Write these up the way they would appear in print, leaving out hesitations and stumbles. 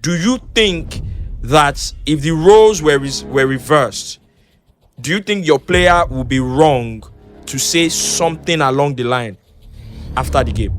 do you think that if the roles were reversed, do you think your player would be wrong to say something along the line after the game?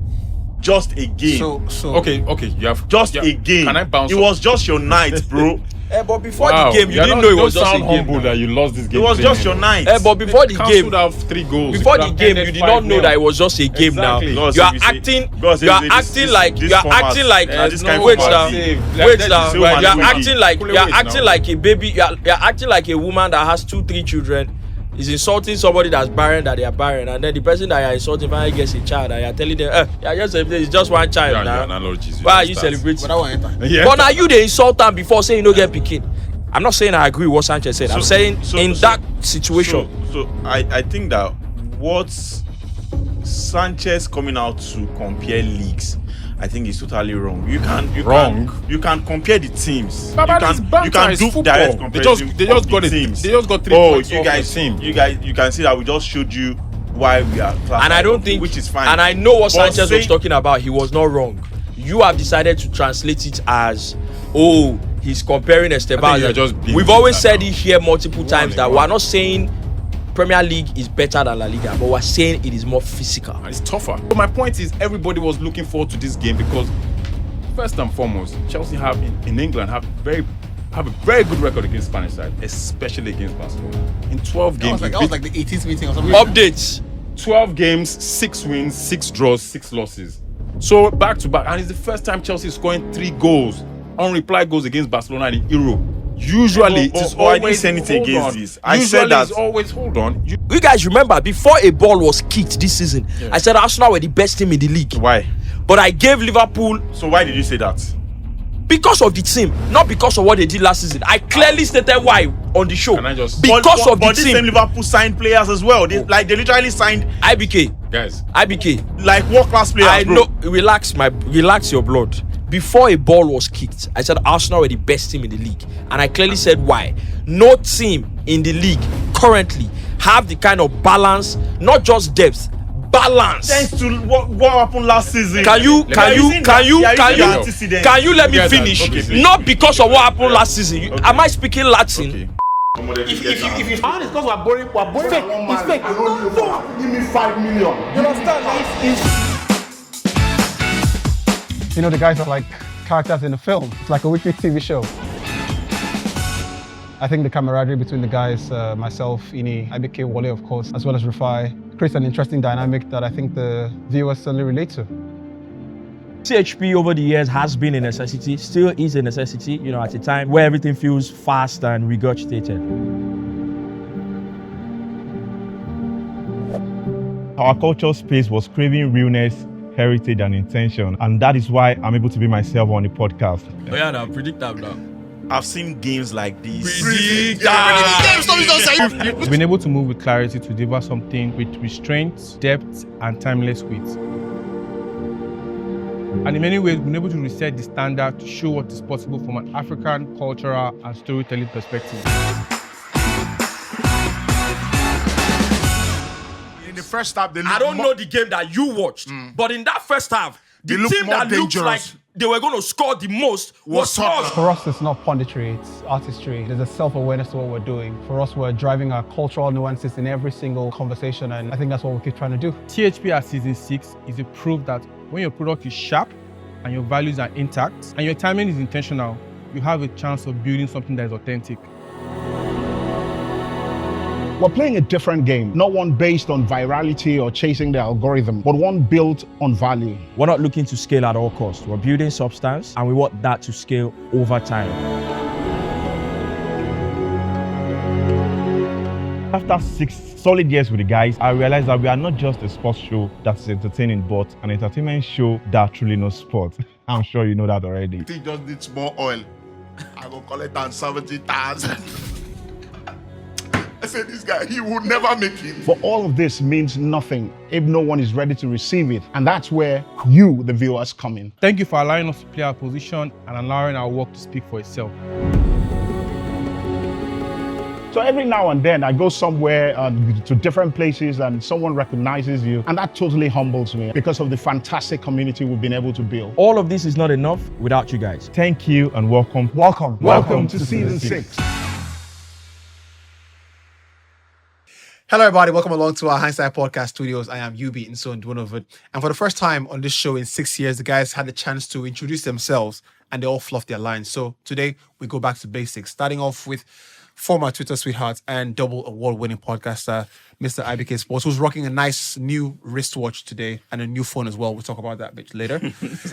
Just a game. So Okay, you have just a game. Can I bounce? It was just your night, bro. But before the game, you didn't know it was just a game. Humble that you lost this game. It was just your night. But before the game, have 3 goals. before the game, you did not know that it was just a game. Exactly. Now God you are save you, acting. God You are save you, acting this- like this you are format. acting like. This kind of Wait format. now. Like, Wait that's now. so You are manipulative. acting like Wait you are now. acting like a baby. You are acting like a woman that has 2-3 children. Is insulting somebody that's barren, that they are barren, and then the person that you are insulting finally gets a child, and you are telling them, it's just one child now. Why are you celebrating? but that one enter. Yeah. But now you the insult them before saying you don't get picking. I'm not saying I agree with what Sanchez said. I'm saying in that situation. So I think that what Sanchez coming out to compare leagues, I think is totally wrong. You can compare the teams. You can do direct comparison. They just got teams. They just got 3 Oh, points you off guys, the team. you can see that we just showed you why we are class. And I don't think, which is fine. And I know what But Sanchez was talking about. He was not wrong. You have decided to translate it as, he's comparing Esteban. you're just being We've always bitter said now. it here multiple times that we're not saying Premier League is better than La Liga, but we're saying it is more physical. And it's tougher. But my point is, everybody was looking forward to this game because, first and foremost, Chelsea have in England have a very good record against Spanish side, especially against Barcelona. In 12 games, That was like the 18th meeting or something. Updates. 12 games, 6 wins, 6 draws, 6 losses. So back to back, and it's the first time Chelsea is scoring 3 goals, unreplied goals against Barcelona in Euro. Usually, it is always. I didn't say anything against this. I Usually said that. it's always hold on. You guys remember before a ball was kicked this season, I said Arsenal were the best team in the league. Why? But I gave Liverpool So why did you say that? because of the team, not because of what they did last season. I clearly stated why on the show. Can I just- Because of the But this same team. Liverpool signed players as well. They literally signed Guys, like world class players. I bro. know. Relax your blood. Before a ball was kicked, I said Arsenal were the best team in the league, and I clearly said why. No team in the league currently have the kind of balance, not just depth, balance. Thanks to what happened last season. Can you let me Guys, finish? okay, please. Not because of what happened last season. Am I speaking Latin? Okay. If you because we're boring fake. It's fake. No, give me 5 million. You understand? You know, the guys are like characters in a film. It's like a weekly TV show. I think the camaraderie between the guys, myself, Ini, IBK, Wale, of course, as well as Rufai, creates an interesting dynamic that I think the viewers certainly relate to. CHP over the years has been a necessity, still is a necessity, at a time where everything feels fast and regurgitated. Our cultural space was craving realness, heritage, and intention, and that is why I'm able to be myself on the podcast. Oh yeah, now predict that now. I've seen games like this. We've been able to move with clarity to deliver something with restraint, depth, and timeless wit. And in many ways, we've been able to reset the standard to show what is possible from an African cultural and storytelling perspective. In the first half, they I don't know the game that you watched, but in that first half, the They look team more that looked dangerous. like they were going to score the most was Tottenham. us. For us, it's not punditry, it's artistry. There's a self-awareness to what we're doing. For us, we're driving our cultural nuances in every single conversation, and I think that's what we keep trying to do. THP at Season 6 is a proof that when your product is sharp and your values are intact and your timing is intentional, you have a chance of building something that is authentic. We're playing a different game, not one based on virality or chasing the algorithm, but one built on value. We're not looking to scale at all costs. We're building substance, and we want that to scale over time. After 6 solid years with the guys, I realized that we are not just a sports show that's entertaining, but an entertainment show that truly knows sport. I'm sure you know that already. It just needs more oil. I will call it down 70,000. I said, this guy, he will never make it. But all of this means nothing if no one is ready to receive it. And that's where you, the viewers, come in. Thank you for allowing us to play our position and allowing our work to speak for itself. So every now and then I go somewhere to different places and someone recognizes you, and that totally humbles me because of the fantastic community we've been able to build. All of this is not enough without you guys. Thank you and welcome. Welcome to season 6. Hello, everybody. Welcome along to our Hindsight Podcast Studios. I am Yubi and so Ndwunovid. And for the first time on this show in 6 years, the guys had the chance to introduce themselves and they all fluffed their lines. So today we go back to basics, starting off with former Twitter sweetheart and double award-winning podcaster, Mr. IBK Sports, who's rocking a nice new wristwatch today and a new phone as well. We'll talk about that a bit later.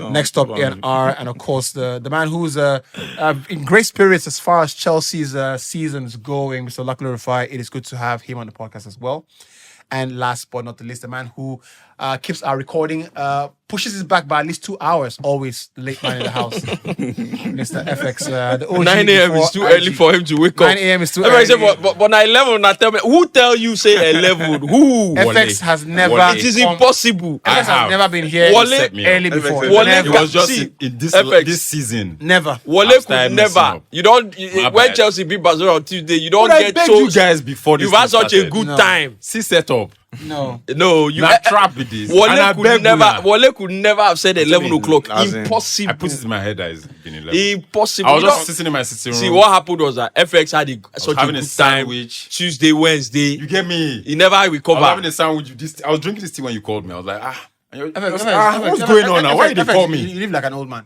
Next up, A&R, and of course, the man who's in great spirits as far as Chelsea's season's going, Mr. Luckily Rufai. It is good to have him on the podcast as well. And last but not the least, the man who keeps our recording, pushes it back by at least 2 hours, always the late man in the house, Mr. FX. The OG 9 a.m. is too early for him to wake up. 9 a.m. is too Everybody early. say, but now 11, now tell me, who tell you say 11? Who? FX has never... It is impossible. FX has never been here Wale- early before. Wale- Never. It was just See, in this FX. this season. Never. Wale I've could started messing never. up. You don't. My When bad. Chelsea beat Barcelona on Tuesday, you don't But I get begged so. you guys before this You've had thing such a started. good No. time. See set up. No. No, you. Now trap with this. And I Wale beg could never. una. Wale could never have said 11 o'clock. as in- Impossible. I put it in my head that it's been 11. Impossible. I was You just don't- sitting in my sitting room. See, what happened was that FX had such a having good a time. sandwich. Tuesday, Wednesday. You get me? He never I was having recovered. a sandwich. I was drinking this tea when you called me. I was like, And you're- FX, I was FX, like, FX, what's FX, going on now? Why FX, did they FX, call me? You live like an old man.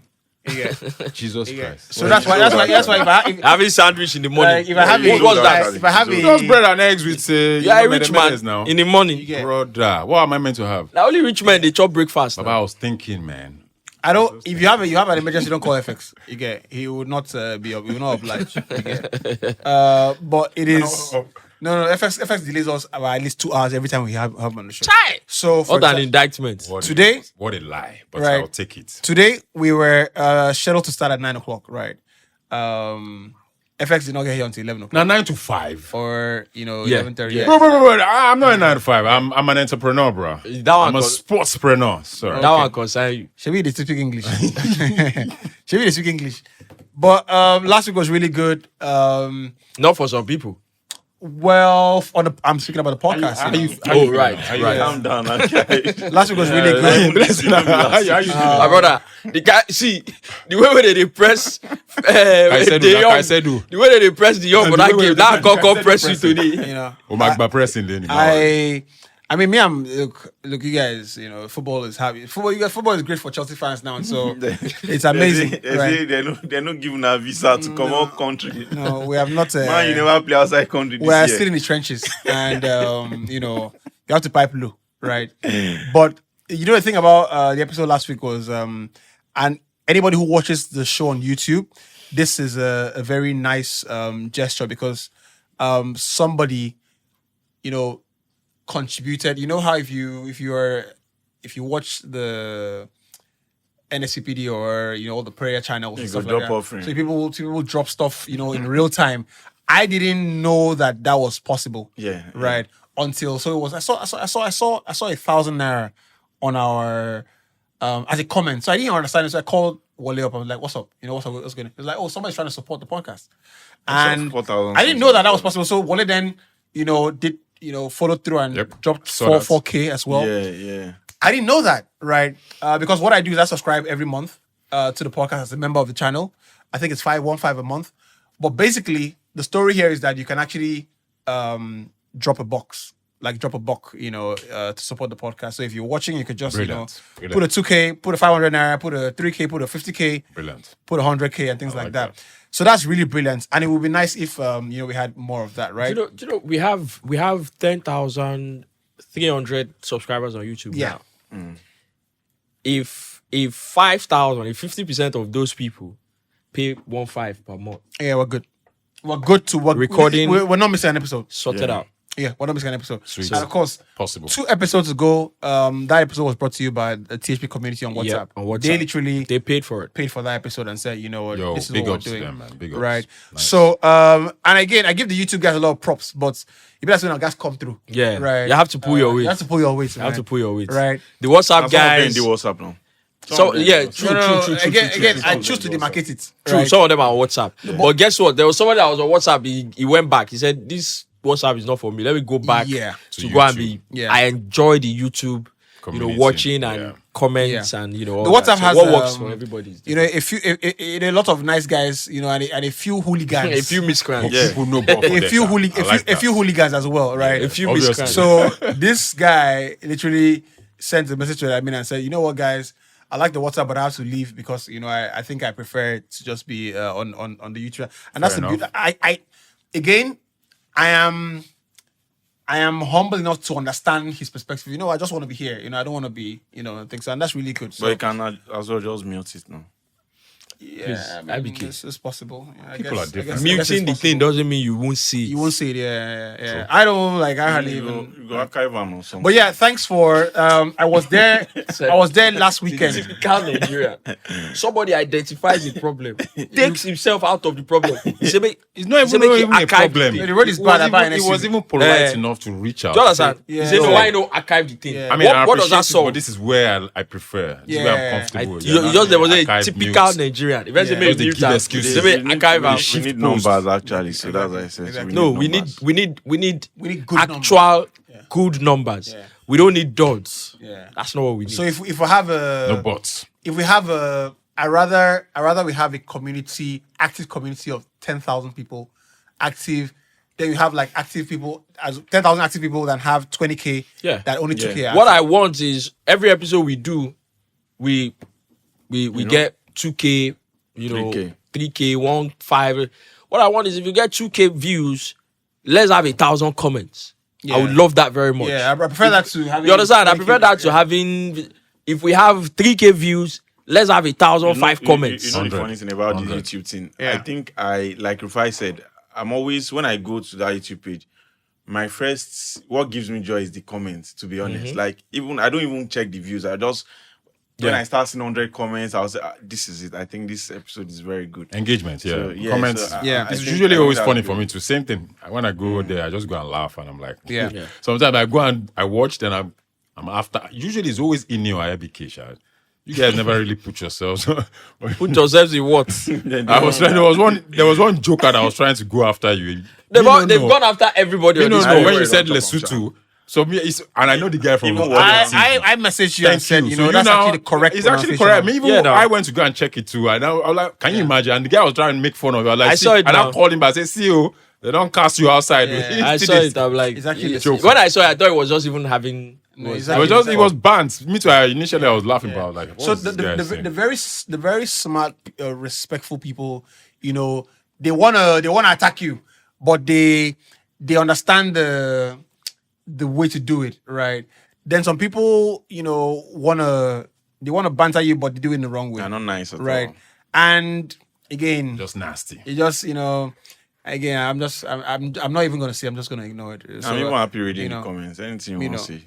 Yeah. Jesus Christ. So that's why Having sandwich in the morning. if I have What was that? if I have Just bread and eggs with Yeah, a rich man now. in the morning. Yeah. Brother, what am I meant to have? Now only rich men they chop breakfast. Baba, now. I was thinking, man. I don't. If you have an emergency, don't call FX. You get. He would not be. He will not oblige. You get. But it is. No. FX delays us about at least 2 hours every time we have him on the show. Chai! So for What an exa- indictment. Today- What a lie. But Right. I'll take it. today we were scheduled to start at 9 o'clock. Right. FX did not get here until 11 o'clock. Now 9 to 5. Or Yeah. 11:30. Yeah. Bro, I'm not a 9 to 5. I'm an entrepreneur, bro. That one I'm a cause- sportspreneur. Sorry. That one concern you. Should they speak English? Should they speak English? But last week was really good. Not for some people. Well, I'm speaking about the podcast. Oh, right. Calm down, okay. Last week was really good. My brother, the guy, see, the way where they press Kaisedu, the na young, Kaisedu. the way that they press the young for that The way game, they that press- can't press you today. You know, Magba pressing then. I mean, me, look, you guys, you know, football is happy. Football is great for Chelsea fans now, and so it's amazing. Right? They're not giving a visa to come out country. No, we have not. Man, you never play outside country this We are year. still in the trenches, and you know, you have to pipe low, right? But you know, the thing about the episode last week was, and anybody who watches the show on YouTube, this is a very nice gesture because somebody, you know, contributed. You know how if you watch the NSCPD or you know all the prayer channels and You stuff go like drop that. offering. So people drop stuff, you know, in real time. I didn't know that was possible. Yeah, Right. Until so it was. I saw 1,000 naira on our as a comment. So I didn't understand it. So I called Wale up. I was like, "What's up? You know what's up? What's going on?" He was like, "Oh, somebody's trying to support the podcast." And 4,000 I didn't know that was possible. So Wale then, you know, followed through and Yep. dropped Saw that. 4K as well. Yeah. I didn't know that, right? Because what I do is I subscribe every month to the podcast as a member of the channel. I think it's $5.15 a month. But basically, the story here is that you can actually drop a box, you know, to support the podcast. So if you're watching, you could just, Brilliant. you know, put a 2K, put a 500 naira, put a 3K, put a 50K, Brilliant. put a 100K and things like like that. that. So that's really brilliant. And it would be nice if, you know, we had more of that, right? Do you know we have 10,300 subscribers on YouTube Yeah. now. If 5,000, if 50% of those people pay 1.5 per month, Yeah, we're good. We're good to work. Recording. We're not missing an episode. sorted out. Yeah, we're not missing an episode. Sweet. And of course, Possible. 2 episodes ago, that episode was brought to you by the THP community on WhatsApp. Yeah, on WhatsApp. They literally They paid for it. paid for that episode and said, you know what, Yo, this is big what we're ups to doing. them, man. Big ups. Right. Nice. So, and again, I give the YouTube guys a lot of props, but you better when our guys come through. Yeah. Right. You have to pull your weight. You have to pull your weight. You have to pull your weight. Right. The WhatsApp Some of them guys. do WhatsApp now. So yeah, True. true. Again, I choose to demarcate it. True. Right? Some of them are on WhatsApp. But guess what? There was somebody that was on WhatsApp. He went back. He said, "This WhatsApp is not for me. Let me go back Yeah. to To go and YouTube. be." Yeah. I enjoy the YouTube, Community. watching and Yeah. comments Yeah. and all The that. WhatsApp So has what works for everybody. Is a lot of nice guys, and a few hooligans, a few miscreants. Yeah. People know about a few hooligans as well, right? A few Obviously. miscreants. So this guy literally sent a message to admin and said, "You know what, guys? I like the WhatsApp, but I have to leave because I think I prefer it to just be on the YouTube." And that's the Fair beauty. I am humble enough to understand his perspective. I just want to be here. I don't want to be, things, and that's really good. So But you can as well just mute it now. yeah, that'd be key. it's possible. Yeah, I People guess- are different. I guess it's Muting the thing possible. doesn't mean you won't see it. You won't see it. Yeah. I don't like. I hardly You even. go archive them or something. But yeah, thanks for. I was there. I was there last weekend. Typical Nigeria. Somebody identifies the problem, takes himself out of the problem. He say, make- It's not he say, even, make he even a archive problem. the The road is It bad, was I buy even- an It was SUV. even polite Eh. enough to reach out. Do you understand? Yeah. He said, So- why no archive the thing? Yeah. I mean, I what does that appreciate it, solve? but this is where I prefer. This is where Yeah. I'm comfortable. There was a Archive typical mute. Nigerian. If I say Yeah. make Just they mute give am, excuses. they make archive am. we need numbers actually, so that's why I said. Exactly. No, we numbers. need We need good actual good numbers. Yeah. We don't need dots. Yeah. That's not what we need. So if we have No a buts. I rather we have a active community of 10,000 people active. Then you have like active people as 10,000 active people that have 20K. Yeah. That only 2K. What I want is every episode we do, we get 2K, 3K. 3K, 1.5. What I want is if you get 2K views, let's have 1,000 comments. Yeah. I would love that very much. Yeah, I prefer that to having. You understand? I 20K. prefer that to having. If we have 3K views, let's have 1,005 comments. You know the 100. funny thing about the 100. YouTube thing? Yeah. I think like Rufai said, I'm always, when I go to that YouTube page, what gives me joy is the comments, to be honest. Like, I don't even check the views. I just, when I start seeing 100 comments, I'll say, this is it. I think this episode is very good. Engagement, yeah. So, yeah, Comments. so I- Yeah. I It's think- usually I think always that's funny good. for me too. Same thing. When I go there, I just go and laugh and I'm like, Yeah. Yeah. Sometimes I go and I watch, then I'm after. Usually it's always Ini or IBK, Shad. You guys never really put yourselves. Put yourselves in what? I was trying. There was one joker that was trying to go after you. They've Me no know. gone after everybody. Me on no this know page. when you worry said about Lesotho. So me, and I know the guy from. Even Lesotho. what I messaged you and Thank said, you. that's actually the correct. It's actually pronunciation. correct. Me, even Yeah, no. I went to go and check it too. And I was like, can you imagine? And the guy was trying to make fun of it. I was like, I saw it and now. I called him back. I said, see you. They don't cast you outside. Yeah. I saw it. I'm like, It's actually it- the when I saw it, I thought it was just even having. it's It was just, it was banned. Me too. Initially, I was laughing, but I was like, what So is the, this guy the, saying? the very smart, respectful people, they wanna attack you, but they understand the way to do it, right? Then some people, wanna banter you, but they do it in the wrong way, They're not nice at right? all. And again, Just nasty. it just again, I'm not even gonna say. I'm just gonna ignore it. I'm even happy reading you the know, comments. Anything you you want know, to see.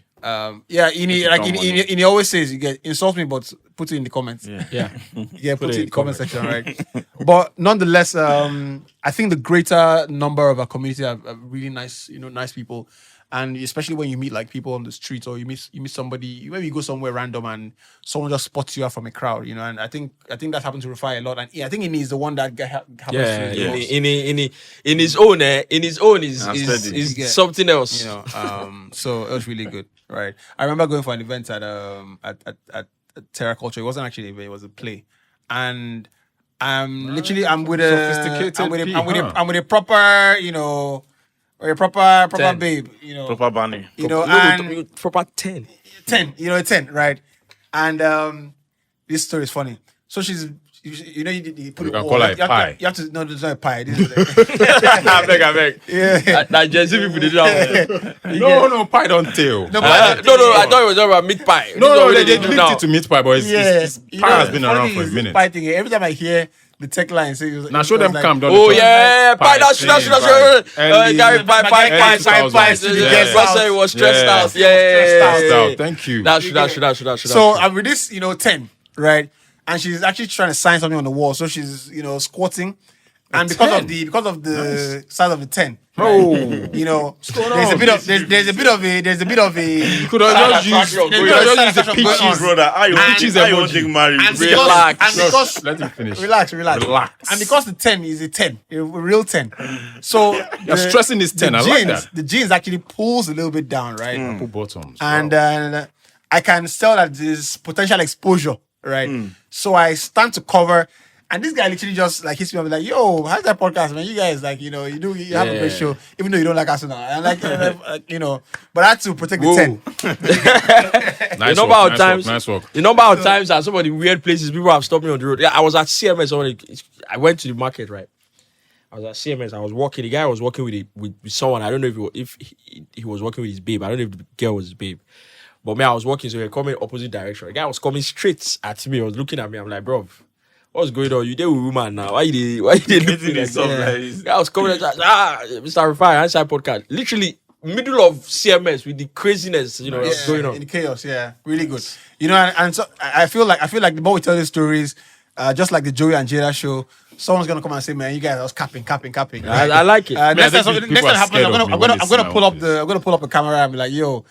yeah, like Come on. he always says, you get insult me, but put it in the comments. Yeah. Yeah. Yeah, put it in the comment section, right? But nonetheless, I think the greater number of our community are really nice, nice people, and especially when you meet like people on the street or you meet somebody, maybe you go somewhere random and someone just spots you out from a crowd, and I think that happened to Rufai a lot, and I think he is the one that happens Yeah, to the most. in his own, is steady. Yeah. something else. So it was really good, right? I remember going for an event at Terra Culture. It wasn't actually an event; it was a play, and literally I'm with Sophisticated a proper, or a proper 10. babe, Proper banning. and Proper 10. 10, 10, right? And this story is funny. So she's, you put You it can all- call her a you have to- pie. You have to, no, it's not a pie. This is I beg. yeah. That Jersey people did that. No, pie don't tell. No, No, I thought it was about meat pie. No, This is they what do linked now. it to meat pie, but it's pie has been around for a minute. Pie thing, every time I hear the tech line, say, Now show them calm down. Oh yeah, pie. That's thing, Gary pie. Early to the 2000s, guest yeah. house. He was stressed Yeah. out. Yeah. Stressed out. Thank you. That should. So I'm with this, 10, right? And she's actually trying to sign something on the wall. So she's, squatting. And because of the size of the 10, Oh, You know, there's a bit of a could have just used the Going peaches, on. Brother, how you And- want to marry? and Relax. because Let him finish. relax, Relax. and because the 10 is a 10, a real 10, so You're stressing this 10. I like that. The jeans actually pulls a little bit down, right? Apple bottoms. And wow. I can tell that there's potential exposure, right? So I stand to cover, and this guy literally just like hits me up like, "Yo, how's that podcast, man? You guys like, you have a great show, even though you don't like Arsenal." And like, but I had to protect the 10. Nice the number work, of times, nice work. the number of times at some of the weird places people have stopped me on the road. Yeah, I was at CMS. I went to the market, right? I was at CMS. I was walking. The guy was walking with someone. I don't know if he was walking with his babe. I don't know if the girl was his babe. But me, I was walking, so we were coming opposite direction. The guy was coming straight at me. He was looking at me. I'm like, bro, what's going on? You there with woman now? Why you looking at this me? up like this? The guy was coming at Mr. Rafai, Hindsight Podcast. Literally, middle of CMS with the craziness, that's going on. In the chaos, really good. And so I feel like the more we tell these stories, just like the Joey and Jada show, someone's gonna come and say, "Man, you guys, I was capping." I like it. Next I time think next people time are happens, scared of me I'm when gonna they see my pull up face. I'm gonna pull up a camera and be like, "Yo."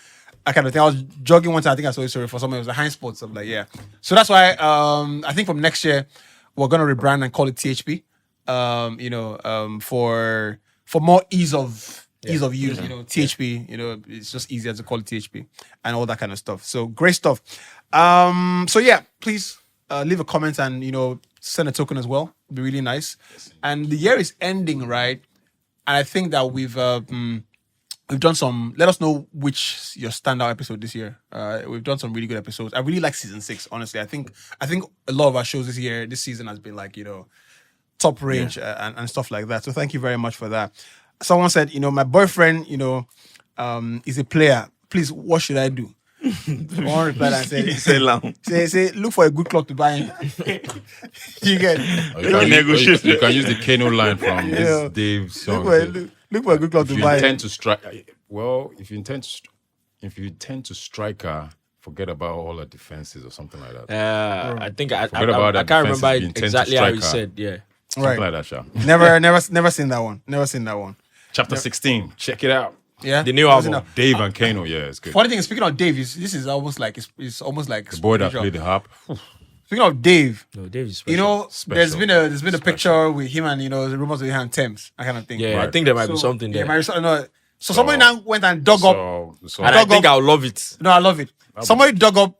I kind of think I was jogging one time. I think I saw a story for someone. It was a Heinz Sports. I'm like, yeah. So that's why I think from next year we're gonna rebrand and call it THP. For more ease of use. THP. It's just easier to call it THP and all that kind of stuff. So great stuff. So yeah, please leave a comment and send a token as well. It'd be really nice. And the year is ending, right? And I think that we've done some. Let us know which your standout episode this year. We've done some really good episodes. I really like season 6. Honestly, I think a lot of our shows this season has been like top range and stuff like that. So thank you very much for that. Someone said, my boyfriend, is a player. Please, what should I do? One replied and said, say, look for a good club to buy him. You get You can use the Kano line from this Dave song. Look for a good club to If you buy him. intend to strike, if you intend to strike her, forget about all her defenses or something like that. I think I about can't that remember defense if you intend to exactly how he strike her. said. Yeah. Something like that, Sha. Never seen that one. Never seen that one. Chapter 16. Check it out. Yeah, The new album. Dave and Kano, it's good. Funny thing is, speaking of Dave, this is almost like it's almost like The boy that spiritual. played the harp. Speaking of Dave, No, Dave is special. there's been a picture with him and the rumors with him and Thames, that kind of thing. Yeah, I Right. think there might be So, something there. yeah, might be no. So somebody now went and dug up. So And I dug think up- I'll love it. No, I love it. Somebody dug up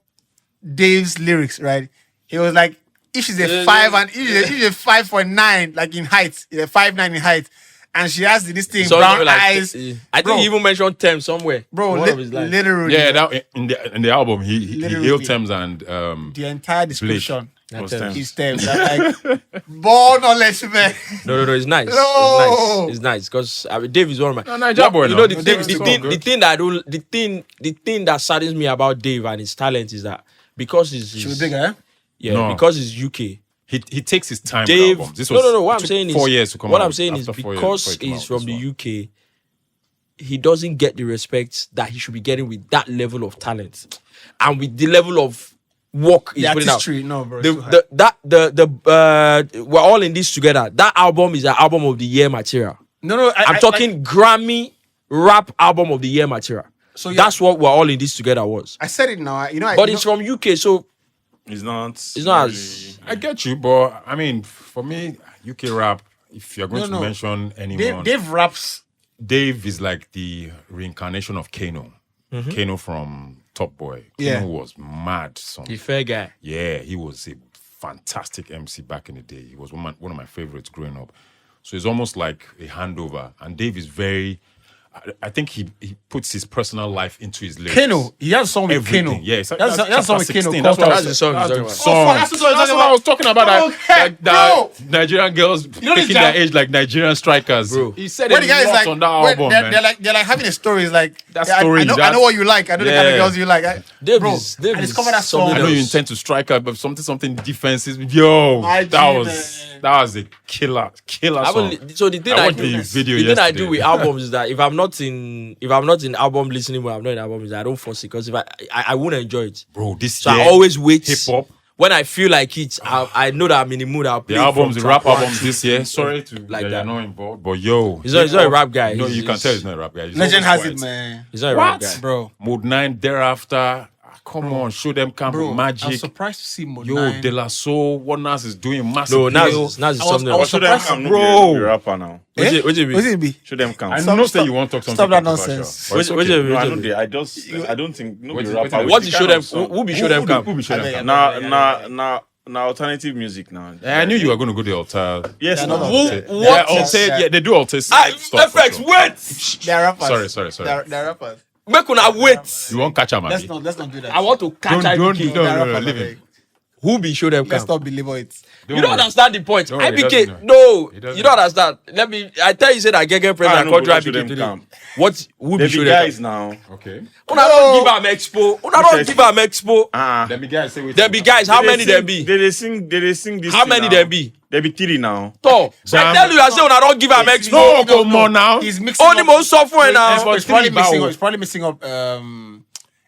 Dave's lyrics, right? He was like, if she's a 5 and if she's a 5.9, like in height, 5'9" in height, and she has this thing, So, brown like, eyes. I think he even mentioned Tem somewhere. Bro, in one of his lines. literally, yeah, that, in the album, he Literally. hailed Thames and the entire description That's Thames. is Thames. Like, born knowledge, man. No, it's nice. No. It's nice because Dave is one of my. Niger boy You now. know the No, thing, Dave the is thing, all the good. thing that I don't, the thing that saddens me about Dave and his talent is that because She was bigger, eh? yeah, No. because he's UK. He takes his time. Dave, with albums. This no. What it I'm took saying is 4 years to come what out. I'm saying is After 4 years because before it came he's out, from this the one. UK, he doesn't get the respect that he should be getting with that level of talent and with the level of work he's The putting out. artistry, no, bro. it's too high. We're all in this together. That album is an album of the year material. No, I'm talking Grammy rap album of the year material. So, yeah. That's what we're all in this together was. I said it now. But it's from UK, so It's not. it's not as I get you, but I mean, for me, UK rap. If you're going No, to no. mention anyone, Dave raps. Dave is like the reincarnation of Kano. Kano from Top Boy. Yeah. Kano was mad. the fair guy. Yeah, he was a fantastic MC back in the day. He was one of my favorites growing up. So it's almost like a handover. And Dave is very. I think he puts his personal life into his lyrics. Kano. He has a song with Everything. Kano. Yeah, it's that's a song with Kano. 16. called That's what I That's the song he's talking about. song. that's what That's what I was talking about. Okay, That Nigerian girls know this picking their jam? age like Nigerian strikers. Bro. He said When it the guy is like, on that when album, they're man. like having a story. It's like That yeah, story, I know that's- what you like. I know the kind of Yeah. girls you like. Dave Bro, is I discovered that song. something I know you else. intend to strike out, but something defensive. Yo, My that G, was a killer song. So the thing I I watched do, the video the thing I yesterday. do with albums is that if I'm not in album listening, when I'm not in albums, I don't force it because if I won't enjoy it. Bro, this So year, I always wait. hip hop. when I feel like it, I know that I'm in the mood. I'll play The albums, the from rap track one albums this year. Sorry to like like that. you're not involved, but yo, He's not a rap guy. No, He's- you can he's- tell he's not a rap guy. He's Legend always has it, quiet. man. He's not a rap guy. Bro. Mode 9 thereafter. Come on, show them camp Bro, I was magic. surprised to see Mode Yo, 9. De La Soul, what Nas is doing massive. No, now deal. it's something I was else. Show them surprised, come, bro. no be rapper now. What you mean? What's it be? Show them come. I Stop- know stop- say you want to talk something stop that controversial, nonsense. but it's What okay. you- No, I what know you- they. I don't think no be Wait, rapper. wait, with What the did show kind them? of song. Who be show them come? Who be show them Yeah, camp? Now alternative music now. I knew you were going to go the altar. Yes, Yeah, no. no, Who? no. What? Yeah, altar. Yeah, they do altar. Ah, stuff for FX, sure. wait. They're rappers. Sorry. They're rappers. Make una wait. You won't catch him, Let's Abi. not do that. I want to catch Don't- IBK. no, They're no, rappers, leave I him. beg. Who be show them Let's come? not belabor it. You don't understand the point. Don't worry, he IBK, doesn't no, He doesn't you don't understand. Let me. I tell you, say that Gegen president no, control but show IBK them today. come. What? Who be They show be them guys come? now. Okay. Una don't give am expo. Una don't says- give am expo. Let me guys say what There be guys. How many there be? They sing this. How thing many now. there be? There be 3 now. So I tell you, I say una don't give am expo. No, come on now. He's mixing Only up. most software now. He's probably Three mixing bow. up. He's probably mixing up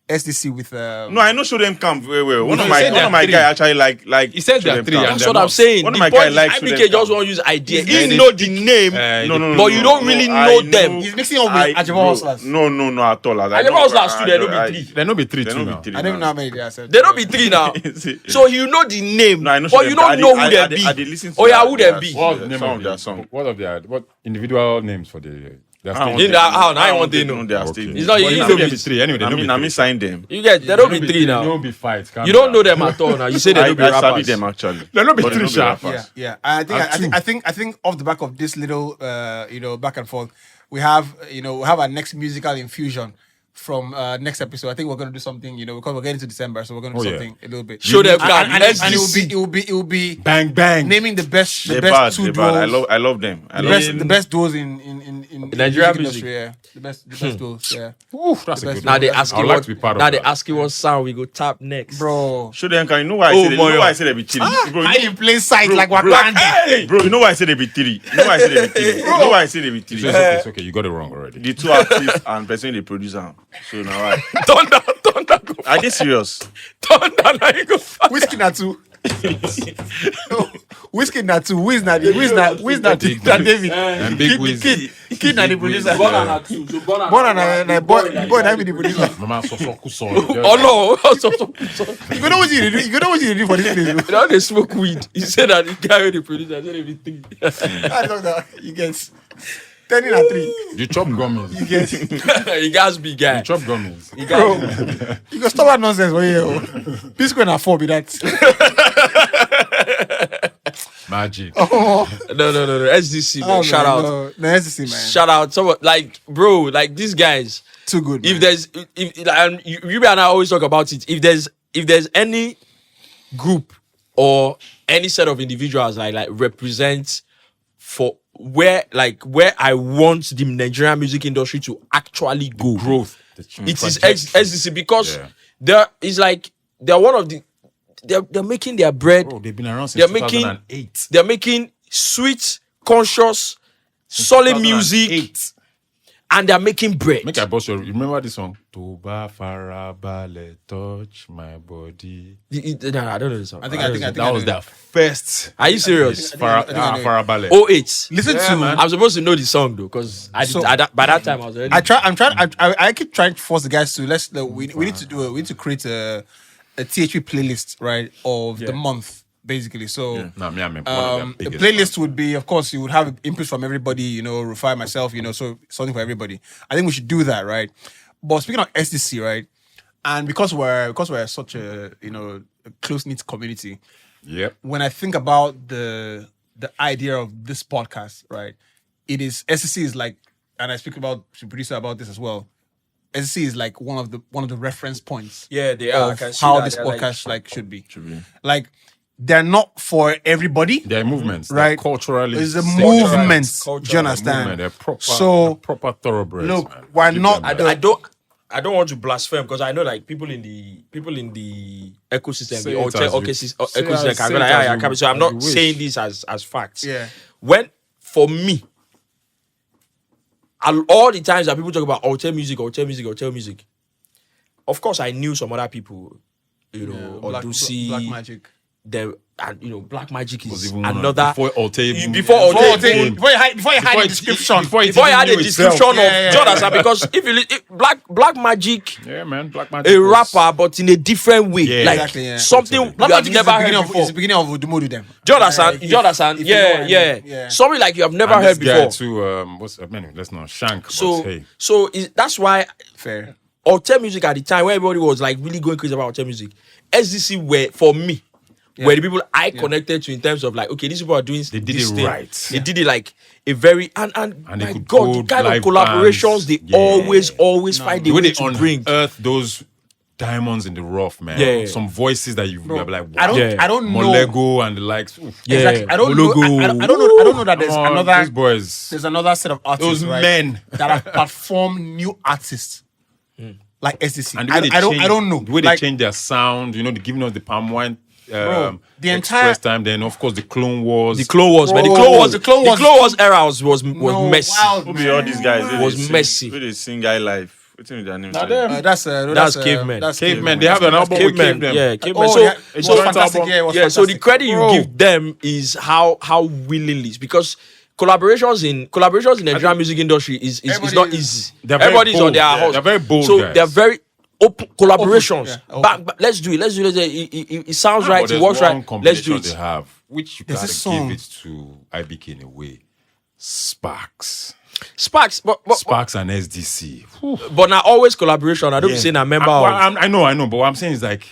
SDC with No, I know show them camp very well. One No, of he my said there are guys 3. actually like. He said show there are them 3 camp. and That's they're what I'm not. saying. One of The my point guys is likes to IBK them just come. want to use idea. Yeah, He they- know the name. No. But you don't really I know them. He's mixing up with Ajabo bro, Hustlers. No, at all. Ajabo Hustlers too, they don't be 3. There no be 3 They too don't now. be 3. I don't even know how many they are. Said. They don't be 3 now. So you know the name, No, I know but you don't know who they be. I listen to Oh yeah, their- who they their- be? What's the name some of of their the song. what individual names for their I stage? want In them- that how now I want want to them know. their Okay. stage. It's not you But know there be be 3 anyway. They I no be mean, I 3. sign them. You get they don't be 3 They no now. be fight. You don't know them at all now. You say they I don't be sabi rappers. them actually. They no be But 3 sha. rappers. Yeah. I think off the back of this little back and forth, we have our next musical infusion from next episode. I think we're gonna do something, because we're getting to December, so we're gonna do Oh, yeah. something a little bit. Show them and, can. and SDC. it will be Bang bang. naming the best They're bad. 2 They're bad. duos. I love them. I The love best, them. the best duos in Nigerian music music. industry, yeah. The best duos, yeah. Oof, that's a best good Now one. they ask I would you like what. to be part of Now they that. ask you what sound we go tap next. Bro. Show them can. You know why I Oh, say you know Moyo. why I say they be 3. Bro, Hide in plain sight like bro, Wakanda. hey! Bro, you know why I say they be 3. You know why I say they be 3. You know why I say they be 3. It's okay. You got it wrong already. The 2 artists and person the producer. So now I. Thunder go. Are they serious? Thunder now you go. Whiskey Natu. Whiskey Natu. Who is not David? And Big Wiz. Kid na the producer. Born on a 2. So born on Born and boy na be the producer. Mama so. Oh no! So, You go know what you do. You go know what you do for this place. now they smoke weed. He said that the guy with the producer said everything. I love that. You guys. 10 in a 3. You chop gummies. You guys. He gas big guy. You chop gummies. Bro. You go stop that nonsense for you. P square na 4 be that. Magic. No. SDC, man. Shout out. No, SDC, man. Shout out. Someone like, bro, like these guys. Too good, If man. there's, and you and I always talk about it. If there's any group or any set of individuals like represent for where I want the Nigerian music industry to actually go. Growth. It is SDC because Yeah. they're one of the they're making their bread. Bro, they've been around They're since making 2008. they're making sweet, conscious, solid music, 2008. and they're making bread. Make I boss you. Remember this song? Toba Farabale, touch my body. No, I don't know the song. I think That was their first. Are you serious? Farabale. 08. Listen Yeah, to. man. I'm supposed to know the song though, because by that time I was already. I keep trying to force the guys to we need to create a THP playlist, right, of the month basically. So No, me, I'm one of the their biggest playlist would be, of course, you would have input from everybody, Rufai, myself, so something for everybody. I think we should do that, right? But speaking of SDC, right, and because we're such a a close knit community, Yep. when I think about the idea of this podcast, right, it is SDC is like, and I speak about the producer about this as well. SDC is like one of the reference points. Yeah, they are. I Of can see how that. this They're podcast should be. Like, they're not for everybody. Their movements, Right. They're culturally. It's a centered. movement. Cultural Do you understand? Movement, they're proper, So, they're proper thoroughbreds. look, man. we're Keep not- them, man. I don't want to blaspheme because I know like people in the ecosystem, Say the it as you- ecosystem say can be it like, as yeah, you- can be. So I'm as not you wish. saying this as facts. Yeah. When for me, all the times that people talk about alter music, of course I knew some other people, Black Odusi, Magic. the and Black Magic Was is even one of- another before Alte- before Before Alte- you had the description. Before it before you even had knew a itself. description of Yeah. Jonathan, because if Black Magic, Yeah, man. Black Magic. a was- rapper, but in a different way, Yeah. like Exactly, yeah. something Black you have Magic never is heard the before. beginning of the mode them. Jonathan, If you know what I yeah, mean. Yeah. something like you have never And heard this guy before. too. What's anyway? Let's not shank. So, but, hey. that's why Fair. Alter music at the time, where everybody was like really going crazy about Alter music, SDC were for me. Were the people I connected to in terms of like, okay, these people are doing They did this it thing. right. They did it like a very and they my could God, the hold kind of live collaborations bands. they Yeah. always find the a way way they to bring. unearth those diamonds in the rough, man. Yeah. Some voices that you'll be like, wow. I don't. Yeah. I don't know. Molego and the likes. Oof. Yeah. Exactly. I don't Mologo. know. I don't know. I don't know that there's Come on, another. these boys. There's another set of artists, Those right, men. that have performed new artists like SDC. And the way they I don't. change- I don't know. The way they Like, change their sound, they're giving us the palm wine. Bro, the Express entire- time, then of course the Clone Wars. The Clone Wars, man. The Bro, Clone Wars, the Clone Wars- era was no, messy. wild, Who be all these guys? Where Was they sing- messy. Where they sing guy live. What's in their name? Now them. That's Cavemen. That's Cavemen. They have an album with Cavemen, Cavemen. yeah, Cavemen. Oh, So, yeah, it it's was a joint fantastic. album. Yeah, it was yeah, so the fantastic. credit Bro. you give them is how willingly, because collaborations in the Nigerian music industry is Everybody not is- easy. They're very Everybody's on bold, their yeah. horse. They're very bold So guys. they're very open collaborations. Yeah, open. But let's do it. It sounds But right. It there's works one right. Let's combination do they it. have, which you There's gotta this song. give it to IBK in a way. Sparks. Sparks, but Sparks and SDC. now always collaboration. I don't be saying a member Well, of. I know, but what I'm saying is like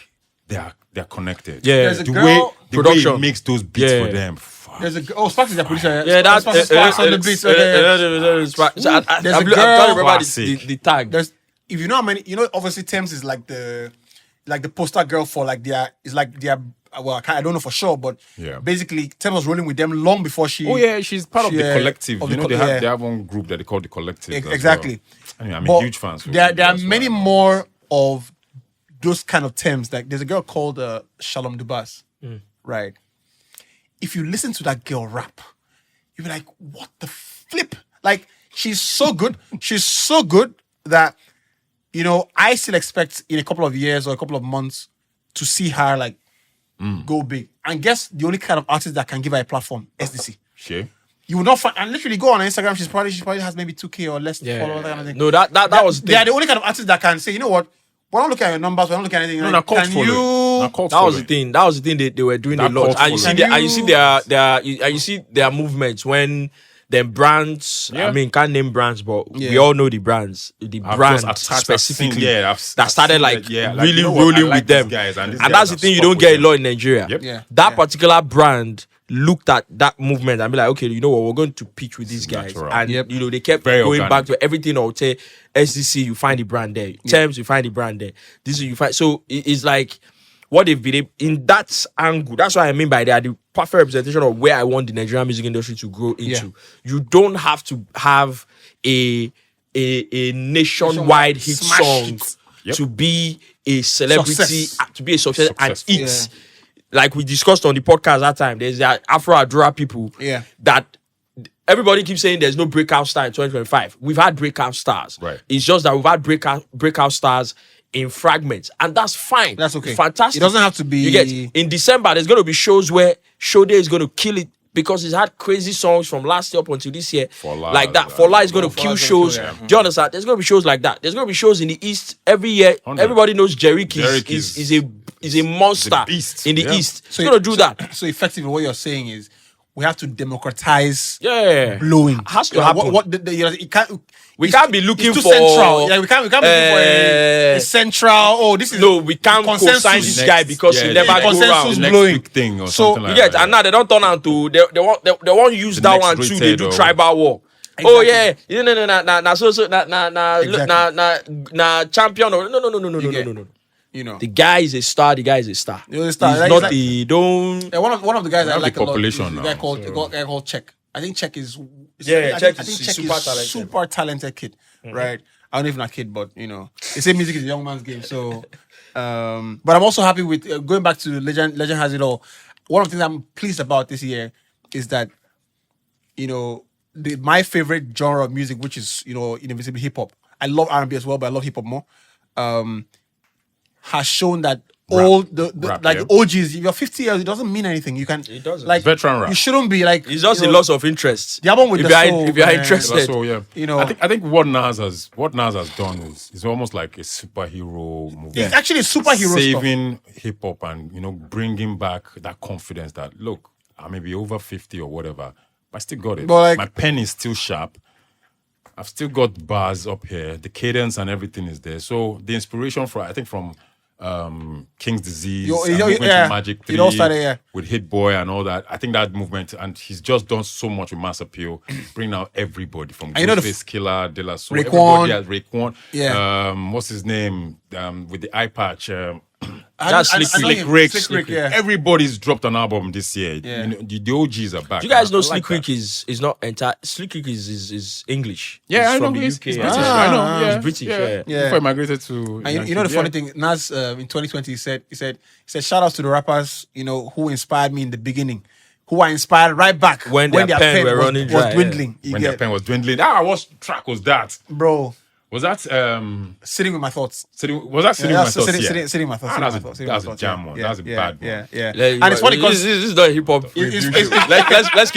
they're connected. Yeah. There's a the girl- way the way Production. it makes those beats Yeah. for them. Fuck. There's a Sparks is their producer. Yeah, that's Sparks on the beats. Okay. Sparks. So I'm There's a trying to girl- remember Classic. the tag. There's if you know how many obviously Thames is like the poster girl for like their well I don't know for sure, but Yeah. basically Thames was rolling with them long before she. Oh yeah, she's part of she, the collective. of You the know, co- they yeah. have one group that they call the collective. as Exactly. well. I'm But a huge fan. There are many more of those kind of Thames. Like there's a girl called Shalom Dubas, right? If you listen to that girl rap, you'll be like, what the flip? Like she's so good. She's so good that I still expect in a couple of years or a couple of months to see her like go big. And guess the only kind of artist that can give her a platform, SDC. Sure. You will not find, and literally go on Instagram. She probably has maybe 2K or less followers. That kind of thing. No, that was the They are thing. the only kind of artists that can say, you know what? We're not looking at your numbers. We're not looking at anything. No, Like, cult can following. you? Na cult That was the following. thing. That was the thing they were doing That a lot. cult And you see following. you see their movements when them brands. Yeah. I mean, can't name brands, but we Yeah. all know the brands. The I've brand just attached- specifically I've that started seen like that, yeah, like, really you know what, I rolling like with them. these guys, and these and guys that's the have thing you stuck don't with get a them. lot in Nigeria. Yep. Yeah. That Yeah. particular brand looked at that movement and be like, okay, you know what, we're going to pitch with these guys. natural. And Yep. they kept Very going organic. back to everything. I would say SDC, you find the brand there. Terms, you find the brand there. This is you find. So it's like what they've been in that angle. That's what I mean by that. The perfect representation of where I want the Nigerian music industry to grow into. You don't have to have a nationwide hit Smash song hit. Yep. to be a celebrity, Success. to be a success and Successful. eat. Like we discussed on the podcast that time, there's the Afro Adura people Yeah. that everybody keeps saying there's no breakout star in 2025. We've had breakout stars. Right. It's just that we've had breakout stars in fragments, and that's fine. That's okay. It's fantastic. It doesn't have to be- You get in December. There's going to be shows where Show Day is going to kill it because it's had crazy songs from last year up until this year. Like that. For Life is going to kill shows. yeah. Do you understand? There's going to be shows like that. There's going to be shows in the East every year. 100. Everybody knows Jerick Jerick is a monster beast. in the Yeah. East. It's going to do that. So effectively, what you're saying is we have to democratize Yeah. blowing. Has to Yeah, happen. It can't. We it's- can't be looking it's too for- central. Yeah, we can't be looking for a central. Oh, this is No, we can't consensus. co-sign this guy because he never go consensus round. The next blowing. big thing or So, something You like get, that. and now they don't turn on to they won't use The that next one too. They rated do or- tribal war. Oh yeah, na champion or no. You know, The guy is a star. The guy is a star. He's a star. He's Like- not like- the don't. yeah, one of the guys I have like the a lot is population a now, guy called so- a guy called Czech. I think Czech is Yeah, I Czech think is Czech super talented. super talented kid, right? I don't know if not kid, but they say music is a young man's game. So, but I'm also happy with going back to Legend. Legend has it all. One of the things I'm pleased about this year is that my favorite genre of music, which is inevitably hip hop. I love R&B as well, but I love hip hop more. Has shown that old, the Rap, like yeah. OGs. If you're 50 years, it doesn't mean anything. You can, It doesn't. like, Veteran rap. you shouldn't be like. It's just you a know, loss of interest. The album with if the you are, soul, if you are man. interested. So yeah, You know, I think what Nas has done is almost like a superhero movie. it's actually superhero stuff. Saving hip hop and bringing back that confidence that look, I may be over 50 or whatever, but I still got it. But, like- my pen is still sharp. I've still got bars up here. The cadence and everything is there. So the inspiration from King's Disease, and moving to Magic 3 it all started, with Hit Boy and all that. I think that movement, and he's just done so much with Mass Appeal, bringing out everybody from you know Ghostface Killer, De La Soul, Raekwon. everybody. Raekwon. Yeah. What's his name? With the eye patch. That's I know Slick him. Rick. Slick Rick, yeah. Everybody's dropped an album this year. Yeah. The OGs are back. Do you guys And I know like Slick Rick that. is not entire? Slick Rick is English. Yeah, He's I from know. the He's UK. British. Ah. I know. Yeah. He's British. Yeah. Yeah. Before I migrated to. And you know the funny thing, Nas in 2020 he said shout outs to the rappers, who inspired me in the beginning, who I inspired right back When their pen were running dry, was dwindling. You When get- their pen was dwindling. What track was that? bro, Was that sitting with my thoughts. Sitting Yeah, with my thoughts? sitting Yeah. with my thoughts. Ah, sitting with my thoughts, that's sitting with a my thoughts, jam yeah, one. yeah, That's a yeah, bad one. Yeah. And it's funny because this is not hip hop. Let's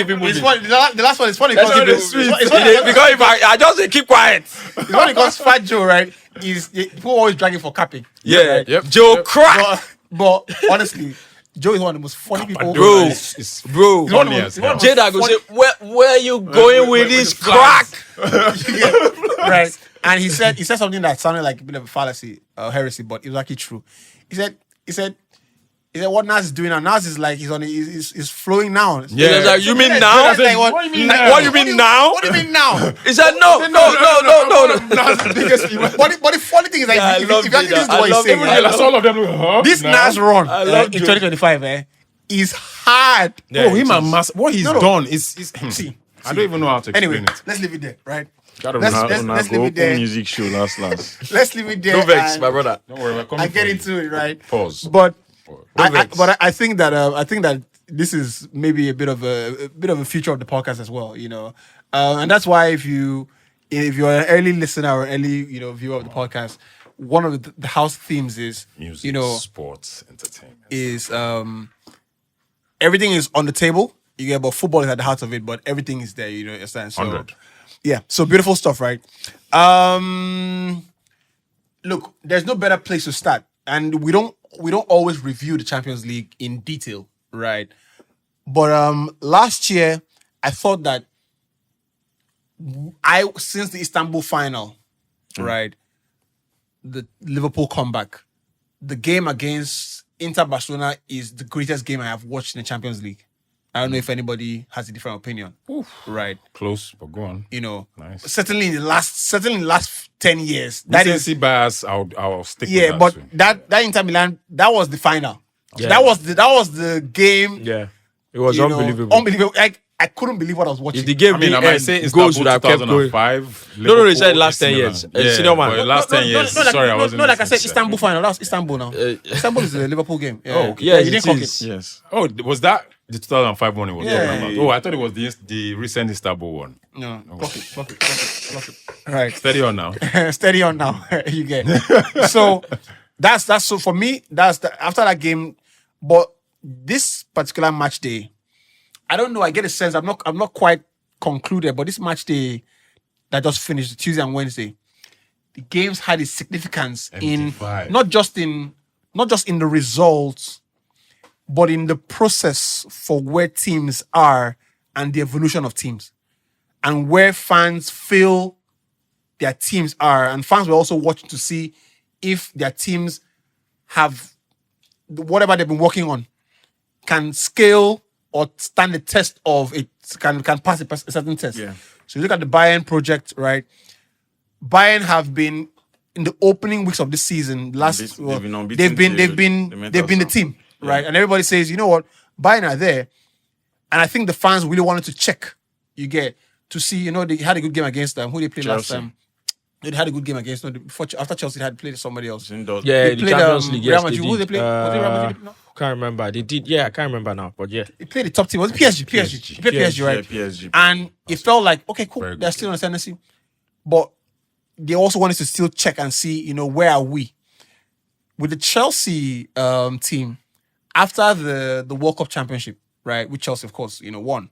the last one is funny Let's because go to sweet. it's funny Because if I just keep quiet. it's funny because Fat Joe, right, people always dragging for capping. Yeah. Yep. Joe Yep. crack. But honestly, Joe is one of the most funny people. Bro. It's Bro. He's one of funny the- as he's one hell. of the Jada go say, where are you going with this crack? Right. And he said something that sounded like a bit of a fallacy, heresy, but it was actually true. He said what Nas is doing now. Nas is like he's flowing now. Yeah. Like, you mean now? Like, what do you mean now? What do you mean now? What do you mean now? He said no. But the funny thing is that Yeah, I if love you actually listen Jada. to I what he's love saying, him. right, That's all of them. Huh? this Nah. Nas run I love in Joe. 2025 is hard. Yeah, Bro, him it and is. Mass, what he's No. done is See, I don't even know how to explain anyway, it. let's leave it there, right? Gotta Let's- remember. let's leave it there. Music show last. Let's leave it there. No vex, and my brother. Don't worry, we're coming I get for you. into it, right? Pause. But vex. I think that this is maybe a bit of a future of the podcast as well, and that's why if you're an early listener or early viewer of the podcast, one of the house themes is Music, sports, entertainment. is everything is on the table. You get, but football is at the heart of it, but everything is there. You understand? So 100. yeah, so beautiful stuff, right? Look, there's no better place to start, and we don't always review the Champions League in detail, right? But last year, I thought that since the Istanbul final, right, the Liverpool comeback, the game against Inter Barcelona is the greatest game I have watched in the Champions League. I don't know if anybody has a different opinion, right? Close, but go on. Nice. Certainly in the last 10 years, that is Recency bias. I'll stick with yeah. that But too. that Inter Milan, that was the final. Yeah. That was the game. Yeah. It was you know, unbelievable. unbelievable. I couldn't believe what I was watching. If the game I mean, I didn't might end, say goals Istanbul would have kept going. 2005. No, they said Liverpool, last 10 AC years. Milan. Senior man. But last 10 years. Sorry, I wasn't. No, like I said, listening. Istanbul final. That was Istanbul now. Istanbul is the Liverpool game. Yeah. Oh, okay. Yeah, you didn't it clock is. it. Yes. Oh, was that the 2005 one? It was Yeah. talking about? Oh, I thought it was the recent Istanbul one. No, clock it. All right. Steady on now. Steady on now. You get. So that's so for me. After that game, but this particular match day, I don't know. I get a sense. I'm not quite concluded, but this match day that just finished Tuesday and Wednesday, the games had a significance in MT5. not just in the results, but in the process for where teams are and the evolution of teams, and where fans feel their teams are, and fans were also watching to see if their teams have whatever they've been working on can scale or stand the test of it, can pass a certain test. Yeah. So you look at the Bayern project, right? Bayern have been in the opening weeks of this season. They've been unbeaten they've till been the the team, right? And everybody says, you know what, Bayern are there, and I think the fans really wanted to check. You get to see, they had a good game against them. Who they played last Chelsea. time? They had a good game against them. After Chelsea, they had played somebody else. Yeah, They the played, Champions League. Real Yes, Madrid. they Who did. they played? Was it Real Madrid? No? Can't remember. They did. Yeah, I can't remember now. But yeah. They played the top team. Was it PSG? PSG. They played PSG, right? Yeah, PSG. And it felt like, okay, cool. Very good They're still on ascendancy. But they also wanted to still check and see, where are we? with the Chelsea team after the World Cup championship, right? With Chelsea, of course, won.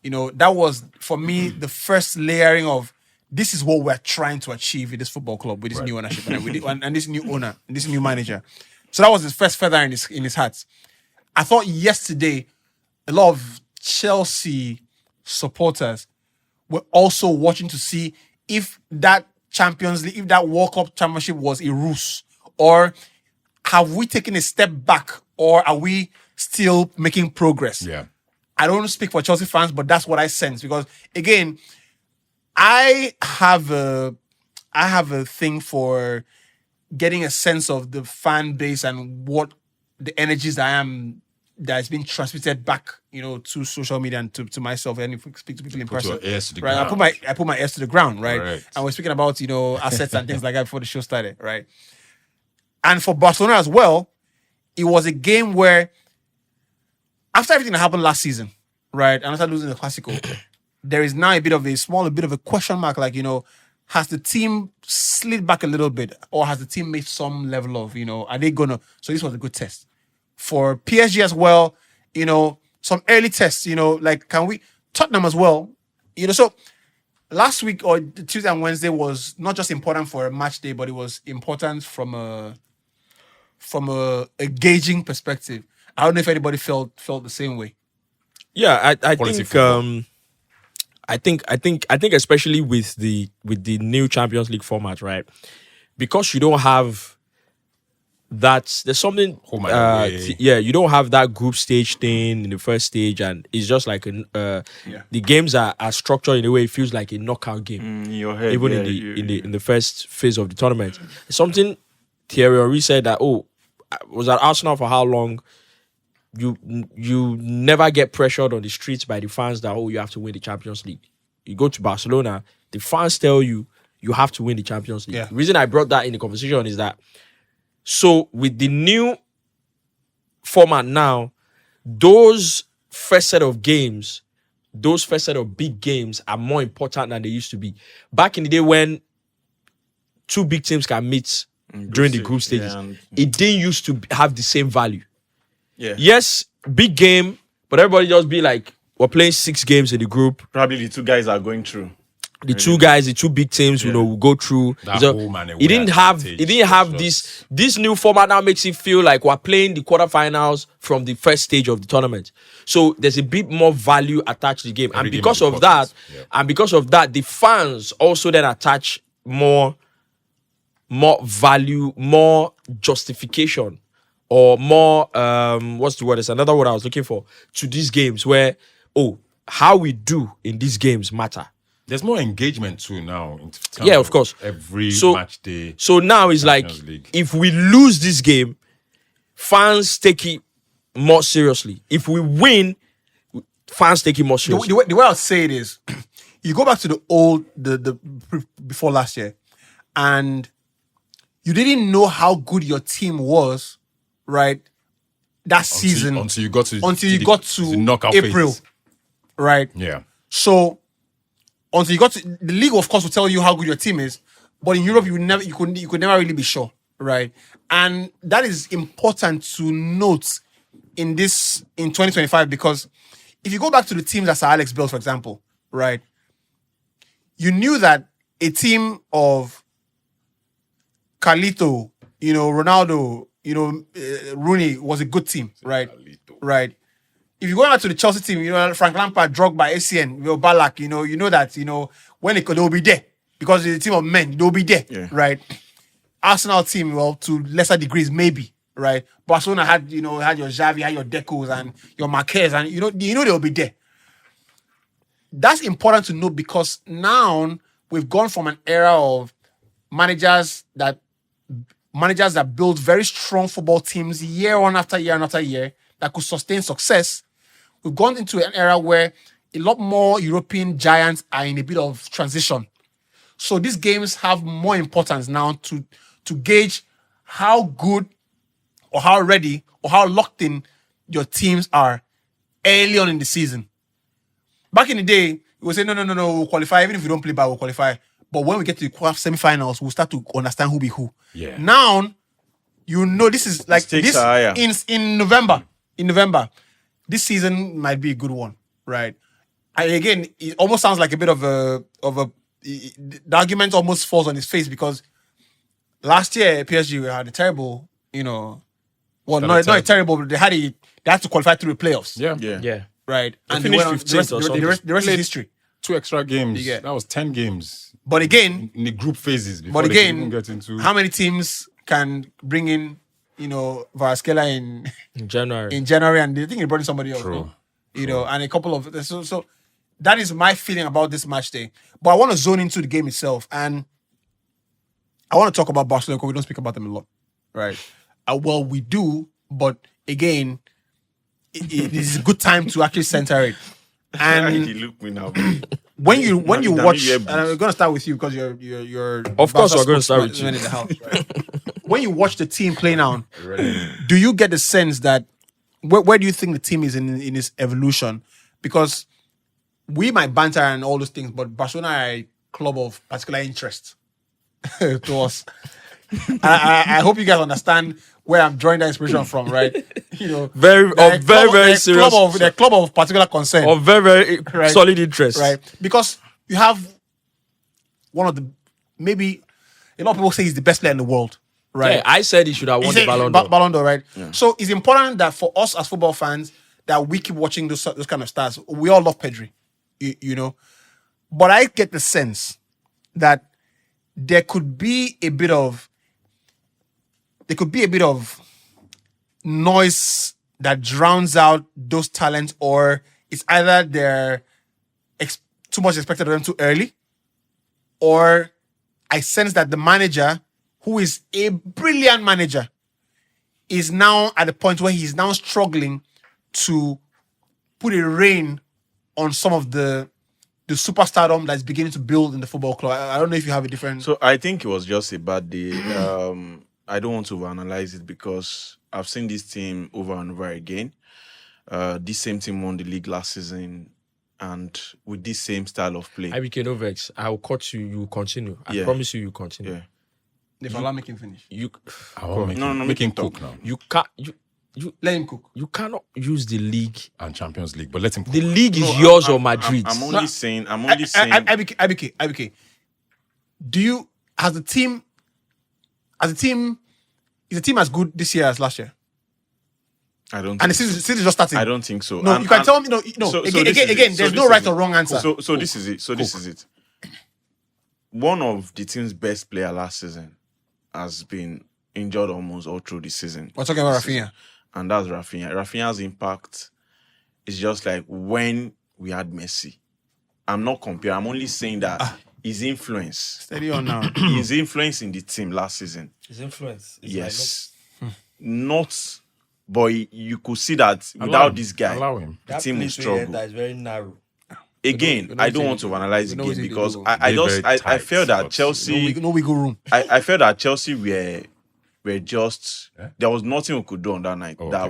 That was for me the first layering of this is what we're trying to achieve in this football club with this new ownership and this new owner, and this new manager. So that was his first feather in his hat. I thought yesterday a lot of Chelsea supporters were also watching to see if that Champions League, if that World Cup championship was a ruse, or have we taken a step back, or are we still making progress? Yeah. I don't speak for Chelsea fans, but that's what I sense, because again, I have a thing for getting a sense of the fan base and what the energies that is being transmitted back, to social media and to myself, and if we speak to people in person. Your ears to the right? ground. I put my ears to the ground, right? Correct. And we're speaking about, assets and things like that before the show started, right? And for Barcelona as well, it was a game where after everything that happened last season, right, and after losing the Clasico, there is now a bit of a question mark, like, has the team slid back a little bit, or has the team made some level of, are they gonna? So this was a good test for PSG as well. Some early tests. Like Tottenham as well. So last week or Tuesday and Wednesday was not just important for a match day, but it was important from a gauging perspective. I don't know if anybody felt the same way. Yeah, I Quality think football. I think especially with the new Champions League format, right? Because you don't have that, there's something Home and away. you don't have that group stage thing in the first stage, and it's just like the games are structured in a way it feels like a knockout game. In your head, Even in the first phase of the tournament. Something Thierry Henry said that, was at Arsenal for how long? You never get pressured on the streets by the fans that, you have to win the Champions League. You go to Barcelona, the fans tell you have to win the Champions League. Yeah. The reason I brought that in the conversation is that, so with the new format now, those first set of games, those first set of big games are more important than they used to be. Back in the day when two big teams can meet during the group stages, it didn't used to have the same value. Yeah. Yes, big game, but everybody just be like, we're playing 6 games in the group. Probably the two guys are going through. The two big teams, will go through. That So home and away it didn't have advantage. this new format now makes it feel like we're playing the quarterfinals from the first stage of the tournament. So there's a bit more value attached to the game. Every And game because has of that, importance. the fans also then attach more value, more justification, or more what's the word? There's another word I was looking for, to these games where, how we do in these games matter. There's more engagement too now. In terms Yeah, of course. Every match day. So now it's like, Champions League. if we lose this game, fans take it more seriously. If we win, fans take it more seriously. The way I'll say it is, you go back to the before last year, and you didn't know how good your team was, right? That season Until you got to the knockout April, phase. right? Yeah. So until you got to the league, of course, will tell you how good your team is, but in Europe, you could never really be sure, right? And that is important to note in 2025, because if you go back to the teams that Sir Alex built, for example, right, you knew that a team of Carlito, Ronaldo, Rooney was a good team, right? Right. If you go out to the Chelsea team, Frank Lampard, Drogba, ACN, Ballack, you know that, when they'll be there, because it's a team of men, they'll be there, right? Arsenal team, well, to lesser degrees, maybe, right? Barcelona had your Xavi, had your Decos and your Marquez, and they'll be there. That's important to note, because now we've gone from an era of managers that build very strong football teams year on after year and after year that could sustain success. We've gone into an era where a lot more European giants are in a bit of transition. So these games have more importance now to gauge how good or how ready or how locked in your teams are early on in the season. Back in the day, we would say, no, we'll qualify. Even if we don't play bad, we'll qualify. But when we get to the semi-finals, we'll start to understand who be who. Yeah. Now, you know this is like Stakes this are higher. in November. In November, this season might be a good one, right? And again, it almost sounds like a bit of a the argument almost falls on his face because last year PSG had a terrible, well, not a terrible, but they had to qualify through the playoffs, Yeah. Yeah. right? They And finished went on- 15th or something. the rest is history. 2 extra games. You get- That was 10 games But again, in the group phases before but they could again, even get into. how many teams can bring in, Varaskelia In January. in January, and they think he brought in somebody else, True. no? And a couple of so that is my feeling about this match day. But I want to zone into the game itself, and I want to talk about Barcelona because we don't speak about them a lot, right? Well, we do, but again, it is a good time to actually center it. And He look me now. when you Damn, watch, yeah, and I'm going to start with you because you're Of course Barca we're gonna start with spokesman you. in the house, right? When you watch the team play now, do you get the sense that where do you think the team is in its evolution? Because we might banter and all those things, but Barcelona are a club of particular interest to us. And I hope you guys understand where I'm drawing that inspiration from, right? Very serious. They're a club of particular concern. Of very Right. solid interest. Right? Because you have one of the, maybe a lot of people say he's the best player in the world, right? Yeah, I said he should have won Is the it Ballon d'Or. Ballon d'Or, right? So it's important that for us as football fans that we keep watching those kind of stars. We all love Pedri, you know, but I get the sense that there could be a bit of noise that drowns out those talents, or it's either they're too much expected of them too early, or I sense that the manager, who is a brilliant manager, is now at the point where he's now struggling to put a rein on some of the superstardom that's beginning to build in the football club. I don't know if you have a different. So I think it was just a bad day. I don't want to overanalyze it because I've seen this team over and over again. This same team won the league last season, and with this same style of play. IBK no vex. I will cut you. You will continue. I Yeah. promise you continue. Yeah. If Allah make him finish, You, No, make him talk. cook now. you can't. let him cook. You cannot use the league. And Champions League, but let him cook. The league is No, yours or I'm Madrid. only saying. I'm only saying. IBK. Do you is the team as good this year as last year? I don't. And the think season is just starting. I don't think so. No, And- you can and- tell me. No. So Again, this is it. there's So no this right is or it. wrong answer. So this is it. So this is it. One of the team's best player last season has been injured almost all through the season. We're talking about Rafinha. And that's Rafinha. Rafinha's impact is just like when we had Messi. I'm not comparing. I'm only saying that his influence, Steady on now. his influence in the team last season. His influence. Yes. Not, but you could see that Allow without him. this guy, Allow him. the team will struggle. That is very narrow. Again, we know I it's don't a- want to analyze we the know game it's a because good I goal. just Very I felt tight, that but Chelsea No wiggle room. I felt that Chelsea were just there was nothing we could do on that night Oh, that okay.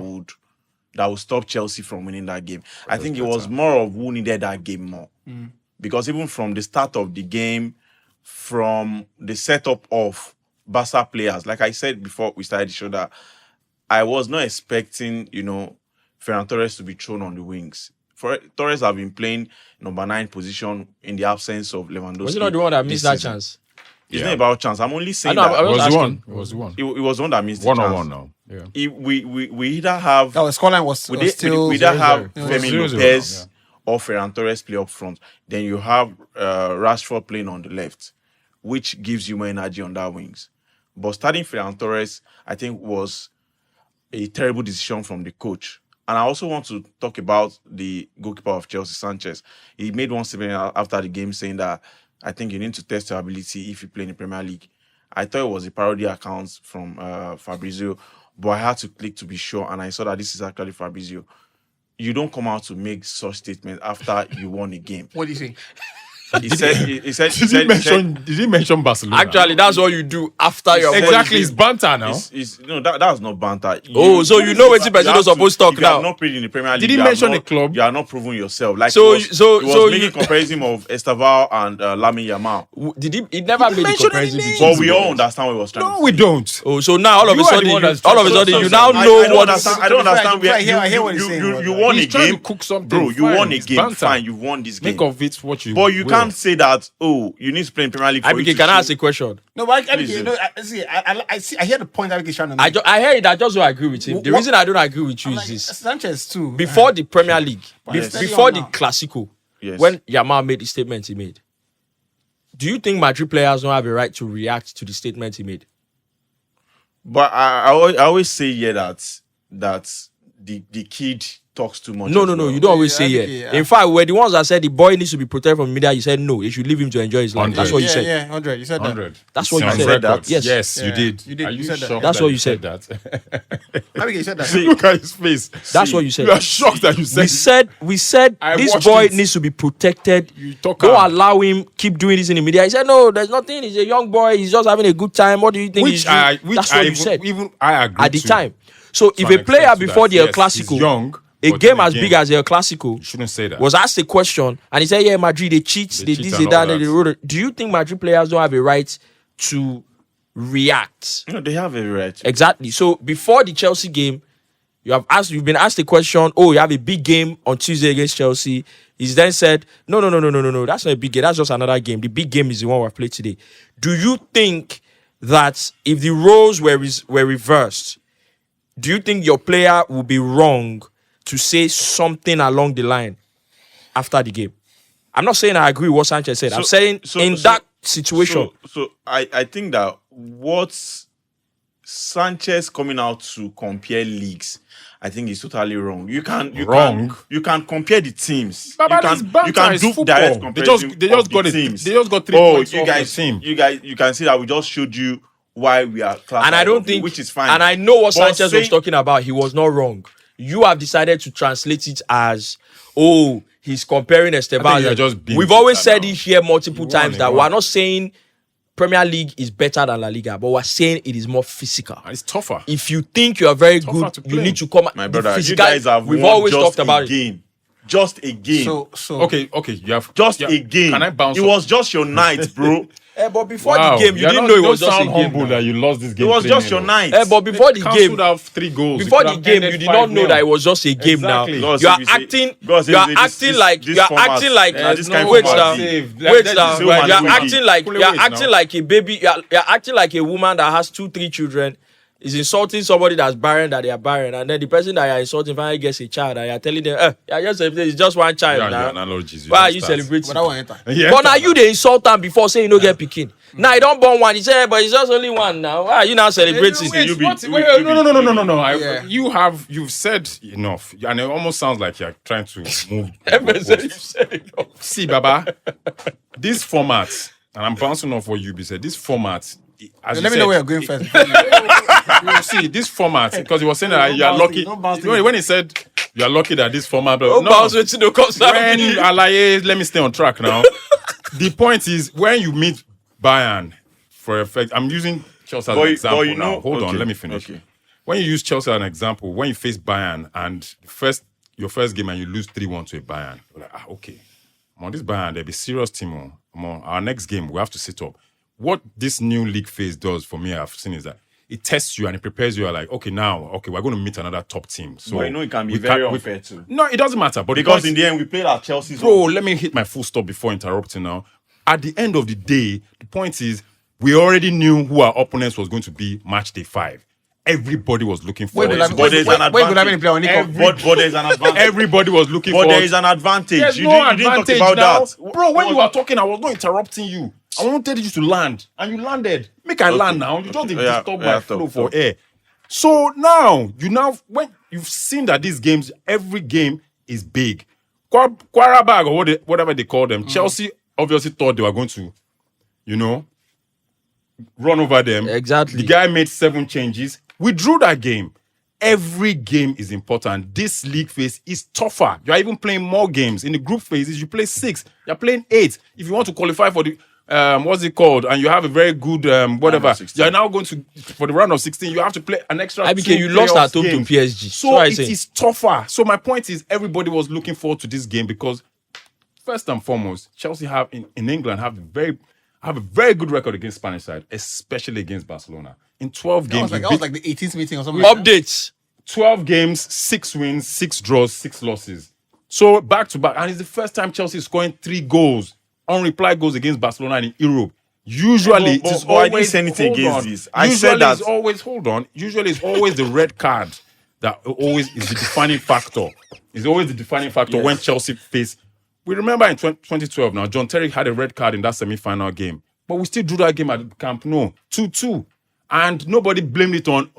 would stop Chelsea from winning that game. I think it better. was more of who needed that game more. Because even from the start of the game, from the setup of Barca players, like I said before we started the show, that I was not expecting, Ferran Torres to be thrown on the wings. Torres have been playing number 9 position in the absence of Lewandowski. Was he not the one that this missed that season. chance? It's Yeah. not about chance. I'm only saying I know, that I It was asking. one. It was one. it was the one that missed the 1-on-1 chance. now. Yeah. We either have That was scoreline was still. we either have 0-0. Femi 0-0 Lopez now, or Ferran Torres play up front. Then you have Rashford playing on the left, which gives you more energy on that wings. But starting Ferran Torres, I think, was a terrible decision from the coach. And I also want to talk about the goalkeeper of Chelsea, Sanchez. He made one statement after the game saying that I think you need to test your ability if you play in the Premier League. I thought it was a parody account from Fabrizio, but I had to click to be sure, and I saw that this is actually Fabrizio. You don't come out to make such statements after you won a game. What do you say? He said. Did he mention Barcelona? Actually, that's what you do after your exactly. It's banter now. No, that's not banter. So you know what Brazil is supposed to talk now. now. You have not played in the Premier League. Did he mention a club? You are not proving yourself. Like so he was making comparison of Estaval and Lamine Yamal. Did he? He never made the comparison. But we all understand what he was trying to say. No, we don't. Oh, so now all of a sudden, you now know what. I don't understand. I hear what he's saying. You won a He's trying game, to cook something. bro. You Fine, won a it's game. banter. Fine, you won this game. Make of it what you. But you will. can't say that. Oh, you need to play in Premier League. IBK, can I ask a question? No, but I hear the point that trying to make. I hear it. I just don't agree with him. The reason I don't agree with you is this: Sanchez too. before the Premier League, before the Clasico, Yes. when Yamal made the statement he made, do you think Madrid players don't have a right to react to the statement he made? But I always say that the kid talks too much. No, as well. you don't always say yeah. In fact, we're the ones that said the boy needs to be protected from media. You said no, you should leave him to enjoy his life. 100. That's what you said. Yeah, 100. You said that. 100. That's what you It's on said. record. Yes. You did. You did. Are You you said that. shocked That's that what you you said. that? IBK, you said that. Look at his face. That's what you said. You are shocked that you said. We said I this watched boy it. needs to be protected. You talk Don't out. allow him keep doing this in the media. He said no, there's nothing. He's a young boy. He's just having a good time. What do you think? That's what you said Even I agree at the to. time. So if an a player extent to before that. the El Yes, Clasico, he's young, a but game then as big as the El Clasico, You shouldn't say that. was asked a question and he said, yeah, Madrid, they cheat, they cheat this, and they all that, they that. wrote it. Do you think Madrid players don't have a right to react? No, they have a right. Exactly. So before the Chelsea game, you've been asked a question, oh, you have a big game on Tuesday against Chelsea. He's then said, no, that's not a big game, that's just another game. The big game is the one we've played today. Do you think that if the roles were reversed, do you think your player would be wrong to say something along the line after the game? I'm not saying I agree with what Sanchez said. I'm saying that situation. So I think that what's Sanchez coming out to compare leagues, I think is totally wrong. You can compare the teams. You can do direct comparison. They just got teams. They just got 3 points you off guys, the team. you can see that we just showed you why we are classified. And I don't think, which is fine. And I know what But Sanchez was talking about. He was not wrong. You have decided to translate it as, oh, he's comparing I think you're Esteban. just being We've always bitter said now. it here multiple times that he we're won. not saying Premier League is better than La Liga, but we're saying it is more physical. And it's tougher. If you think you are very Tougher good, to you play. need to come. My the brother, you physical- guys have We've won always just talked about a it. game. Just a game. So Okay. You have just yeah. a game. Can I bounce? It was just your night, bro. But before Wow. the game, you You're didn't not- know it was don't just a sound game. humble now. that you lost this It game. was just 3-0. your night. But before the Council game, would have 3 goals. before It the could have game, you ended did not know 5-0. that it was just a game now. Exactly. God You are save you say- acting. God You are save you say acting this- like this you are format- acting like. Nah, this kind of Wait format now. is- Wait That- now. that's You are human acting like being. you are Wait acting now. like a baby. You are acting like a woman that has 2-3 children. Is insulting somebody that's barren that they are barren, and then the person that you are insulting finally gets a child, and you are telling them, it's just one child Yeah, now. your analogies. Why are don't you start. celebrating? but that one enter. Yeah, But now you the insult them before saying you don't get picking. Now you don't born one. He said, but it's just only one now. Why are you now celebrating? Wait, You be- what? you Wait, be- no. Yeah. You've said enough, and it almost sounds like you're trying to move. See, Baba, this format, and I'm bouncing off what you said. This format, as Let me know where you're going first. you see, this format, because he was saying that you are bounce lucky. it, don't bounce You know, when he said you are lucky that this format, Oh, no, bounce with no when concern. Alaye, let me stay on track now. The point is, when you meet Bayern, for effect, I'm using Chelsea as an example you now. know- Hold on, okay, let me finish. okay. When you use Chelsea as an example, when you face Bayern and your first game and you lose 3-1 to a Bayern, you're like, okay, on this Bayern, there'll be serious team. Our next game, we have to sit up. What this new league phase does for me, I've seen, is that it tests you and it prepares you. Like, okay, we're going to meet another top team. So But you know it can be we very can't- unfair too. No, it doesn't matter. But Because in the end, we played at Chelsea's bro, home. let me hit my full stop before interrupting now. At the end of the day, the point is, we already knew who our opponents was going to be match day 5. Everybody was looking for Wait, it. But there's an Wait, could I advantage. play on Nico? But there's an advantage. Everybody was looking But for there is an advantage. There's You no didn't talk advantage about now. that. Bro, when you were talking, I was not interrupting you. I wanted you to land, and you landed. Make I land now. You just Yeah, disturb yeah, my talk, flow for talk. air. So now, when you've seen that these games, every game is big. Quarabag or whatever they call them, Chelsea obviously thought they were going to, run over them. Exactly. The guy made 7 changes. We drew that game. every game is important. This league phase is tougher. You are even playing more games. In the group phases, you play 6. You're playing 8. If you want to qualify for the what's it called, and you have a very good whatever, you're now going to for the round of 16. You have to play an extra. IBK, you lost at home to PSG, so it is tougher. So my point is, everybody was looking forward to this game because first and foremost, Chelsea have in England have a very good record against Spanish side, especially against Barcelona. In 12 games, that was like the 18th meeting or something. Updates. 12 games, 6 wins, 6 draws, 6 losses. So back to back, and it's the first time Chelsea is scoring 3 goals, unreplied goals against Barcelona in Europe. Usually, it's always. I didn't say anything against this. I Usually said that. It's always Usually, it's always the red card that always is the defining factor. It's always the defining factor when Chelsea face. We remember in 2012 now, John Terry had a red card in that semi-final game, but we still drew that game at Camp Nou 2-2, and nobody blamed it on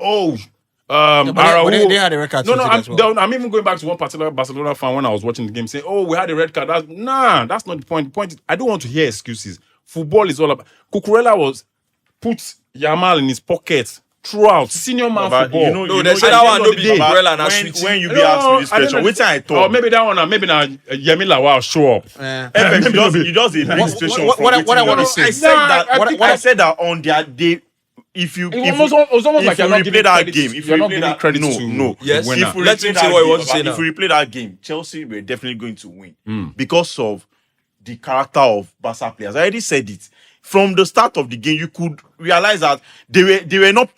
but they had a red card. I'm even going back to one particular Barcelona fan when I was watching the game saying, we had a red card. That's not the point. The point is, I don't want to hear excuses. Football is all about. Cucurella put Yamal in his pocket throughout. Senior man football. They say that one no be Cucurella and Sweetie. When you be asked me this question, which I thought. Or maybe that one, maybe now Yemi Lawal show up. You just a big situation. What I want to say. I said that on their day. If you replay that game, if you replay that credit no. Yes. If we Let him say what he wants to say now. If we replay that game, Chelsea were definitely going to win because of the character of Barca players. I already said it. From the start of the game, you could realize that they were not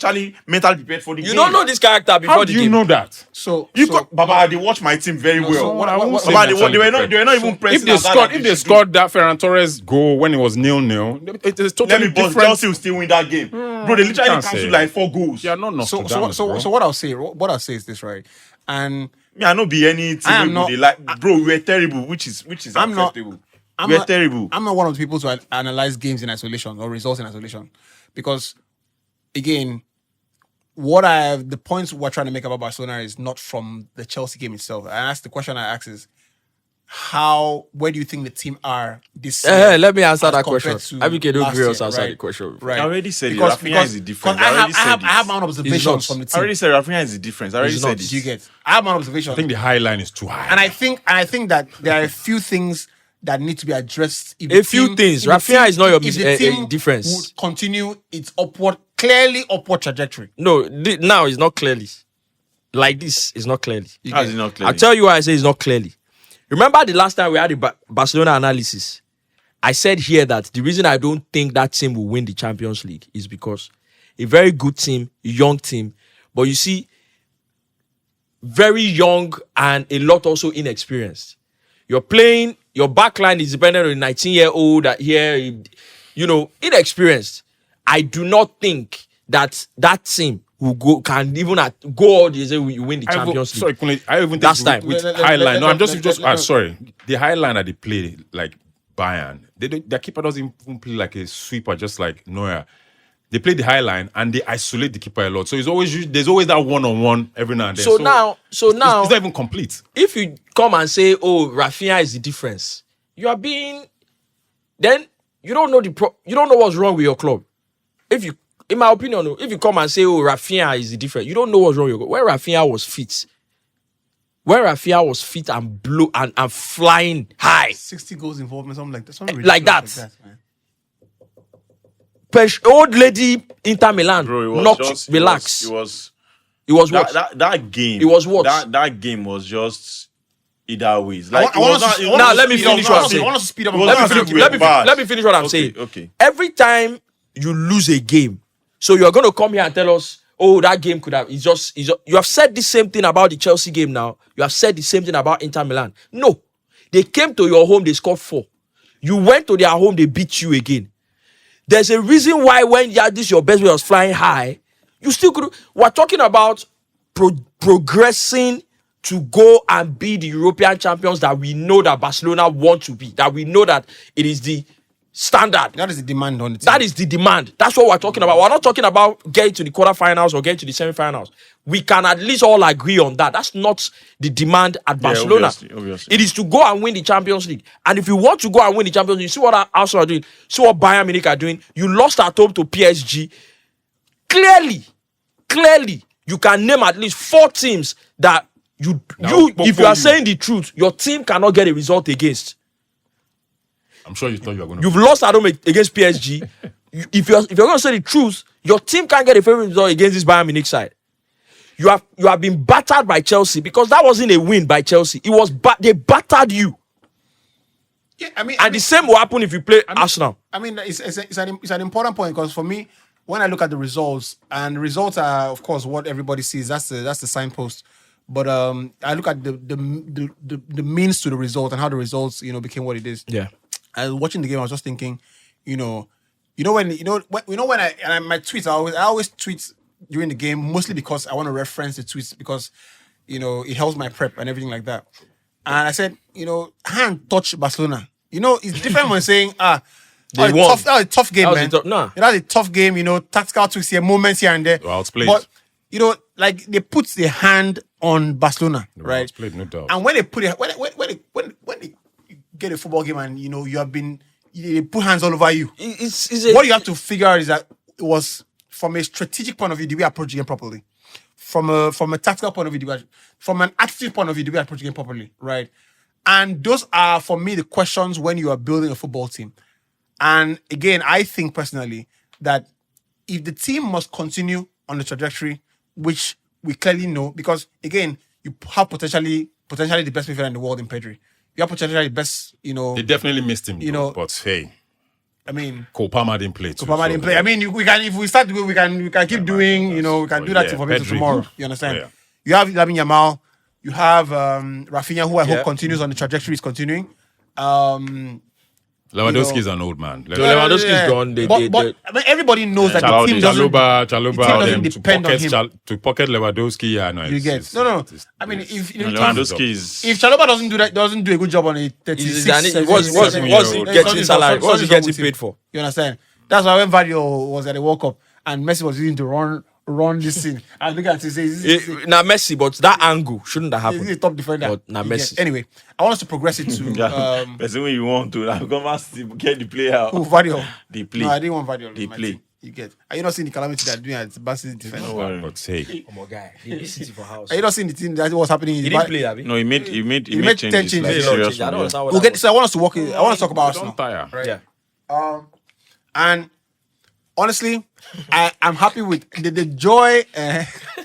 actually mentally prepared for the game. You don't know this character before the game. How do you know that? Baba, they watch my team very well. They were not even pressing. If they scored that Ferran Torres goal when it was 0-0, it is totally different. Chelsea will still win that game. Bro, they literally cancelled like 4 goals. Yeah, not so what I'll say is this, right? And I don't be any team bro, we were terrible, which is acceptable. We're terrible. I'm not one of the people to analyze games in isolation or results in isolation, because again, the points we're trying to make about Barcelona is not from the Chelsea game itself. And that's the question I ask is, where do you think the team are this year? Let me answer that question. IBK, don't agree us answer the question. Right. I already said Rafinha is the difference. I have my own observations from the team. I already said Rafinha is the difference. I already said it. You get. I have my own observations. I think the high line is too high. And I think that there are a few things that need to be addressed. Rafinha is not your difference. Would continue its clearly upward trajectory. No, now it's not clearly. Like this, it's not clearly. How is it not clearly? I'll tell you why I say it's not clearly. Remember the last time we had the Barcelona analysis? I said here that the reason I don't think that team will win the Champions League is because a very good team, young team, but you see, very young and a lot also inexperienced. You're playing, your backline is dependent on a 19-year-old here, inexperienced. I do not think that team will go all the way you win the Champions League. Sorry, I even last time with Highline. No, I'm just sorry. The Highline that they play like Bayern, their keeper doesn't even play like a sweeper, just like Neuer. They play the high line and they isolate the keeper a lot. So there's always that one-on-one every now and then. So now it's not even complete. If you come and say, Rafinha is the difference, then you don't know you don't know what's wrong with your club. In my opinion, if you come and say, Rafinha is the difference, you don't know what's wrong with your club. When Rafinha was fit and blew and flying high, 60 goals involvement, something like that, something like that. Old lady Inter Milan, relax. It was what? That game. It was what? That game was just either ways. Let me finish what I'm saying. Let me finish what I'm saying. Okay. Every time you lose a game, so you're going to come here and tell us, that game could have. It's just. You have said the same thing about the Chelsea game now. You have said the same thing about Inter Milan. No, they came to your home, they scored 4. You went to their home, they beat you again. There's a reason why when this your best way was flying high, you still could. We're talking about progressing to go and be the European champions that we know that Barcelona want to be. That we know that it is the standard. That is the demand on the team. That is the demand. That's what we're talking about. We're not talking about getting to the quarterfinals or getting to the semifinals. We can at least all agree on that. That's not the demand at Barcelona. Obviously. It is to go and win the Champions League. And if you want to go and win the Champions League, you see what Arsenal are doing, see what Bayern Munich are doing. You lost at home to PSG. Clearly, you can name at least 4 teams that if you are saying the truth, your team cannot get a result against. I'm sure you thought you were going to. You've lost at home against PSG. If you're going to say the truth, your team can't get a favorite result against this Bayern Munich side. You have been battered by Chelsea, because that wasn't a win by Chelsea. It was they battered you. Yeah, I mean, the same will happen if you play Arsenal. I mean, it's an important point, because for me, when I look at the results, and the results are, of course, what everybody sees. That's the signpost. But I look at the means to the result and how the results, became what it is. Yeah. I was watching the game. I was just thinking, when my tweets, I always tweet during the game, mostly because I want to reference the tweets, because it helps my prep and everything like that. And I said, hand touch Barcelona. It's different when saying, that was a tough game, man. That's a tough game, tactical tweaks here, moments here and there. Well, it's played. But, like they put their hand on Barcelona, right? It's played, no doubt. And when they put it, when they get a football game and, they put hands all over you. What you have to figure out is that it was, from a strategic point of view, did we approach the game properly? From a tactical point of view, from an attitude point of view, did we approach the game properly, right? And those are, for me, the questions when you are building a football team. And again, I think personally that if the team must continue on the trajectory, which we clearly know, because again, you have potentially the best midfielder in the world in Pedri. You have potentially the best, They definitely missed him, but hey. I mean, Palmer didn't play too. Didn't play. I mean, we can, if we start to go, we can keep doing, we can do that for tomorrow. You understand? Yeah. You have Lamine Yamal, you have Rafinha, who I hope continues on the trajectory is continuing. Lewandowski is an old man. Lewandowski is gone. But I mean, everybody knows that the team doesn't depend on him. To pocket Lewandowski, you get no. I mean, if Lewandowski is, if Chalobah doesn't do a good job on a 36, what's he getting salary? What's he getting paid for? You understand? That's why when Vadio was at the World Cup and Messi was using to run this thing, and look at it, now Messi, but that angle shouldn't have happened. He's a top defender. But now Messi. Anyway, I want us to progress it to. That's when you want to. I'm going to get the player. Who, Vadio? They play. No, I didn't want Vadio. They play. You get. Are you not seeing the calamity they're doing at Barcelona defense? No, but hey, Oh my guy, they City for house. Are you not seeing the thing that was happening? He didn't play, Abi. No, he made 10 changes. like He serious I don't one, understand what We'll that get. So I want us to walk. I want us to talk about Arsenal. don't tire. Yeah. And honestly, I'm happy with the joy.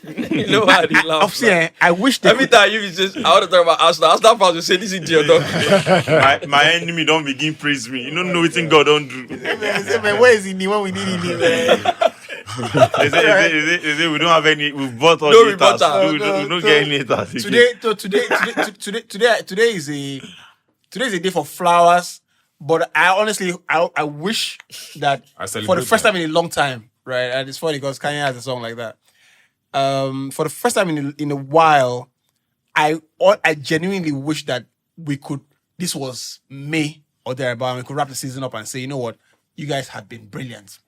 You know how they laugh. Obviously, I wish they Every could- time you just, I want to talk about Arsenal. Arsenal fans will say this is your dog. my enemy don't begin praise me. You don't know what God don't do. Man, where is he when we need him? They say we don't have any. We've bought all No the haters. rebuttal. We don't get any haters. again. Today is a day for flowers. But I honestly, I wish that I celebrate for the first that. time in a long time, right? And it's funny because Kanye has a song like that. For the first time in a while, I genuinely wish that we could. This was May or thereabout, and we could wrap the season up and say, you know what, you guys have been brilliant,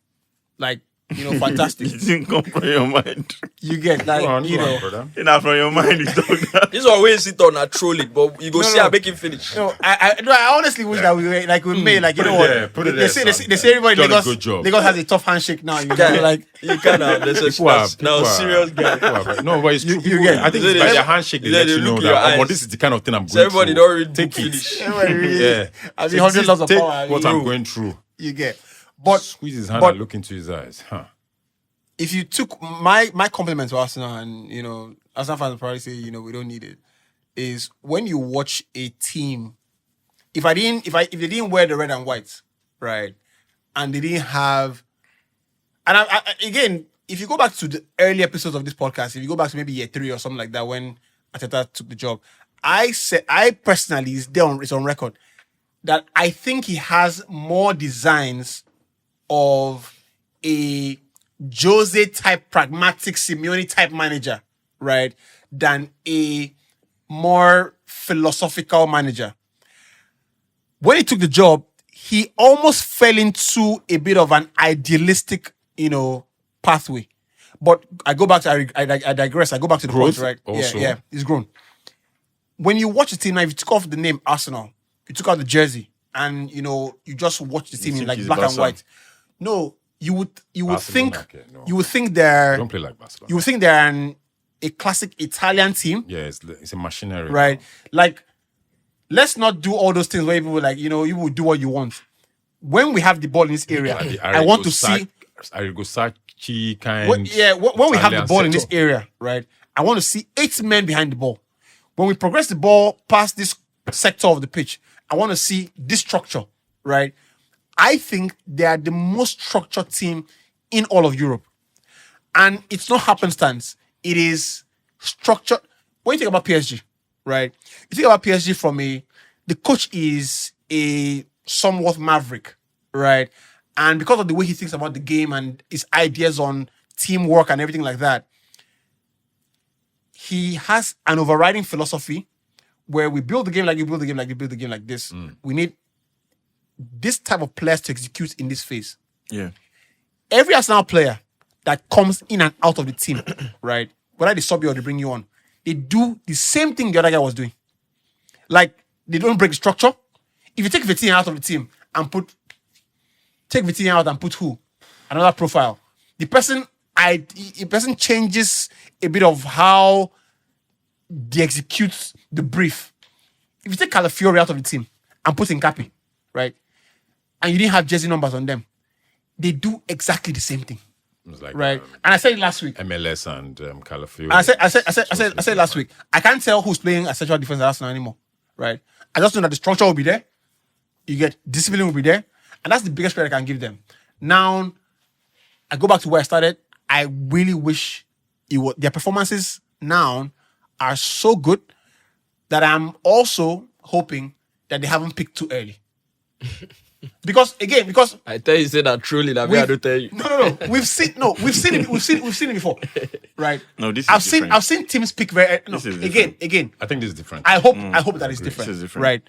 like fantastic. It didn't come from your mind. You get like Go on, It's not from your mind. You talk that. This one way sit on a trolling, but you go see no. I make him finish. No, I honestly wish that we made like what put it they there, say. son. They say everybody Done a Lagos, good job. Lagos has a tough handshake now. You know, Guy, like you kind of now serious guy. No, but it's true. You get- I think They- it's by they- their handshake they they let you look know in your that eyes. this is the kind of thing I'm going So everybody through. don't read Take book it. finish. Yeah. I mean, hundreds lots of Take power. what I'm going through. You get, but Squeeze his hand but- and look into his eyes. Huh. if you took my compliment to Arsenal, and Arsenal fans will probably say we don't need it, is when you watch a team. If they didn't wear the red and white, right, and they didn't have, and I again, if you go back to the early episodes of this podcast, if you go back to maybe year 3 or something like that when Arteta took the job, I personally, it's on record that I think he has more designs of a Jose type pragmatic Simeone type manager, right, than a more philosophical manager. When he took the job, he almost fell into a bit of an idealistic, pathway. But I go back to I digress. I go back to the Growth point, right? also. Yeah, he's grown. When you watch the team now, if you took off the name Arsenal, you took out the jersey, and you just watch the team in think like he's black and Barca? white. No, you would think Barcelona, okay, no. you would think they're Don't play like Barcelona. you would think they're an a classic Italian team. Yeah, it's a machinery. Right? Like, let's not do all those things where people like, you will do what you want. When we have the ball in this area, I want to see. Arrigo-Sacchi kind. When we have the Italian ball in this setup. area, right? I want to see 8 men behind the ball. When we progress the ball past this sector of the pitch, I want to see this structure, right? I think they are the most structured team in all of Europe. And it's not happenstance. It is structured. When you think about PSG, right? You think about PSG from the coach is a somewhat maverick, right? And because of the way he thinks about the game and his ideas on teamwork and everything like that, he has an overriding philosophy where we build the game like you build the game like you build the game like this. We need this type of players to execute in this phase. Yeah. Every Arsenal player that comes in and out of the team, right? Whether they sub you or they bring you on, they do the same thing the other guy was doing. Like, they don't break the structure. If you take Vitinha out of the team and take Vitinha out and put who? Another profile. The person changes a bit of how they execute the brief. If you take Calafiori out of the team and put in Capi, right? And you didn't have jersey numbers on them, they do exactly the same thing. It was like, Right? And I said it last week. MLS and Calafiori. And I said last week, I can't tell who's playing a central defense at Arsenal anymore, right? I just know that the structure will be there. You get discipline will be there, and that's the biggest credit I can give them. Now, I go back to where I started. I really wish their performances now are so good that I'm also hoping that they haven't picked too early. Because I tell you, say that truly, that I don't tell you. No. We've seen it before, right? No, this is I've different. seen teams pick very no. This is Again, I think this is different. I hope that is different, This is different. right?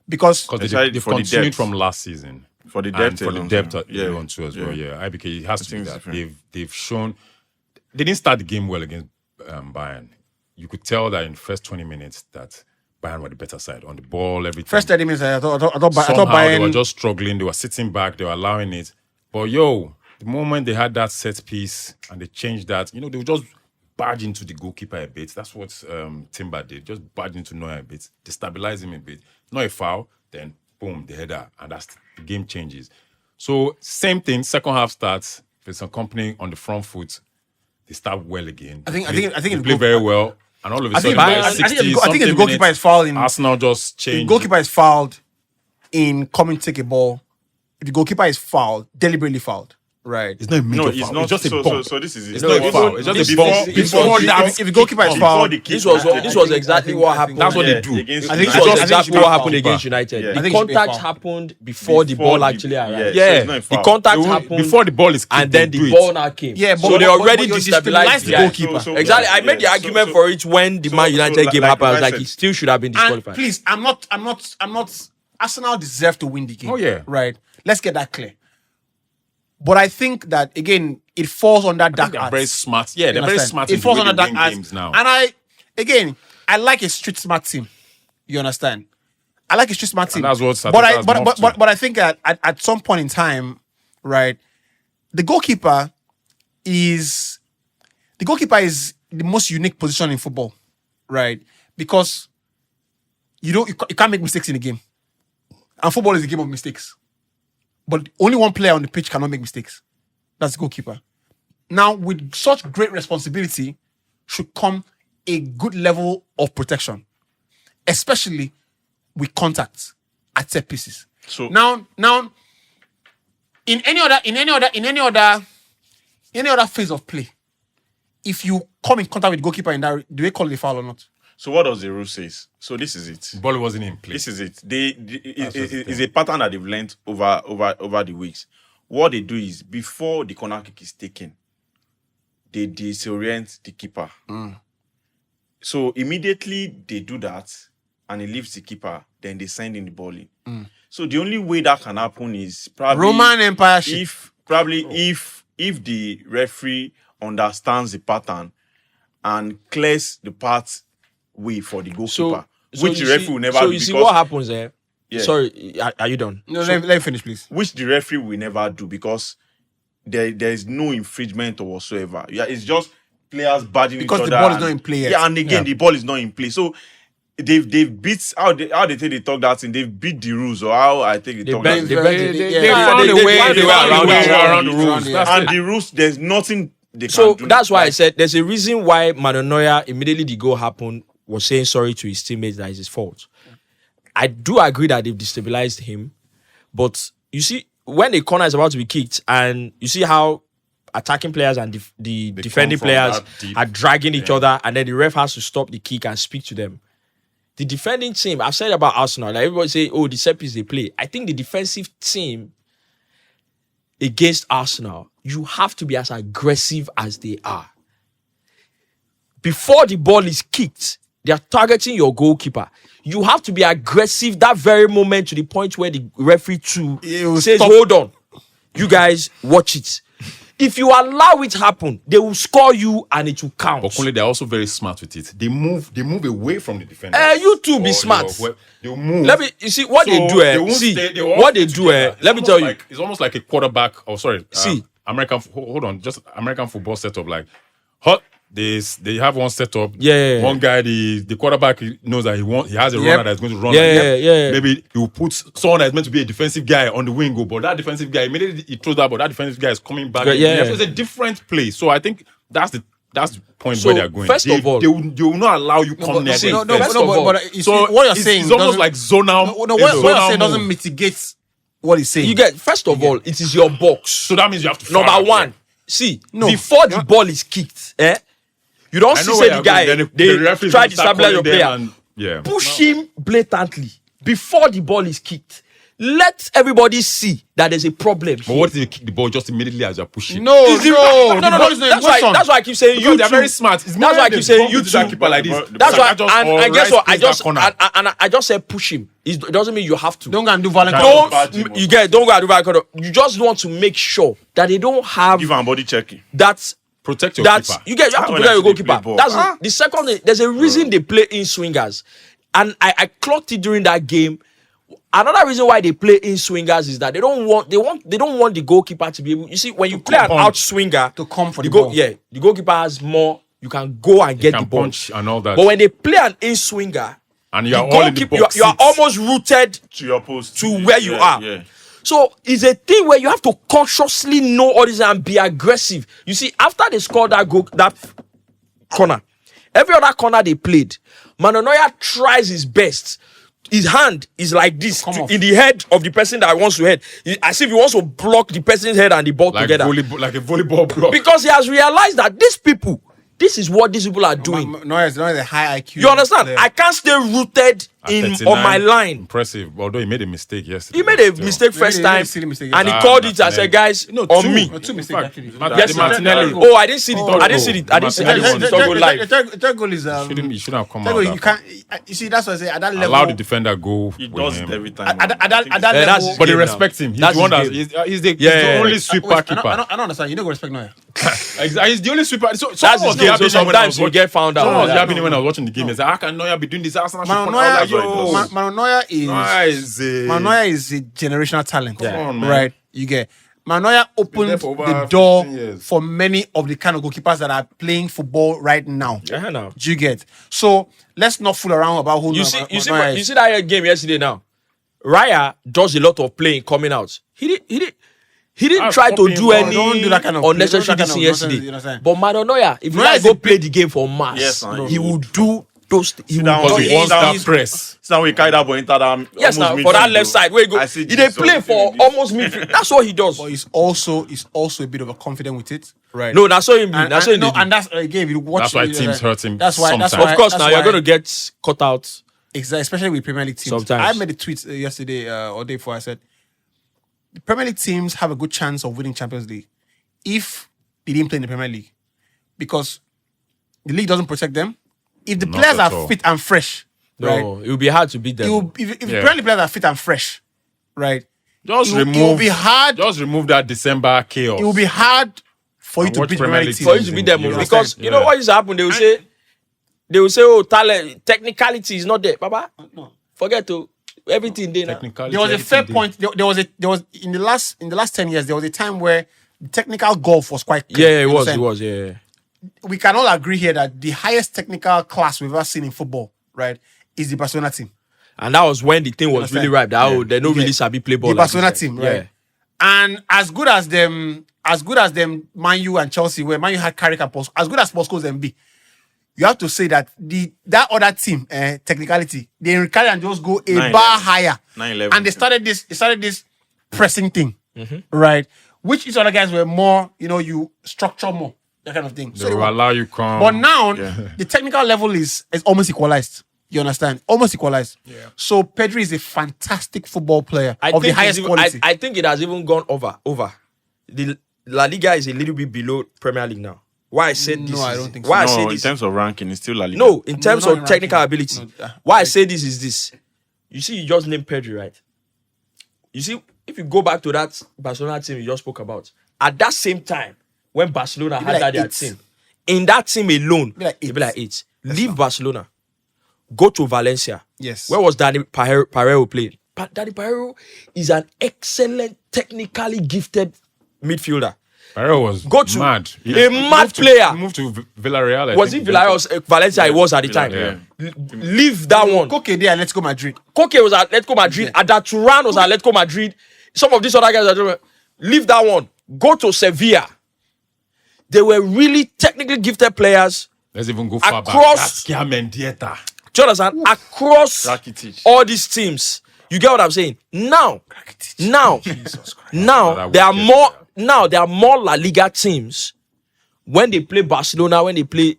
Because Because Especially they've for the continued depth. from last season. For the And depth for the alone, depth yeah. alone too as well. Yeah, IBK, it has to be think it's that. different. They've shown they didn't start the game well against Bayern. You could tell that in the first 20 minutes that Bayern were the better side on the ball, everything. first 30 minutes, I thought Somehow they were Bayern. just struggling. They were sitting back. They were allowing it. But the moment they had that set piece and they changed that, they would just barge into the goalkeeper a bit. That's what Timber did. Just barge into Neuer a bit, destabilize him a bit. Not a foul, then boom, the header, and the game changes. So same thing. Second half starts. There's some company on the front foot. They start well again. I think they it's play very well. And all of a I think sudden, Bayern- by I think 60 if the goalkeeper minutes, is fouled in- Arsenal just If the changed. goalkeeper is fouled in coming to take a ball, if the goalkeeper is fouled, deliberately fouled, right? It's not a major No, it's foul. not. It's just a so, bump. so this is it. It's not a foul. It's just a bump. Before if the goalkeeper is before fouled, the This kick- was exactly what happened. That's what they Yeah, do. against I think This I was think it exactly should be what a happened foul. against United. Yeah. I The think it should be a contact foul. happened before the ball actually arrived. so Yeah. it's not a The foul. contact They will- happened before the ball is kicked, and then they'll the do it. ball now came. Yeah, so but- they but already you destabilized the the guy. goalkeeper. Exactly. I made the Yeah, argument so- for it when the so- Man so United like- game like happened. I was I like, said- he still should have been And disqualified. please, I'm not. Arsenal deserve to win the game. Oh, yeah. Right. Let's get that clear. But I think that again, it falls under dark They're arts. very smart. Yeah, they're very Understand? smart. It in the falls way under they dark win arts. games now. And I like a street smart team. You understand? I like a street smart team. And that's what but I Arteta's but, morphed but, to. but I think at some point in time, right, the goalkeeper is the most unique position in football, right? Because you can't make mistakes in the game. And football is a game of mistakes. But only one player on the pitch cannot make mistakes. That's the goalkeeper. Now, with such great responsibility should come a good level of protection, especially with contact at set pieces. So- now, in any other phase of play, if you come in contact with the goalkeeper in that, do they call it a foul or not? So what does the rule says? So this is it. Ball wasn't in place. This is it. just the It's a pattern that they've learned over the weeks. What they do is before the corner kick is taken, they disorient the keeper. So immediately they do that and he leaves the keeper, then they send in the ball in. So the only way that can happen is probably Roman Empire shit. if the referee understands the pattern and clears the path way for the goalkeeper, which you the referee see- will never So do you see because- what happens there? Yeah. Sorry, are you done? No, let me finish, please. which the referee will never do because there is no infringement or whatsoever. Yeah, it's just players batting Because each the other. ball is not in play yet. Yeah, and again, the ball is not in play. So they've beat how they think they talk that thing. They've beat the rules, or how I think they talk that. They found a way around the rules. That's And it. the rules, there's nothing they can So do. that's why I said there's a reason why Manuel Neuer, immediately the goal happened, was saying sorry to his teammates that it's his fault. I do agree that they've destabilized him, but you see, when the corner is about to be kicked, and you see how attacking players and the defending come from players that deep. are dragging each other, and then the ref has to stop the kick and speak to them. The defending team, I've said about Arsenal, like everybody say, oh, the set piece they play. I think the defensive team against Arsenal, you have to be as aggressive as they are. Before the ball is kicked, they are targeting your goalkeeper. You have to be aggressive that very moment to the point where the referee too says, hold on. You guys, watch it. If you allow it to happen, they will score you and it will count. But Kunle, they're also very smart with it. They move away from the defender. You too be smart. They'll move. Let me, you see, what So they do, they won't see, stay- they will what they always do, together. let me It's tell almost you. like- it's almost like a quarterback. Oh, sorry. See. Hold on. Just American football setup. Like, hot. They have one setup. Yeah. One guy, the quarterback knows that he has a runner that's going to run. Yeah. Maybe he will put someone that's meant to be a defensive guy on the wing, but that defensive guy immediately he throws that, but that defensive guy is coming back. Yeah. So it's a different play. So I think that's the point So, where they're going. first of all- they will not allow you come near. see, them no, first. first of all- but you see, So what you're it's saying almost doesn't- like zonal. No, it's what you're zonal saying doesn't move. mitigate what he's saying. You get, first of all, it is your box. So that means you have to fire Number out one, there. see, No. before the ball is kicked, you don't I see know say where the you're guy, going. Then they the referees try will to start stabilize your calling player. them and- yeah. Push him blatantly before the ball is kicked. Let everybody see that there's a problem But here. what if you kick the ball just immediately as you're pushing? no, Is it- no, no, the ball is not in motion. That's why I keep saying Because you they're two. very smart. It's That's why I keep saying you two. keeper like this. That's why, Just and all guess right what? I space that just corner. and I just said push him. It doesn't mean you have to. Don't go and do violent. Don't- contact. Don't you get? Don't go and do that. You just want to make sure that they don't have Give him body checking. that. Protect your That's keeper. you get. You have to When protect your I see they goalkeeper. play ball. That's the second thing. There's a reason they play in swingers, and I clocked it during that game. Another reason why they play in swingers is that they don't want the goalkeeper to be able. You see, when you play an punch. out swinger, To come for the goal, ball. yeah, the goalkeeper has more. You can go and get can the ball. punch and all that. But when they play an in swinger, And the you're all in the goalkeeper, box. you are six. almost rooted To your post. to where you are. Yeah. So it's a thing where you have to consciously know all this and be aggressive. You see, after they scored that goal, that corner, every other corner they played, Manuel Neuer tries his best. His hand is like this in the head of the person that wants to head, as if he wants to block the person's head and the ball like together. like a volleyball block. Because he has realized that these people, this is what these people are doing. Neuer is a high IQ. You understand? player. I can't stay rooted At on 39, my line. Impressive. Although he made a mistake yesterday. He made a Still. mistake first He made a time, silly mistake, and he yes. called it. I Martinelli. said, "Guys, No, on two. me." Two In mistakes fact, actually. Yes, Martinelli. Oh, I didn't see it. I didn't see it. I didn't see Martinelli it. Go live. The third goal is He shouldn't have come third out. goal, that you far. can't. You see, that's what I say. At that level, Allow the defender go. He with does him. it every time. At that that's level, his But they game respect now. him. He's That's the one his that game. he's the Yeah. only sweeper Wait, keeper. I don't understand. You don't go respect Neuer. He's the only sweeper. So That's someone was his game. So yapping when I was sometimes you watching- get found out. Someone was like that. yapping when I was watching the game. He said, "How can Neuer be doing this?" Arsenal should Manuel put out like, Neuer, yo, Manuel Neuer Neuer is a generational talent. Come on, man. Right? You get. Manuel there opened for over the door 15 years. for many of the kind of goalkeepers that are playing football right now. Yeah, now. Do you get? So let's not fool around about who You Neuer see is. that game yesterday. Now, Raya does a lot of playing coming out. He didn't try to copying do ball. any Don't do that kind of play. unnecessary Don't do that this kind of yesterday. nonsense, you know what I'm saying? But Manuel Neuer, if Neuer Neuer is go a play the game for mass, Yes, man. he will do those. He will down, do because he He's wants down. that press. It's not we carry that ball into that. Yes, now almost for that midfield, left though. side where he go, I see he they Jesus play doing for this. almost midfield. That's what he does. But he's also a bit of a confident with it. Right. No, that's what him. That's what no, him. and that's again, if you watch. That's why you know, teams hurt him That's why. That's sometimes. why. Of course, that's now you're why- going to get cut out. Exactly, especially with Premier League teams. Sometimes. I made a tweet yesterday or day before. I said the Premier League teams have a good chance of winning Champions League if they didn't play in the Premier League, because the league doesn't protect them. If the Not players at are all. fit and fresh, right? No, it will be hard to beat them. If the Yeah. Premier League players are fit and fresh, right? Just it will remove. be hard. Just remove that December chaos. It will be hard for you And to watch beat Premier Premier League League teams. For you to beat them, You because understand? you know Yeah. what is happening. They will say, oh, talent, technicality is not there, Baba. No. Forget to everything there now. Technically, There was a fair point. There was in the last 10 years there was a time where the technical golf was quite clear. Yeah, it You was, understand? yeah. we can all agree here that the highest technical class we've ever seen in football, right, is the Barcelona team. And that was when the thing was really ripe. That they don't really sabi play ball. The Barcelona team, right? Yeah. And as good as them, Man U and Chelsea, where Man U had Carrick and Post, as good as Post and be, you have to say that that other team, technicality, they carry and just go a bar higher. 9-11. And they started this pressing thing, right? Which these other guys were more, you structure more, that kind of thing. They will allow you come. But now, the technical level is almost equalized. You understand? Almost equalized. Yeah. So Pedri is a fantastic football player of the highest quality. I think it has even gone over. The La Liga is a little bit below Premier League now. Why I said this? No, I don't think so. Why I No, say in this? terms of ranking, it's still La Liga. No, in terms not of in technical ranking. ability. No, Why I say this is this. You see, you just named Pedri, right? You see, if you go back to that Barcelona team you just spoke about, at that same time, when Barcelona had like their 8. team, in that team alone, It'd be like 8. Leave Barcelona. Go to Valencia. Yes. Where was Dani Parejo playing? But Dani Parejo is an excellent, technically gifted midfielder. Parejo was mad. Mad player. He moved to Villarreal. Was it Villarreal? Valencia it was at the time. Yeah. Leave that one. Koke there and Atletico Madrid. Koke was at Atletico Madrid. Ada Turan was at Atletico Madrid. Some of these other guys are doing. Leave that one. Go to Sevilla. They were really technically gifted players. Let's even go far across. back. Mendieta. Do you understand? Across Rakitic. all these teams. You get what I'm saying? Now, there are more La Liga teams when they play Barcelona, when they play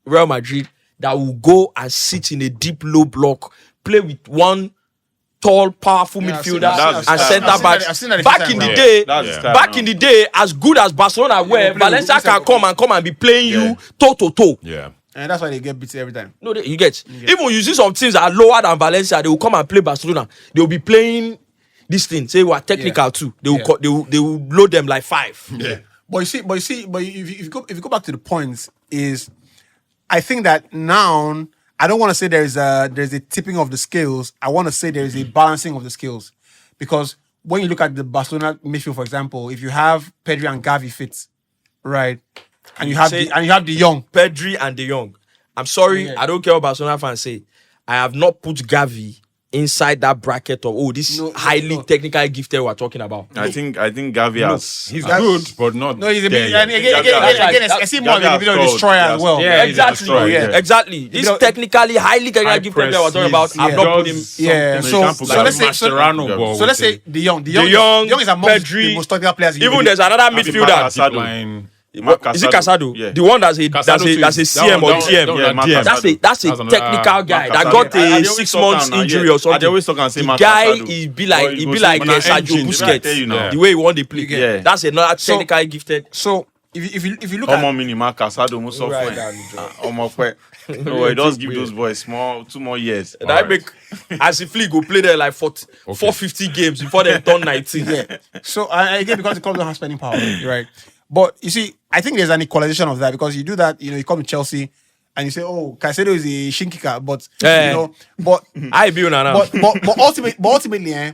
Real Madrid, that will go and sit in a deep low block, play with one tall, powerful midfielder and centre back. Back in the day, as good as Barcelona were, Valencia can come and be playing you toe to toe. Yeah. And that's why they get beat every time. No, you get. Even you see some teams that are lower than Valencia, they will come and play Barcelona. They will be playing this thing. Say we are technical too. They will load them like 5. Yeah. But if you go back to the points, is I think that now I don't want to say there's a tipping of the scales. I want to say there is a balancing of the scales, because when you look at the Barcelona midfield, for example, if you have Pedri and Gavi fit, right, and you have the young Pedri and De Jong. I'm sorry, I don't care what Barcelona fans say. I have not put Gavi inside that bracket of this highly technically gifted we're talking about. I think Gavi has. He's good, but not. No, he's a bit. there And yet. again, I see more of a bit of a destroyer as well. Yeah, Exactly. This technically highly technically gifted player we're talking about. I've not put him. Yeah. So let's say De Jong. De Jong is among the most technical players. Even there's another midfielder. Is it Casado? Yeah. The one that's a CM or TM. That's a technical guy that got a 6 months injury or something. The guy he be like Sergio Busquets. The way he won the play. Yeah. That's another technically gifted. So if you look at Casado, he does give those boys 2 more years. And I make as if Lee go play there like 450 games before they turn 19. Yeah. So again, because the club don't have spending power, right? But you see, I think there's an equalization of that, because you do that, you come to Chelsea and you say, "Oh, Caicedo is a shinkika," but I be now. But ultimately,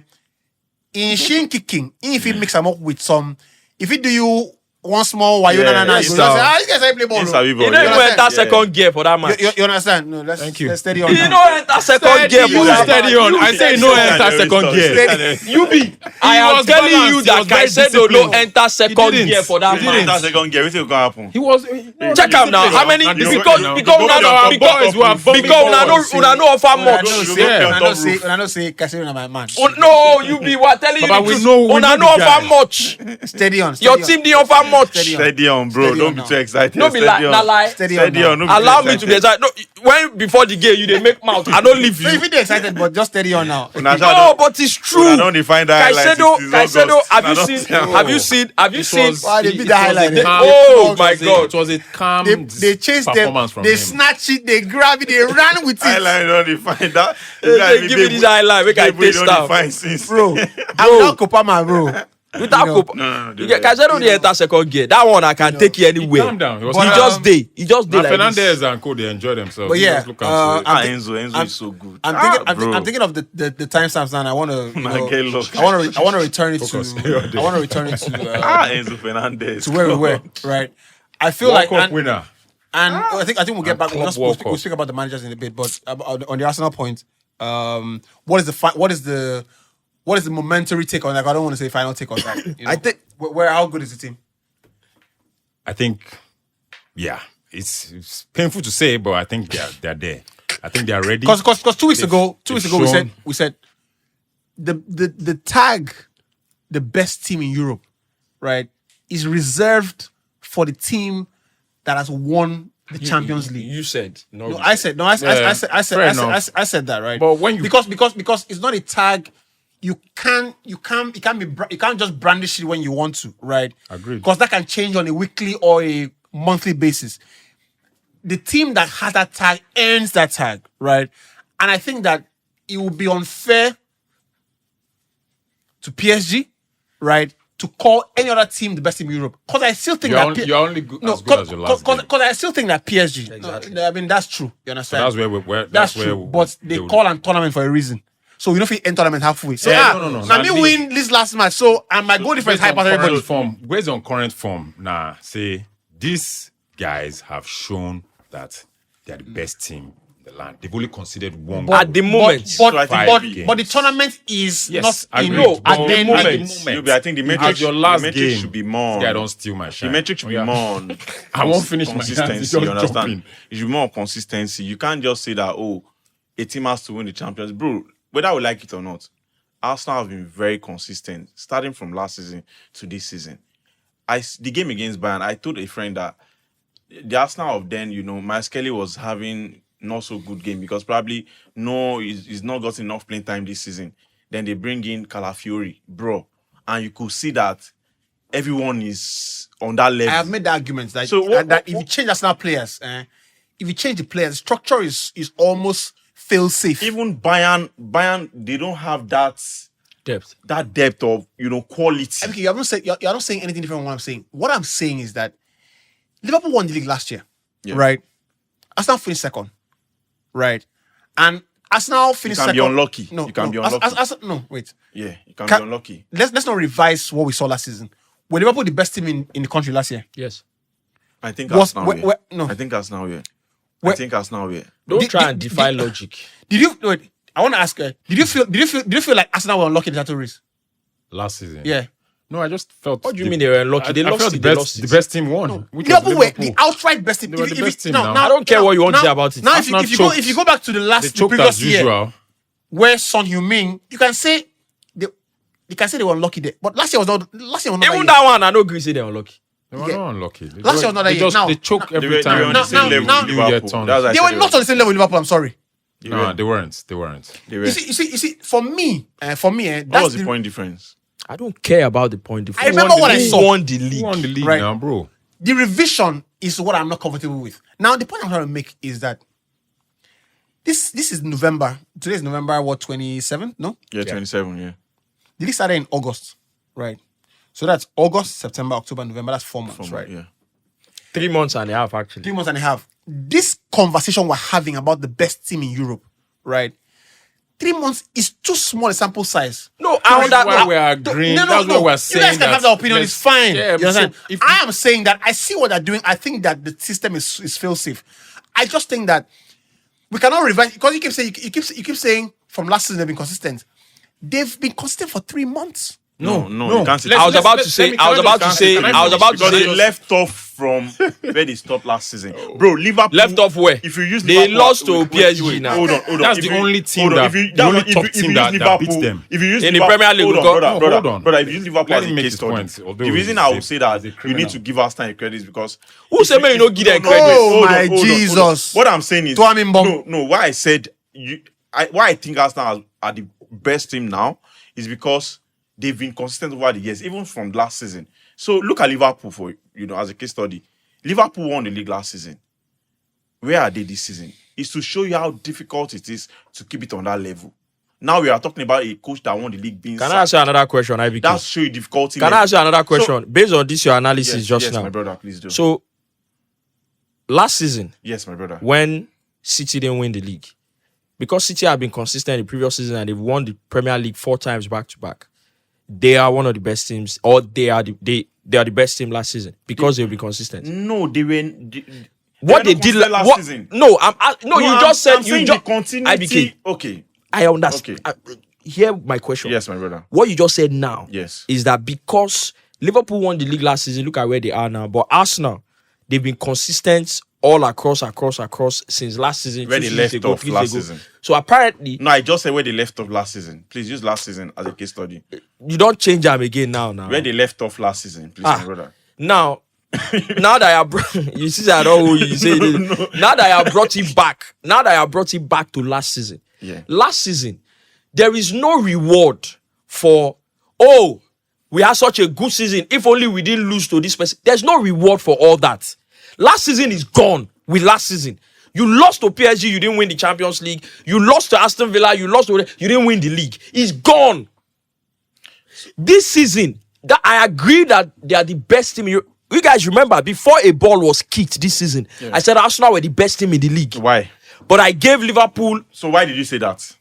in shin kicking, if it mix them up with some, if it do you one small while you say, these guys ain't play ball. You don't even enter second gear for that match. You understand? No, let's steady on. You don't enter second gear for that. Steady on. I say no enter second gear. You be. I am telling you that Caicedo no enter second gear for that match. Enter second gear. Everything will happen. He was. Check him now. How many? Because una no offer much. I don't say Caicedo na my man. No, you be. We're telling you. Una no offer much. Steady on. Your team didn't offer much. Steady on, bro. Don't be too excited. No be like, na lie. Steady on. Allow me to be excited. No, when before the game you dey make mouth, I don't leave So you. if you dey excited, but just steady on now. No, but it's true. I don't define that. Caicedo, have you seen? Why they beat the highlight? Oh my God! It was a calm. They chased them. They snatched it. They grabbed it. They ran with it. Highlight don't define that. Give me this highlight. Make I taste that, bro. I'm not Kopama, bro. Without Copa, Caicedo dey enter second gear. That one I can take you anywhere. Calm down. He just dey like Fernandez this. and Co, they enjoy themselves. But yeah, Enzo is so good. I'm thinking of the timestamps now. I want to return it to Enzo Fernandez to where we were, right? I feel World like Cup winner. And I think we'll get back. Club We'll World Cup. speak about the managers in a bit. But on the Arsenal point, what is the momentary take on that? I don't want to say final take on that. You know? I think how good is the team? I think, yeah, it's painful to say, but I think they're there. I think they're ready. Because 2 weeks ago, shown- we said the tag the best team in Europe, right, is reserved for the team that has won the Champions League. You said No, I said that, right? But when you- because it's not a tag. You can't just brandish it when you want to, right? Agreed. Because that can change on a weekly or a monthly basis. The team that has that tag earns that tag, right? And I think that it would be unfair to PSG, right, to call any other team the best team in Europe. Because I still think You're only good as good as your last game. Because I still think that PSG. Exactly. I mean, that's true. You understand? That's where That's true. But they call a tournament for a reason. So we don't fit end tournament halfway. So no. Now me win this last match. So and my goal difference high past everybody. Based on current form, say these guys have shown that they're the best team in the land. They've only conceded one goal. at the moment. So I think But the tournament is Yes, not in agreed. at But the end. at the Moment. moment, I think the metric, at your last the metric game, should be more. Yeah, don't steal my shine. The metric should be more on I won't finish my chance, consistency. just You jump understand? in. It should be more on consistency. You can't just say that a team has to win the Champions, bro. Whether we like it or not, Arsenal have been very consistent, starting from last season to this season. The game against Bayern, I told a friend that the Arsenal of then, Miles Kelly was having not so good game because probably he's not got enough playing time this season. Then they bring in Calafiori, bro, and you could see that everyone is on that level. I have made the argument that, So that if you change Arsenal players, if you change the players, the structure is almost fail safe. Even Bayern, they don't have that Depth. of quality. Okay, you're not saying anything different from what I'm saying. What I'm saying is that Liverpool won the league last year, right? Arsenal finished second, right? And Arsenal finished second. You can be unlucky. No, You can be Ars- unlucky. Ars- no, wait. Yeah, you can be unlucky. Let's not revise what we saw last season. Were Liverpool the best team in the country last year? Yes. I think Was- Arsenal. where- no. I think Arsenal. Yeah. Where- I think Arsenal. Yeah. Don't Did- try did- and defy did- logic. Did you wait? I want to ask her. Did you feel like Arsenal were unlucky in the title race? Last season. Yeah. No, I just felt. What do you mean they were unlucky? They I lost felt it, the they best. lost it. The best team won. which was Liverpool were the Liverpool. outright best team. They were the best team now. I don't care what you want to now- say about it. Now, Arsenal if you choked. go back to the They choked previous as year, usual. where Son Heung-min, you can say they were unlucky there. But last year was not. Even that that one, I don't agree say they're unlucky. They were Yeah. not unlucky. They Last year were- was not that they year. just Now- they choke They every were on time. the same level now- with New Year Liverpool. turns. That's why I they said were not on the same level with Liverpool. I'm sorry. They No, were. they weren't. They weren't. They were. You see. For me, What that's was the point difference? I don't care about the point difference. I remember what I Who saw. won the Who league? won the league Right. now, bro? The revision is what I'm not comfortable with. Now, the point I'm trying to make is that this is November. Today is November, 27th? No? Yeah, 27. Yeah. The league started in August, right? So that's August, September, October, November. That's 4 months, right? Yeah. 3 months and a half, actually. 3 months and a half. This conversation we're having about the best team in Europe, right? 3 months is too small a sample size. No, That's why we're agreeing. That's why we're saying You guys can that have the opinion. let's- It's fine. Yeah, you understand? so if- I am saying that I see what they're doing. I think that the system is fail safe. I just think that we cannot revise because you keep saying from last season they've been consistent. They've been consistent for 3 months. No, you can't say I was that. about to say, I was about to say, Because they left off from where they stopped last season. Bro, Liverpool Left off where? If you use They Liverpool, lost to PSG now. Hold on. That's If the you- only team hold on, that- if you- the only if you- top if you team use that Liverpool- beats them. If you use In the Liverpool- Premier League, hold we on, got- brother, hold on. brother, if you use Liverpool Let as him a make case his study, point, although the reason he's I a- would say that he's a you criminal. need to give us time credit is because Who say man you don't give them credit? Oh hold on, my hold on. Jesus. What I'm saying is Tuamin Bomb. no. Why I said why I think Arsenal are the best team now is because they've been consistent over the years, even from last season. So look at Liverpool for as a case study. Liverpool won the league last season. Where are they this season? It's to show you how difficult it is to keep it on that level. Now we are talking about a coach that won the league being Can I sacked. ask you another question, IBK? That's show you difficulty. Can I ask you another question? So- Based on this, your analysis yes, just yes, now. my brother, please do. So, last season, Yes, my brother. when City didn't win the league, because City have been consistent in the previous season and they've won the Premier League 4 times back to back, they are one of the best teams, or they are the best team last season because they'll be consistent. No, they were. What they did last season. No, you just said I'm you saying just the continuity. IBK. Okay. I understand. Okay. Hear my question. Yes, my brother. What you just said now Yes. is that because Liverpool won the league last season, look at where they are now. But Arsenal, they've been consistent all across since last season. Where they left off last season. So apparently, No, I just said where they left off last season. Please use last season as a case study. you don't change them again now. Where they left off last season, please, my brother. Now, now that I brought you see that all you say. Now that I brought it back to last season. Yeah. Last season, there is no reward for we had such a good season. If only we didn't lose to this person. There's no reward for all that. Last season is gone with last season. You lost to PSG, you didn't win the Champions League. You lost to Aston Villa, you didn't win the league. It's gone. This season, that I agree that they are the best team. You guys remember, before a ball was kicked this season, I said Arsenal were the best team in the league. Why? But I gave Liverpool... So why did you say that?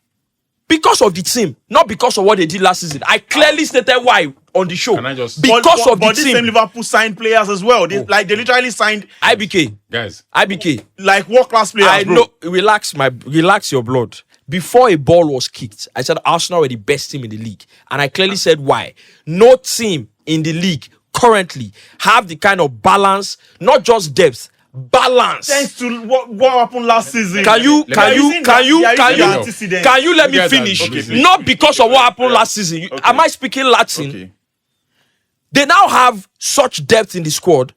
Because of the team, not because of what they did last season. I clearly stated why on the show. Can I just... Because of the But this team. same Liverpool signed players as well. They literally signed IBK. like world-class players, I bro. know. Relax your blood. Before a ball was kicked, I said Arsenal were the best team in the league. And I clearly said why. No team in the league currently have the kind of balance, not just depth, balance. Thanks to what happened last season. Can you let me finish? Okay, Not because of what happened last season. Am I speaking Latin? Okay. They now have such depth in the squad,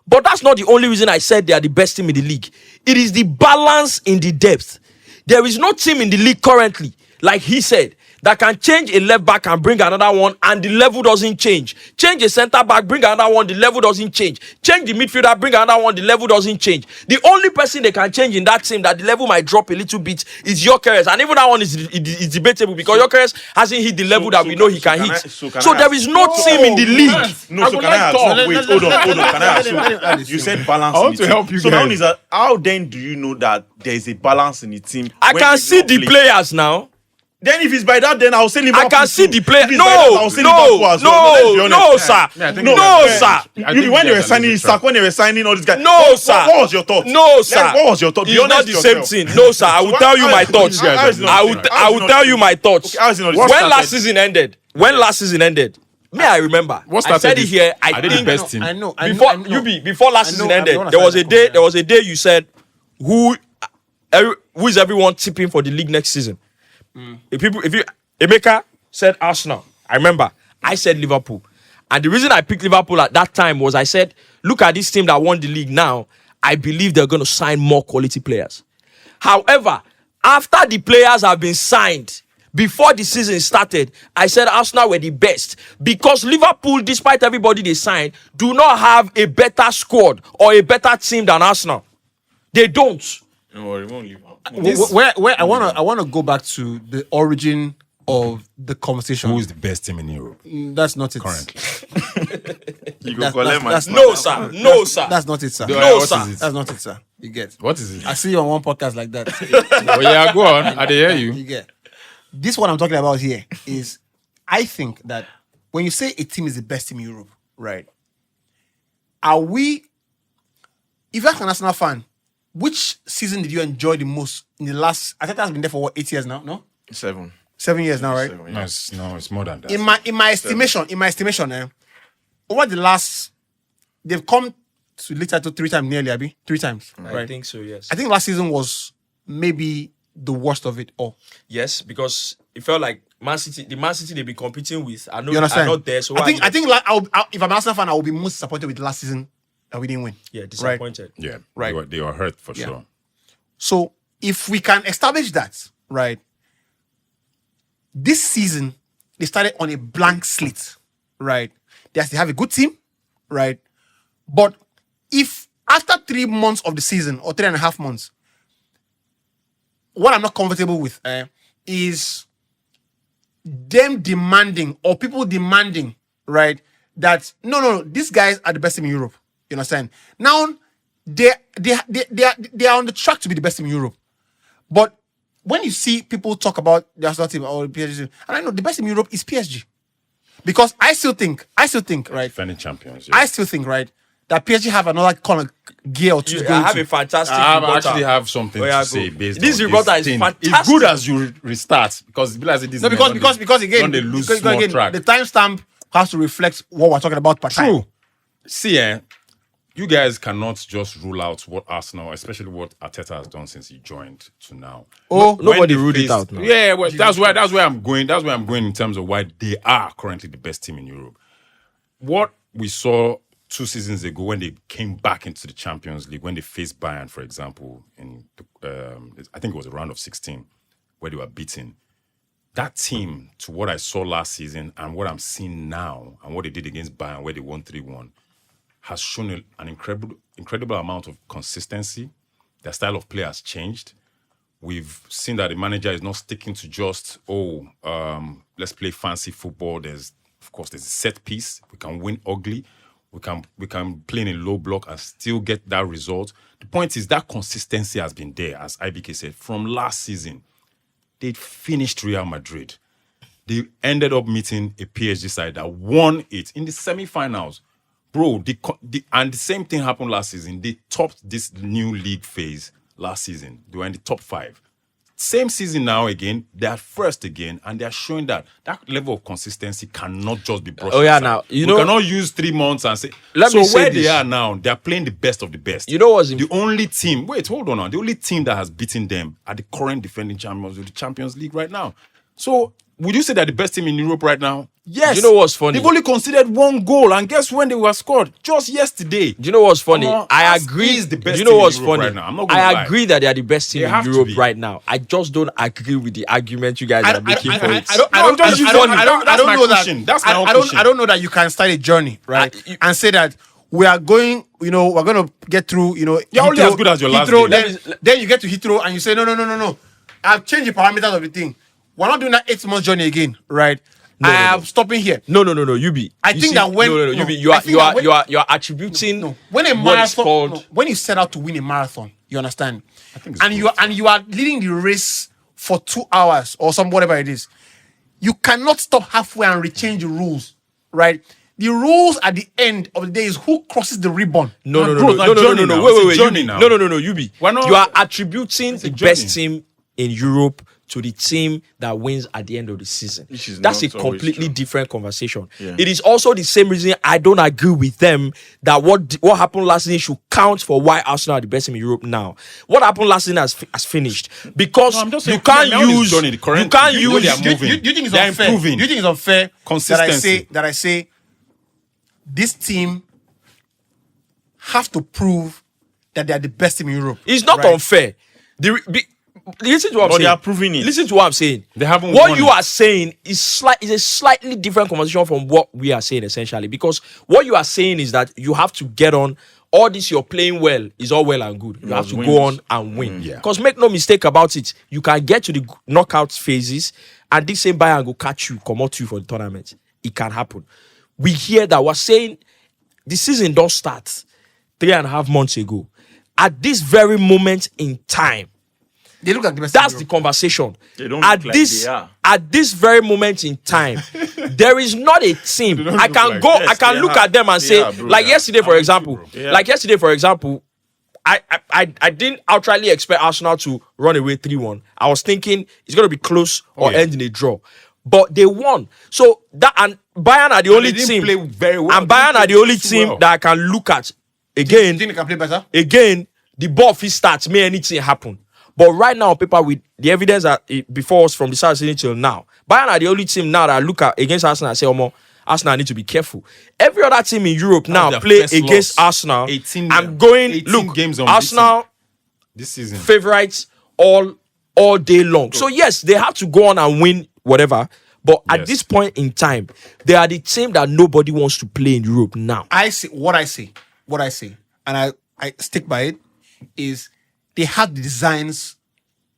but that's not the only reason I said they are the best team in the league. It is the balance in the depth. There is no team in the league currently, like he said, that can change a left back and bring another one and the level doesn't change. Change a centre back, bring another one, the level doesn't change. Change the midfielder, bring another one, the level doesn't change. The only person they can change in that team that the level might drop a little bit is Gyökeres. And even that one is debatable because Gyökeres hasn't hit the level that we know he can hit. So there is no team in the league. No, so can I ask? Wait, hold on. Can I ask? You said balance. I want to help you So guys. now is that how then do you know that there is a balance in the team? I when can they see don't the play? players now. Then if it's by that, then I'll say Liverpool. I can see too. the player. If it's by that, I'll say Liverpool as well. Let's be honest. Sir. Yeah, I think No, you sir. guys- I think When they you were guys are signing losing Isak, track. when they were signing all these guys, No, sir. What was your thought? No, sir. What was your thought? Be It's honest not the with same yourself. thing. No, sir. I will So tell you how my is it thoughts. not the same? I will tell you my thoughts. Okay, how is it not the When same? last season ended, I remember. What I said started it this? here. Are they the think best team? I know. before last season ended, there was a day you said who is everyone tipping for the league next season? If Emeka said Arsenal, I remember I said Liverpool, and the reason I picked Liverpool at that time was I said, look at this team that won the league now. I believe they're going to sign more quality players. However, after the players have been signed, before the season started, I said Arsenal were the best because Liverpool, despite everybody they signed, do not have a better squad or a better team than Arsenal. They don't. No, it won't leave. Where I wanna go back to the origin of the conversation. Who is the best team in Europe That's not it. currently? You go collect my. No, sir. No, sir. That's not it, sir. No, What sir. is it? That's not it, sir. You get. What is it? I see you on one podcast like that. Oh yeah, go on. I did hear You you. get. This what I'm talking about here is I think that when you say a team is the best team in Europe, right? Are we, if you're an Arsenal fan, which season did you enjoy the most in the last? I think that's been there for what, 8 years now, no? 7. 7 years now, right? 7, No, yeah. it's more than that. In my estimation, over the last, they've come to later to 3 times nearly, Abi, 3 times, I right? think so, yes. I think last season was maybe the worst of it all. Yes, because it felt like the Man City they be competing with are You understand? not there. So I think like, if I'm an Arsenal fan, I will be most disappointed with last season that we didn't win. yeah, disappointed. Yeah, Right. They were hurt for Yeah. sure. So if we can establish that, right, this season they started on a blank slate, right? They have a good team, right? But if after 3 months of the season or 3.5 months, what I'm not comfortable with is them demanding or people demanding, right, that no, these guys are the best team in Europe. You understand? Now they are on the track to be the best team in Europe, but when you see people talk about the Arsenal team or PSG, and I know the best team in Europe is PSG. Because I still think, right? Defending champions. I still think, right, that PSG have another kind of gear or two. I have a fantastic I reporter. actually have something yeah, to say go. based This on reporter is thing. fantastic. It's good as you restart because this No, because again, don't they lose because small again, track. the timestamp has to reflect what we're talking about per time. True. See, you guys cannot just rule out what Arsenal, especially what Arteta has done since he joined to now. Oh, When nobody they ruled it faced- out now. Yeah, well, that's where I'm going. That's where I'm going in terms of why they are currently the best team in Europe. What we saw 2 seasons ago when they came back into the Champions League, when they faced Bayern, for example, in I think it was a round of 16 where they were beaten. That team, to what I saw last season and what I'm seeing now, and what they did against Bayern, where they won 3-1, has shown an incredible amount of consistency. Their style of play has changed. We've seen that the manager is not sticking to just, let's play fancy football. There's a set piece. We can win ugly. We can play in a low block and still get that result. The point is that consistency has been there, as IBK said, from last season. They finished Real Madrid. They ended up meeting a PSG side that won it in the semi-finals. Bro, and the same thing happened last season. They topped this new league phase last season. They were in the top 5. Same season now again, they are first again, and they are showing that level of consistency cannot just be brushed aside. now, we cannot use 3 months and say. Let me say where this. they are now, they are playing the best of the best. You know what's the only team? Wait, hold on now. The only team that has beaten them are the current defending champions of the Champions League right now. So, would you say they're the best team in Europe right now? Yes. You know what's funny? They've only conceded 1 goal, and guess when they were scored? Just yesterday. Do you know what's funny? I Us agree. is the best Do you know team in what's Europe funny? right now. I'm not gonna I lie. agree that they are the best team They in have to Europe be. right now. I just don't agree with the argument you guys are making for it. I don't know that you can start a journey, right? And say that we are going, we're going to get through, You're only as good as your last Heathrow, game. then you get to Heathrow and you say, no. I've changed the parameters of the thing. We're not doing that 8-month journey again, right? I'm stopping here. No, UB. I think that when UB, you are attributing when a what is marathon, called when you set out to win a marathon, you understand, I think and you are leading the race for 2 hours or whatever it is, you cannot stop halfway and rechange the rules, right? The rules at the end of the day is who crosses the ribbon. No. Wait, UB. No, UB. Why not? You are attributing a the journey. best team in Europe to the team that wins at the end of the season. That's a not always completely true. different conversation. Yeah. It is also the same reason I don't agree with them that what happened last season should count for why Arsenal are the best team in Europe now. What happened last season has finished because No, I'm just you saying, can't now it's use done in the current- you can't you know use they are moving. Do you think it's They're unfair? improving. Do you think it's unfair Consistency. that I say this team have to prove that they are the best team in Europe? It's not right? unfair. Listen to what I'm But saying. they are proving it. Listen to what I'm saying. They haven't What won you it. are saying is a slightly different conversation from what we are saying essentially. Because what you are saying is that you have to get on. All this you're playing well is all well and good. You have to go on and win. Yeah. Because make no mistake about it, you can get to the knockout phases and this same Bayern will catch you, come out to you for the tournament. It can happen. We hear that we're saying the season don't start 3.5 months ago. At this very moment in time, They look like the best. that's team the in Europe. conversation. They don't At look like this they are. at this very moment in time, there is not a team. don't I look can like- go. Yes, I can they look are. at them and They say, are, bro, like they are. yesterday, for I'm with you, example. bro. Yeah. Like yesterday, for example, I didn't outrightly expect Arsenal to run away 3-1. I was thinking it's going to be close or yeah. end in a draw. But they won. So that and Bayern are the only they didn't team. play very well. And They Bayern didn't are the play only too team well. that I can look at. You Again, think they can play better? the ball fit starts, may anything happen. But right now, on paper, with the evidence that before us from the start of the season till now, Bayern are the only team now that I look at against Arsenal and say, Arsenal need to be careful. Every other team in Europe now their play first against loss. Arsenal. 18 I'm going, 18 look, games unbeaten. Arsenal This season. favorites all day long. So yes, they have to go on and win whatever. But at Yes. this point in time, they are the team that nobody wants to play in Europe now. I say, and I stick by it, is they have the designs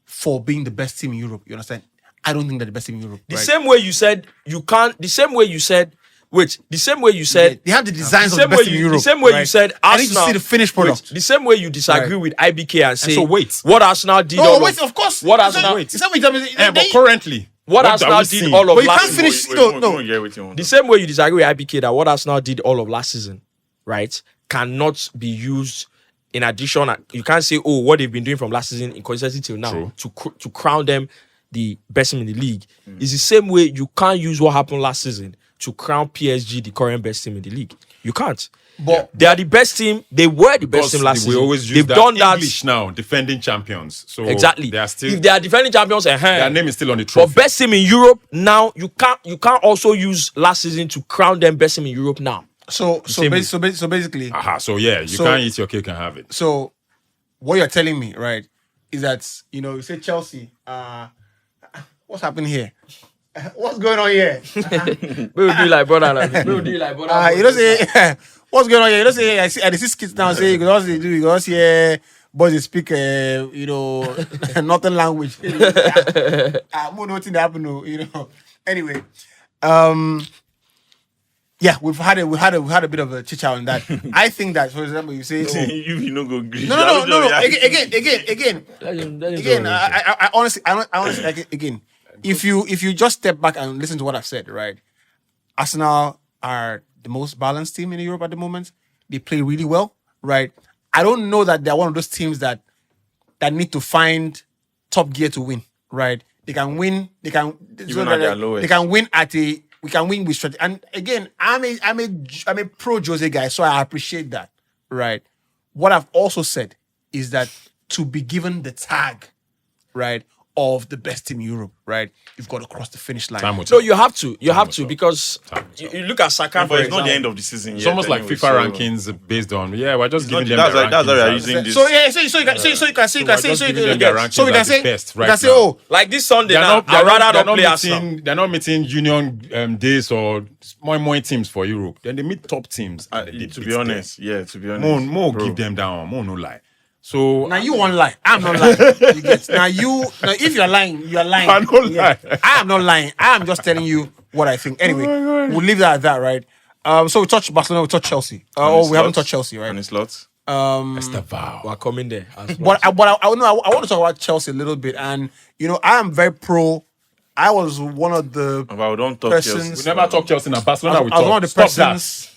for being the best team in Europe. You understand? I don't think they're the best team in Europe. The right? same way you said you can't. The same way you said. Wait. The same way you said. They have the designs the of the same best way team in you, Europe. the same way you right? said I need to Arsenal. see the finished Wait, product. the same way you disagree Right. with IBK and say so wait. what Arsenal did. No, all wait, of- of course. What Is that- Arsenal? is that what you tell me? But currently, what are Arsenal we did seeing? all of But you last can't season. finish. No. The same way you disagree with IBK that what Arsenal did all of last season, right, cannot be used in addition. You can't say, oh, what they've been doing from last season in consistency till now to crown them the best team in the league. It's the same way you can't use what happened last season to crown PSG the current best team in the league. You can't. But they are the best team. They were the best team last we season. always use They've that done English that now, defending champions. So exactly. they are still If they are defending champions, their name is still on the but trophy. best team in Europe now, you can't also use last season to crown them best team in Europe now. So Same way. basically, So yeah, you can't eat your cake and have it. so what you're telling me, right, is that you say Chelsea. What's happening here? What's going on here? We will do like brother. We will do like brother. You don't say what's going on here. You don't say I see skits now. Say because they do because boys they speak northern language. More nothing happen. Anyway, yeah, we've had a bit of a chit chat on that. I think that, for example, you say you know go agree. no. Again. Again, I honestly, again, if you just step back and listen to what I've said, right? Arsenal are the most balanced team in Europe at the moment. They play really well, right? I don't know that they're one of those teams that need to find top gear to win, right? They can win. They can Even at their lowest. They can win we can win with strategy. And again, I'm a pro Jose guy, so I appreciate that, right? What I've also said is that to be given the tag, right, of the best team in Europe, right, you've got to cross the finish line. no, you have to. You have to because you look at Saka. But it's not the end of the season It's yet. almost like anyway, FIFA rankings based on we're just giving them That's their why we rankings are as- using this. So yeah, so you can say we're just giving them their rankings so we can as the say best we right can say now. Like this Sunday They're now, not, I'd rather they're not play not Arsenal. meeting, they're not meeting union days or more teams for Europe. Then they meet top teams. and they to beat be honest, more bro. give them down. More no lie. So now you won't lie. I'm not lying. You get now if you're lying, you're lying. I don't lie. I am not lying. I am just telling you what I think. Anyway, we'll leave that at that, right? So we touched Barcelona, we touched Chelsea. We haven't touched Chelsea, right? On the slots. that's the vow. We're coming there. But I want to talk about Chelsea a little bit, and I am very pro. I was one of the But we don't talk persons. Chelsea. We never talk Chelsea now. Barcelona. I We was one talk. of the Stop that. persons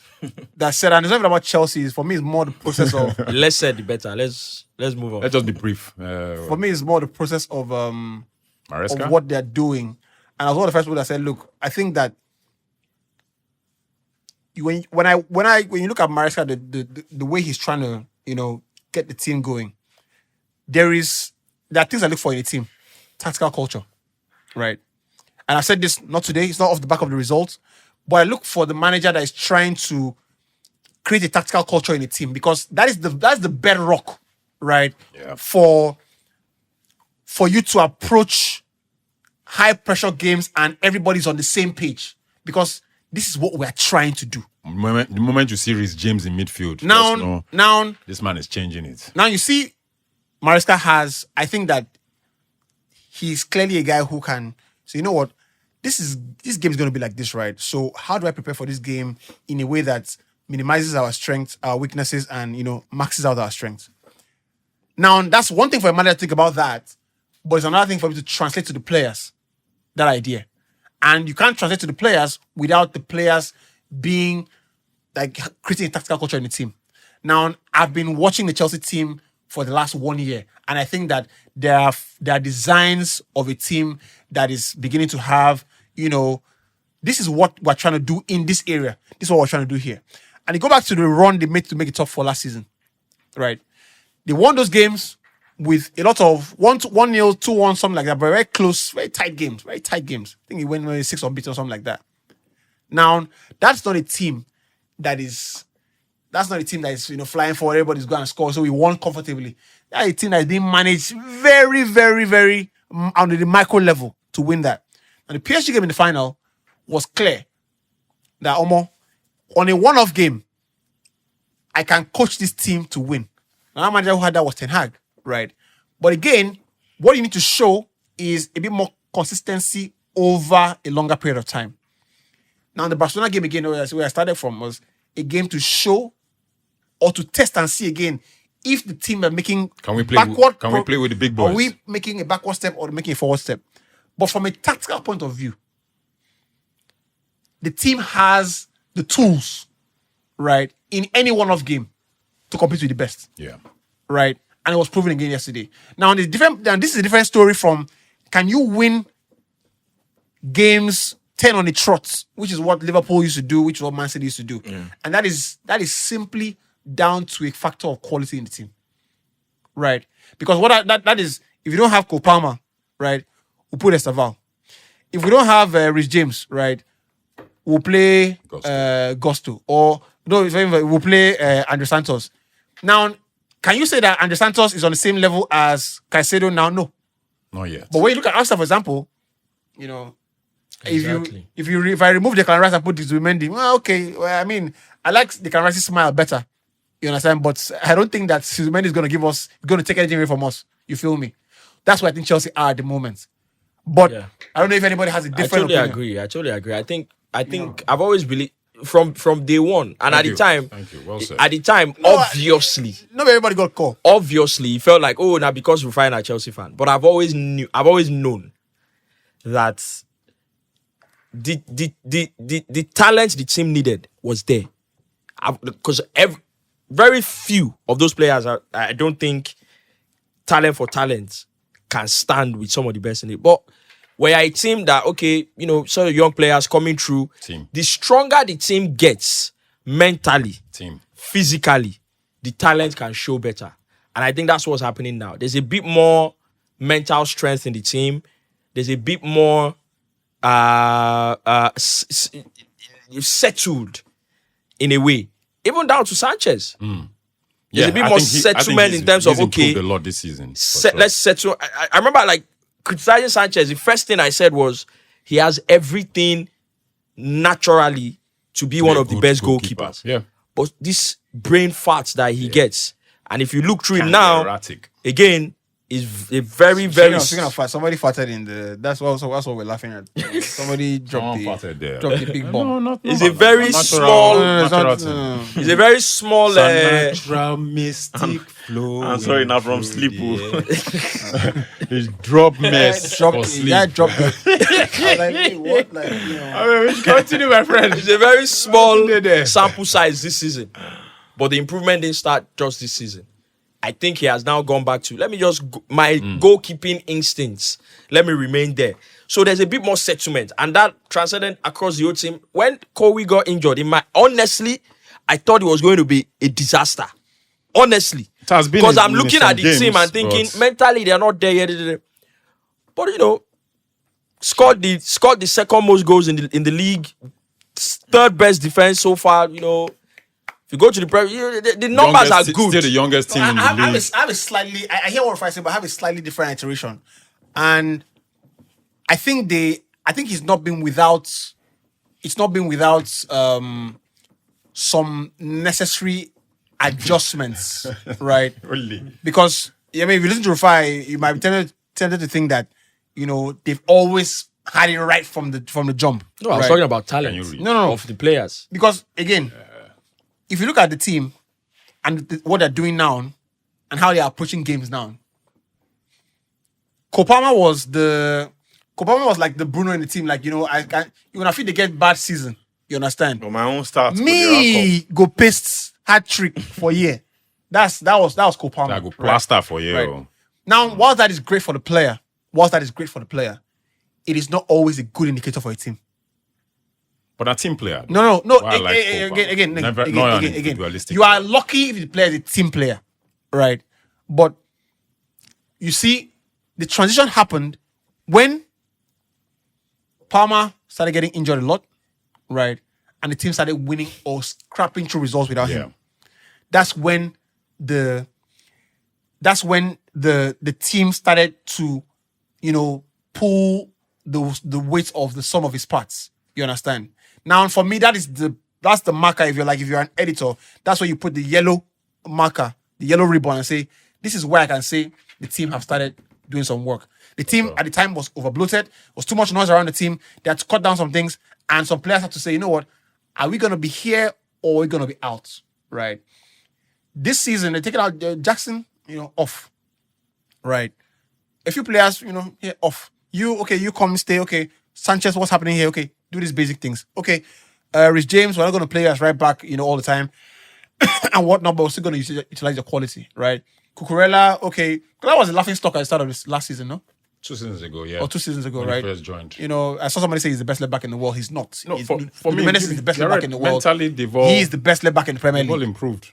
that said, and it's not even about Chelsea. For me, it's more the process of. Less said, the better. Let's move on. Let's just be brief. For me, it's more the process of Maresca? what they're doing. And I was one of the first people that said, look, I think that when you look at Maresca, the way he's trying to, get the team going, there are things I look for in a team. Tactical culture. Right. And I said this not today, it's not off the back of the results, but I look for the manager that is trying to create a tactical culture in a team because that's the bedrock, right? Yeah. For you to approach high pressure games and everybody's on the same page because this is what we're trying to do. The moment you see Reece James in midfield, just know Now, this man is changing it. Now you see, Maresca I think that he's clearly a guy who can say, you know what, this game is going to be like this, right? So how do I prepare for this game in a way that minimizes our strengths, our weaknesses, and maxes out our strengths? Now that's one thing for a manager to think about that, but it's another thing for him to translate to the players that idea. And you can't translate to the players without the players being like creating a tactical culture in the team. Now, I've been watching the Chelsea team for the last 1 year, and I think that there are designs of a team that is beginning to have, this is what we're trying to do in this area. This is what we're trying to do here. And you go back to the run they made to make it top 4 last season, right? They won those games with a lot of 1-0, 2-1, something like that, but very close, very tight games. I think he went maybe 6 unbeaten or something like that. Now, that's not a team that is flying forward, everybody's going to score, so we won comfortably. That's a team that is being managed very, very, very on the micro level to win that. And the PSG game in the final was clear that on a one-off game, I can coach this team to win. Now, the manager who had that was Ten Hag, right? But again, what you need to show is a bit more consistency over a longer period of time. Now, the Barcelona game again, where I started from, was a game to show or to test and see again if the team are making Can we play? backward. Can we play with the big boys? Are we making a backward step or making a forward step? But from a tactical point of view, the team has the tools, right, in any one-off game to compete with the best. Yeah. Right? And it was proven again yesterday. Now, this is a different story from can you win games 10 on the trot, which is what Liverpool used to do, which is what Man City used to do. And that is simply down to a factor of quality in the team. Right? Because that is, if you don't have Cole Palmer, right, we'll put Estaval. If we don't have Rich James, right, we'll play Gusto. Or no, we'll play Andre Santos. Now, can you say that Andre Santos is on the same level as Caicedo now? No. Not yet. But when you look at Arsenal, for example, you know, Exactly. if I remove Declan Rice and put Zubimendi, well, okay. Well, I mean, I like Declan Rice's smile better. You understand? But I don't think that Zubimendi is going to take anything away from us. You feel me? That's what I think Chelsea are at the moment. But I don't know if anybody has a different opinion. I totally agree. I think I've always believed from day one, and at the time, Thank you. Well said. at the time, obviously, Not everybody got called. obviously, it felt like, oh, now because we're a Chelsea fan. But I've always known that the talent the team needed was there. Because very few of those players I don't think talent for talent can stand with some of the best in it. But we're a team that, okay, you know, some young players coming through. Team. The stronger the team gets mentally, physically, the talent can show better. And I think that's what's happening now. There's a bit more mental strength in the team. There's a bit more settled in a way. Even down to Sanchez. There's a bit more settlement in terms of, okay, improved a lot this season. let's settle. I remember like criticizing Sanchez. The first thing I said was he has everything naturally to be one of the best goalkeepers. Yeah. But this brain farts that he gets, and if you look through it Can be now, erratic. again, is a very, very... Speaking of fart, somebody farted in the... That's what we're laughing at. Somebody dropped farted there. the big bomb. It's a very small... It's a very small... Natural mystic flow. I'm sorry, now from sleep. It's drop mess for sleep. Yeah, dropped it. I was like, wait, what? Like, you know... Continue, my friend. It's a very small sample size this season. But the improvement didn't start just this season. I think he has now gone back to, my goalkeeping instincts, let me remain there. So there's a bit more settlement, and that transcended across the whole team. When Kobe got injured, honestly, I thought it was going to be a disaster. Honestly. It has been because I'm in looking some at the games, team and thinking, but- mentally, they're not there yet. But, you know, scored the second most goals in the league, third best defense so far, you know. You go to the Premier, the numbers are good. Still the youngest team in the league. I have a slightly... I hear what Fry saying, but I have a slightly different iteration. And I think it's not been without... It's not been without some necessary adjustments, right? Really? Because, I mean, if you listen to Rufai, you might be tempted to think that, you know, they've always had it right from the jump. No, I was right? talking about talent. Can you read? No. Of the players. Because, again, if you look at the team and what they're doing now and how they are approaching games now, Kopama was like the Bruno in the team. Like, you know, I feel they get bad season. You understand? But my own start. Me go paste hat trick for a year. That was Kopama. That go plaster for you. Right. Now, whilst that is great for the player, it is not always a good indicator for a team. But a team player. No. Why I like Again. individualistic. You are lucky if the player is a team player, right? But you see, the transition happened when Palmer started getting injured a lot, right? And the team started winning or scrapping through results without him. That's when the team started to, you know, pull the weight of the sum of his parts. You understand? Now, for me, that's the marker. If you're an editor, that's where you put the yellow marker, the yellow ribbon, and say, this is where I can say the team have started doing some work. The team at the time was over bloated, was too much noise around the team. They had to cut down some things, and some players had to say, you know what, are we going to be here or are we going to be out? Right? This season, they're taking out Jackson, you know, off. Right? A few players, you know, here off. you come stay. Okay, Sanchez, what's happening here? Okay, do these basic things. Okay, Rich James, we're not going to play as right back, all the time and whatnot, but we're still going to utilize your quality, right? Cucurella, okay, that was a laughing stock at the start of this last season, no? 2 seasons ago, yeah. Or 2 seasons ago, when right? He first joined. I saw somebody say he's the best left back in the world. He's not. No, He's, for me, Mendes is the best left back in the world. Mentally, He is the best left back in the Premier they've all League. improved.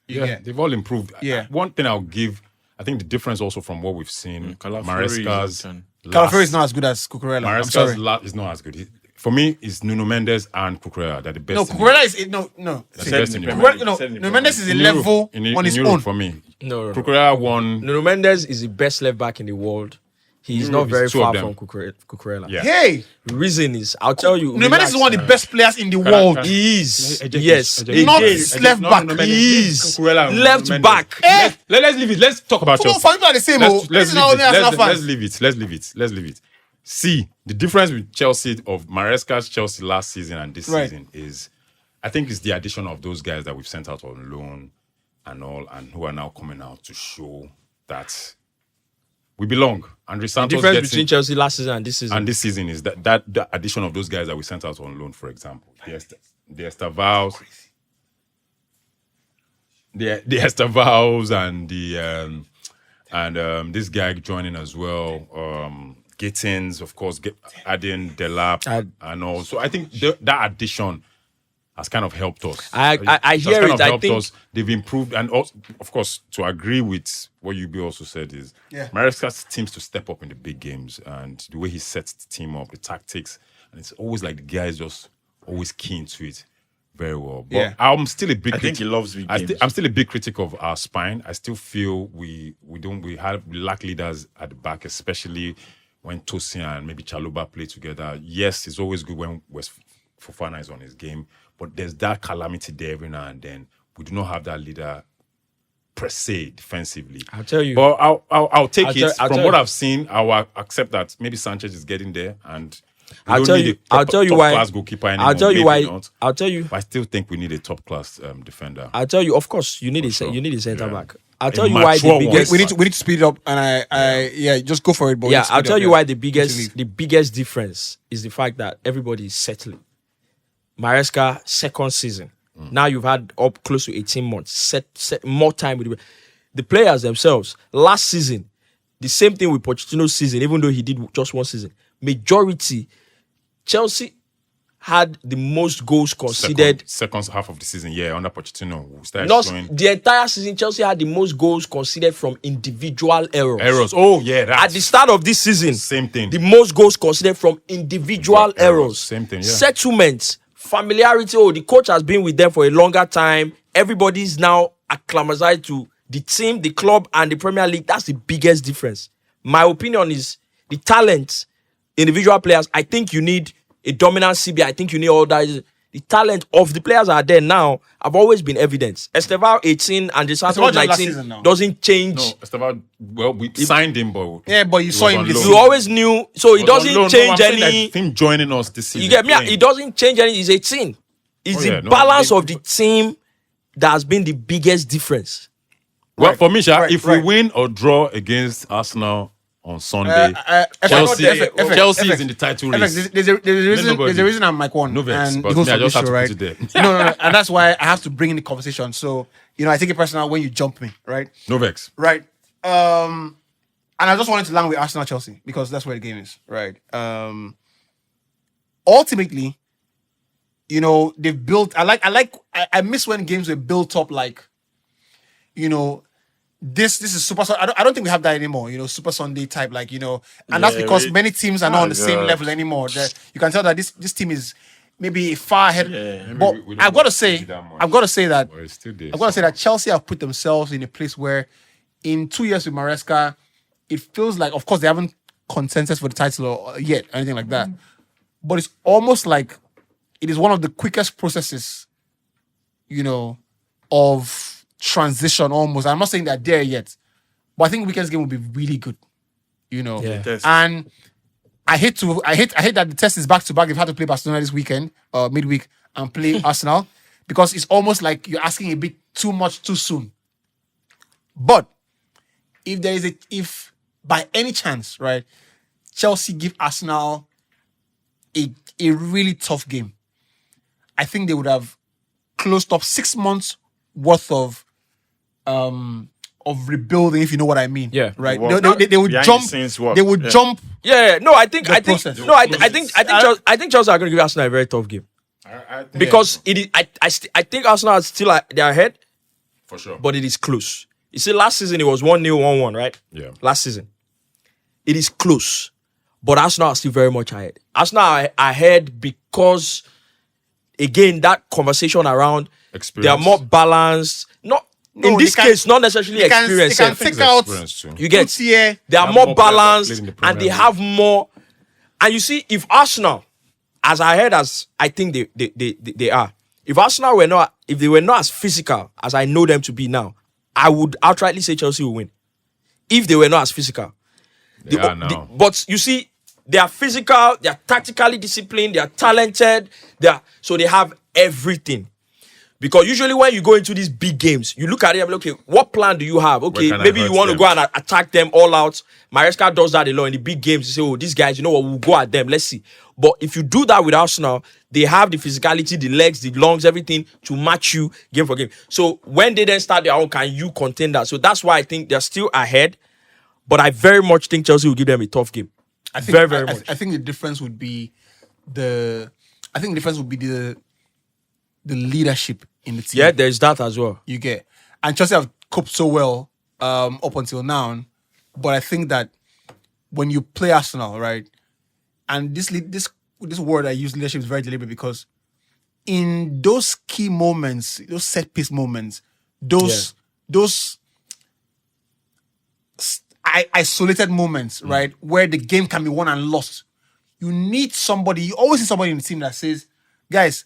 Yeah. Yeah, they've all improved. Yeah. One thing I'll give, I think the difference also from what we've seen, Maresca's Calafiori is not as good as Cucurella. I'm sorry. Maresca's is not as good. For me, it's Nuno Mendes and Cucurella. They're the best. No, Cucurella is no. the best in the Nuno Mendes is a level on his Europe own. for me. No. Cucurella won. Nuno Mendes is the best left back in the world. He's not very two of far them. from Cucurella. Yeah. Hey, Reason is, I'll tell you. Nuno Mendes is one of the best players in the world. He is. Ejekes, Yes. Ejekes. Not Again, left No, back. Nuno Mendes. He is. Cucurella and Left Mendes. back. Let's leave it. Let's talk about Football Chelsea. fans are the same. Let's This is not only Arsenal fans. Let's leave it. See, the difference with Chelsea of Maresca's Chelsea last season and this Right. season is, I think, it's the addition of those guys that we've sent out on loan and all, and who are now coming out to show that we belong. Andre The Santos difference gets between in, Chelsea last season and this season. and this season is that the addition of those guys that we sent out on loan, for example, the Estavals, the Estavals and this guy joining as well. Gittins, of course, adding Delap and all. So I think that addition has kind of helped us. I It has hear kind it. of I helped think us. They've improved, and also, of course, to agree with what UB also said is, Maresca seems to step up in the big games, and the way he sets the team up, the tactics, and it's always like the guys just always keen to it very well. But I'm still a big. I think he loves big games. I'm still a big critic of our spine. I still feel we lack leaders at the back, especially when Tosin and maybe Chaluba play together. Yes, it's always good when West Fofana is on his game, but there's that calamity there every now and then. We do not have that leader per se defensively. I'll tell you. But I'll take it. I'll From tell what you. I've seen, I'll accept that maybe Sanchez is getting there, and we I'll don't tell need you. a I'll tell you why. top-class goalkeeper anymore. I'll tell you Maybe why. not. I'll tell you. But I still think we need a top-class defender. I'll tell you. Of course, you need a sure. you need a centre Yeah. back. I'll A tell you why the mature one. biggest. We need to speed it up, and I just go for it. But we need Yeah, to speed I'll up, tell you yeah. why the biggest difference is the fact that everybody is settling. Maresca second season. Now you've had up close to 18 months. Set more time with the players themselves. Last season, the same thing with Pochettino's season. Even though he did just one season, majority Chelsea had the most goals conceded. Second half of the season, under Pochettino, we started Not showing the entire season. Chelsea had the most goals conceded from individual errors. errors. Oh yeah, that's At the start of this season, same thing. the most goals considered from individual errors. Same thing, yeah. Settlements, familiarity. Oh, the coach has been with them for a longer time. Everybody's now acclimatized to the team, the club, and the Premier League. That's the biggest difference. My opinion is the talent, individual players. I think you need a dominant CB. I think you need all that. The talent of the players are there now. Have always been evidence. Esteval 18 and the Santos Esteval just last 19 season now. doesn't change. No, Esteban, well, we signed him, but But you he saw was him on this loan. season. You always knew, so it He was on doesn't loan. No, change I'm saying any. that him joining us this season. You get me? playing. It doesn't change anything. It's 18. It's the No, balance of the team that has been the biggest difference. Well, for me, Sha, Right, if right. we win or draw against Arsenal on Sunday, Chelsea is in the title race. There's a nobody. reason I'm Mike One. No vex, and but it goes me, I from just this have show, to right? put it there. No, and that's why I have to bring in the conversation. So, I take it personal when you jump me, right? No vex. Right. And I just wanted to land with Arsenal Chelsea because that's where the game is, right? Ultimately, they've built. I miss when games were built up like, this is Super Sunday. I don't think we have that anymore. Super Sunday type, and that's because many teams are not on the same level anymore. You can tell that this team is maybe far ahead. But we don't I've got to want say, to that much. I've got to say that But it's still there, I've got to say that Chelsea have put themselves in a place where, in 2 years with Maresca, it feels like, of course, they haven't consensus for the title or yet, or anything like that. But it's almost like it is one of the quickest processes, of transition almost. I'm not saying they're there yet, but I think weekend's game will be really good, Yeah. And I hate that the test is back to back. They've had to play Barcelona this weekend, midweek, and play Arsenal because it's almost like you're asking a bit too much too soon. But if by any chance, right, Chelsea give Arsenal a really tough game, I think they would have closed up 6 months worth of rebuilding, if you know what I mean. Yeah. Right. Work. They would Behind jump. the scenes work. They would Yeah. jump. Yeah, no, I think process. no, I think Chelsea are going to give Arsenal a very tough game I think because it is. I think Arsenal are still they're ahead, for sure. but it is close. You see, last season it was 1-0, 1-1, right? Yeah. Last season, it is close, but Arsenal are still very much ahead. Arsenal are ahead because, again, that conversation around they are Experience. more balanced. In they this can- case, not necessarily They can experience. take out. Experience too. You get Foutier. they are Have more more players that balanced played in the and Premier they League. have more. And you see, if Arsenal, as ahead as I think they are, if Arsenal were not, if they were not as physical as I know them to be now, I would outrightly say Chelsea will win. If they were not as physical, They are now. but you see, they are physical, they are tactically disciplined, they are talented, so they have everything. Because usually when you go into these big games, you look at it and be like, okay, what plan do you have? Okay, can I maybe you hurt want to them? go and attack them all out. Maresca does that a lot in the big games. You say, oh, these guys, you know what, we'll go at them. Let's see. But if you do that with Arsenal, they have the physicality, the legs, the lungs, everything to match you game for game. So when they then start their own, can you contain that? So that's why I think they're still ahead. But I very much think Chelsea will give them a tough game. I think, very much. I think the difference would be the leadership in the team. Yeah, there's that as well. You get, and Chelsea have coped so well up until now, but I think that when you play Arsenal, right, and this word I use, leadership, is very deliberate because in those key moments, those set piece moments, those isolated moments, right, where the game can be won and lost, you need somebody. You always need somebody in the team that says, guys,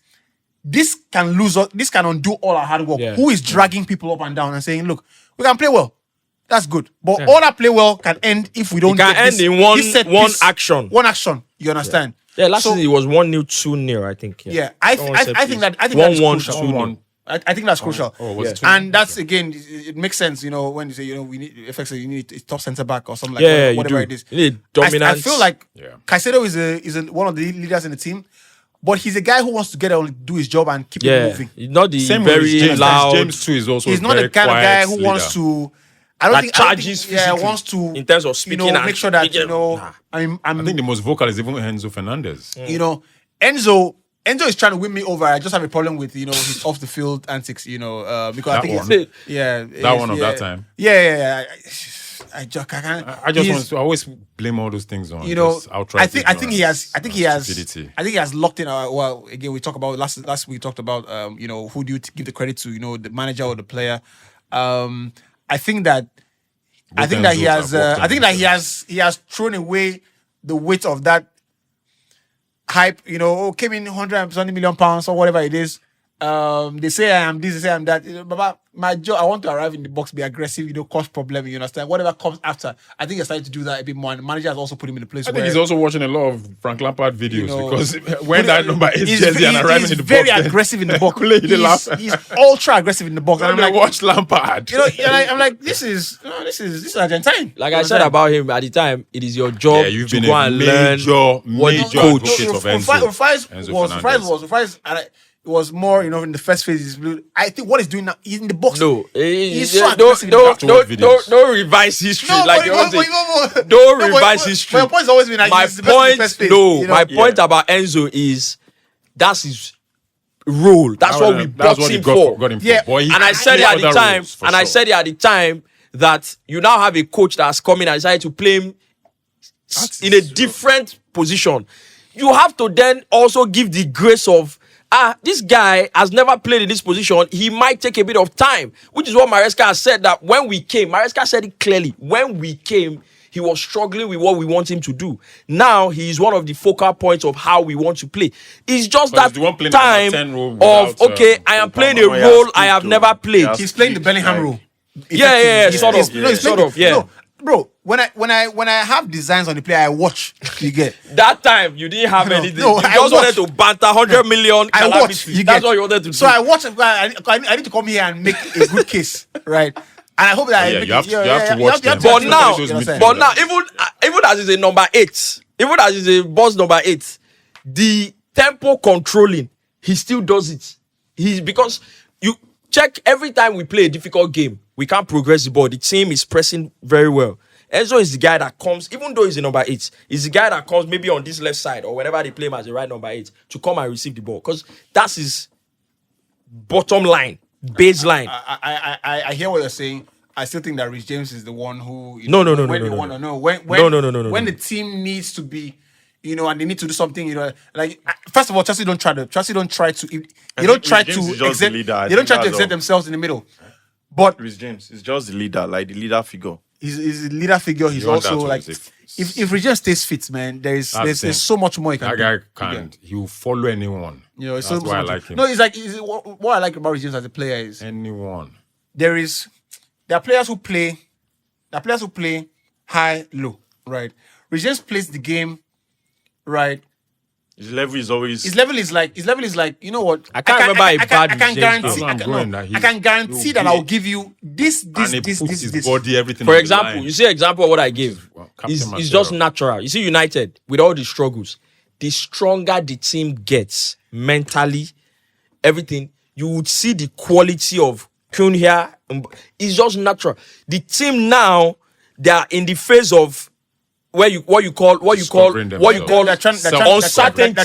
this can lose us, this can undo all our hard work. Yeah. Who is dragging people up and down and saying, look, we can play well. That's good. But all that play well can end if we don't can get end this, in one- this set one piece. action. One action. You understand? Yeah, last So- season it was 1-0, 2-0, I think. Yeah, I think that's 1-1, crucial. 2-1. I think that's crucial. Oh, was it 2-0? And that's again, it makes sense, when you say, we need effectively you need a top centre back or something like Yeah, you whatever do. it is. You need I dominance. feel like Yeah. Caicedo is one of the leaders in the team, but he's a guy who wants to get out and do his job and keep it Yeah, moving. he's not the Same with very James. loud. James too is also He's a not very the kind of guy quiet who leader. wants to. charges physically wants to in terms of speaking and make sure that speaking. Nah. I think the most vocal is even Enzo Fernandez. Enzo is trying to win me over. I just have a problem with his off the field antics. Because I That think one. it's, yeah, That one of that time. Yeah. I can't. I just he's- want to always blame all those things on. you know, just outright I think he has. stupidity. I think he has locked in. Well, again, we talked about last week. We talked about who do you give the credit to? The manager or the player? I think that he has. I think that he has thrown away the weight of that hype. Came in 120 million pounds or whatever it is. They say I am this, they say I am that. Baba, my job, I want to arrive in the box, be aggressive, cause problem, you understand? Whatever comes after, I think he's starting to do that a bit more. And the manager has also put him in a place I where think he's also watching a lot of Frank Lampard videos because when But that number is he's- jersey and he's- arriving he's in the very box, then aggressive in the box. They laugh. He's ultra aggressive in the box. And And I'm like, watch Lampard. I'm like, this is Argentine. Like You I said understand? about him at the time, it is your job Yeah, you've to been go a and learn what the major coach. advocate of Enzo. Rufai's was more, in the first phase. I think what he's doing now, he's in the box. No, He's so aggressive in the box. don't revise history. No, like but you you want to won't- say. you won't- Don't No, but- revise but- history. but your point's always been like my he's the best in the first phase, point. My point about Enzo is that's his role. That's what we brought him for. Got him Yeah, for. But he And I had said it at the other time, roles, for and I sure. said it at the time that you now have a coach that's coming and decided to play him in a different position. You have to then also give the grace of this guy has never played in this position. He might take a bit of time, which is what Maresca has said that when we came, Maresca said it clearly. When we came, he was struggling with what we want him to do. Now he is one of the focal points of how we want to play. It's just But that he's the one playing time the number 10 role of without, okay, I am playing a Palmer. He has role I have speed never too. played. He has He's playing the speed, Bellingham like- role. Yeah, He's sort playing- of, no, he's playing- sort of, yeah. no, bro, when I have designs on the player, I watch. You get. That time you didn't have No, anything. no, you I just wanted watch. to banter 100 million I watch. calamity. You That's get. what you wanted to do. So I watch. I need to come here and make a good case, right? And I hope that I Yeah, make you have to- it- you have to watch them. but now, Those you understand? but now, even even as is a number 8, even as is a boss number 8, the tempo controlling, he still does it. Because you check every time we play a difficult game, we can't progress the ball. The team is pressing very well. Enzo is the guy that comes, even though he's a number 8, he's the guy that comes maybe on this left side or whenever they play him as a right number 8 to come and receive the ball. Because that's his bottom line, baseline. I hear what you're saying. I still think that Rich James is the one who No. when the team needs to be, and they need to do something, like first of all, Chelsea don't try to exert themselves in the middle. But Rich James is just the leader, like the leader figure. He's a leader figure. He's also like if Rich James stays fit, man, there's so much more he can do. That guy can't. He will follow anyone. That's so why I like him. No, what I like about Rich James as a player is anyone. There are players who play high, low, right? Rich James plays the game, right? His level is always. His level is like, you know what? I can't remember a bad I can guarantee that I'll give you this. His body, everything. For example, you see example of what I give. It's just natural. You see United, with all the struggles, the stronger the team gets mentally, everything, you would see the quality of Cunha. It's just natural. The team now, they are in the phase of what you call uncertainty. They're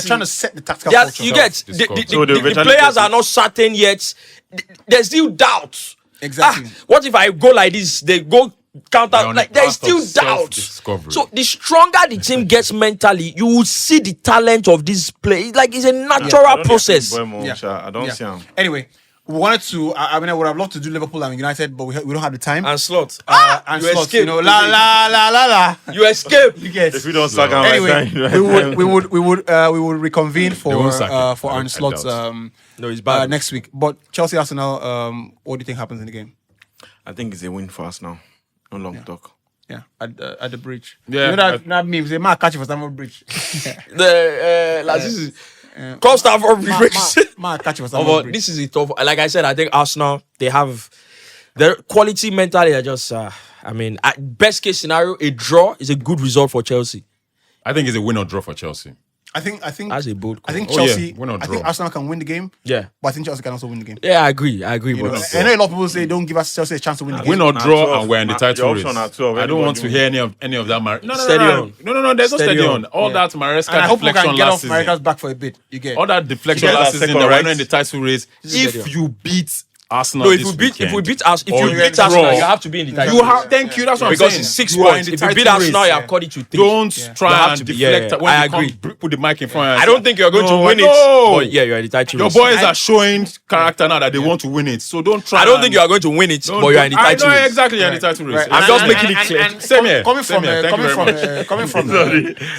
trying to set the tactical culture. You get the players are not certain yet. There's still doubt. Exactly. What if I go like this? They go counter. Like there's still doubt. So the stronger the team gets mentally, you will see the talent of this play. Like it's a natural process. I don't see him. Anyway. We wanted to. I would have loved to do Liverpool and United, but we don't have the time. And Slot. And you Slot. Escape. La. You escape. You get. If we don't suck out anyway, we would reconvene for Arne Slot's it's bad. next week. But Chelsea Arsenal. What do you think happens in the game? I think it's a win for us now. No long talk. Yeah, at the bridge. Yeah, that memes. They might catch you for Stamford Bridge. Cross Stamford Bridge. This is a tough. Like I said, I think Arsenal, they have their quality mentally. Are just, best case scenario, a draw is a good result for Chelsea. I think it's a win or draw for Chelsea. I think that's a bold call. I think Chelsea. Win or draw. I think Arsenal can win the game. Yeah, but I think Chelsea can also win the game. Yeah, I agree. But I know a lot of people say don't give us Chelsea a chance to win the game. Win or draw, and we're in the title race. I don't want to hear any of that. No. There's no steady on. All that Maresca I hope we deflection can get off last season. Maresca's back for a bit. You get All that deflection last season that we're not in the title race. If you beat Arsenal, if you beat Arsenal, you have to be in the title. Thank you. That's what I'm because saying. It's 6 points. If you beat Arsenal, you have cut it to 3. Don't try and deflect. I agree. Put the mic in front. I don't think you're going to win it. But yeah, you're in the title. Your boys are showing character now that they want to win it. So don't try. I don't think you are going to win it, but you're in the title. I know exactly you're in the title race. I'm just making it clear. Same here. Coming from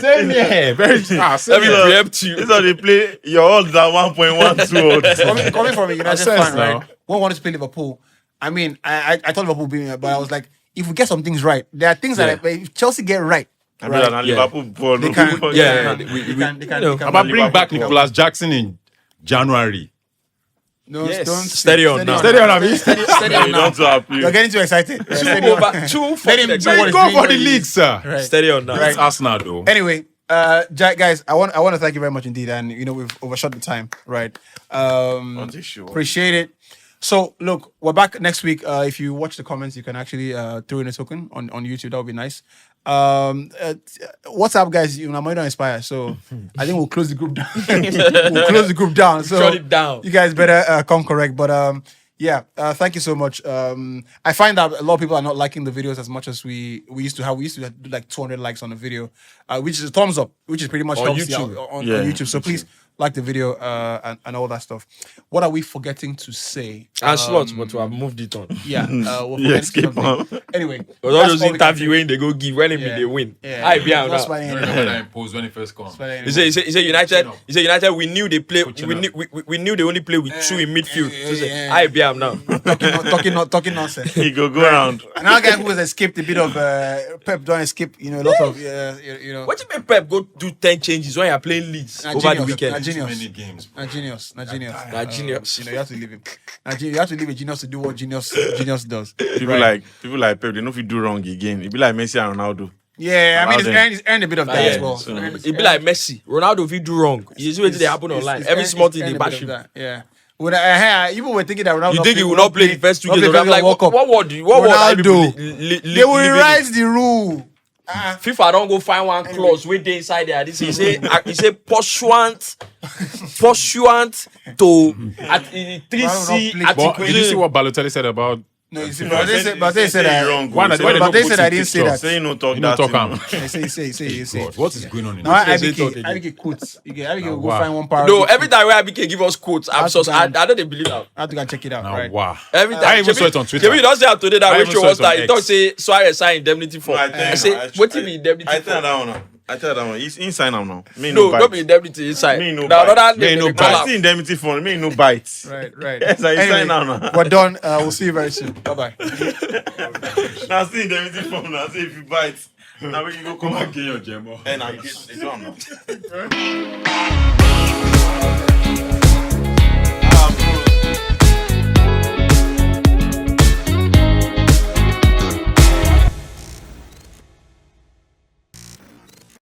same here. Very let me preempt you. This is how they play. Your odds are 1.12. Coming from a United fan, right? When we wanted to play Liverpool, I mean, I thought Liverpool would be, but I was like, if we get some things right, there are things that if Chelsea get right. Liverpool ball. They can. They can. About bring back Nicholas Jackson in January. No, yes. Don't steady on now. Steady on now. You're You're getting too excited. Let him Go for the league, sir. Right. Steady on now. It's Arsenal, though. Anyway, guys, I want to thank you very much indeed, and we've overshot the time, right? Appreciate it. So look, we're back next week. If you watch the comments, you can actually throw in a token on YouTube. That would be nice. What's up, guys? I'm not inspired, so I think we'll close the group down. So shut it down. You guys better come correct. But thank you so much. I find that a lot of people are not liking the videos as much as we used to have. We used to do like 200 likes on a video, which is a thumbs up, which is pretty much on helps YouTube. On YouTube. So please like the video and all that stuff. What are we forgetting to say? Slots, but to have moved it on. Yeah, we're skip on. Anyway, because all those interviewing they go give when they win. I be out now. When he first comes. He said United. He said United. We knew they play. We knew they only play with 2 in midfield. I be out now. Talking nonsense. He go around. Another guy who has escaped a bit of Pep don't escape. A lot of What do you mean Pep go do 10 changes when you're playing Leeds over the weekend? Many games. Genius. Genius. You have to leave him. You have to leave a genius to do what genius does. People like Pep, they know if you do wrong again. It be like Messi and Ronaldo. Yeah, I mean, Allow them. it's earned a bit of that Yeah, as well. so It's it be like Messi. Ronaldo if he do wrong. You see what they happen online. Every small thing they bash him. Yeah. When I even were thinking that Ronaldo You think he will not play the first 2 games? I'm like, what word? What word are you Ronaldo. people They will rewrite the rule. FIFA don't go find one clause where they inside there. This he say pursuant to at 3C Ronaldo But article. did you see what Balotelli said about? No, you see, No, but they said that. wrong. Why not- why they But don't they put said it I didn't say picture? that. Say no talk You know, that. talk thing, am. Say. What is going on in Now, this? IBK quotes. IBK will go wow. find one power. No, every time where IBK give us quotes, I'm That's so bad. I don't believe that. I have to go and check it out. Now, Right. wow. Every time I even saw it on Twitter. You don't say out today that I which even was saw it on that he talk X. say Suarez sign indemnity for. No, I say what do you mean indemnity I tell for? that one now. I tell that one. It's inside now. Me No, no don't be bite. indemnity inside. Me no Now bite. another Me name no they bite. call I am. see indemnity for me no bite. Right. Yes, I Anyway, sign now. we're done. We'll see you very soon. Bye. Now see indemnity for now. See if you bite. Now we can go come back. Get your gem off. And I get it done now.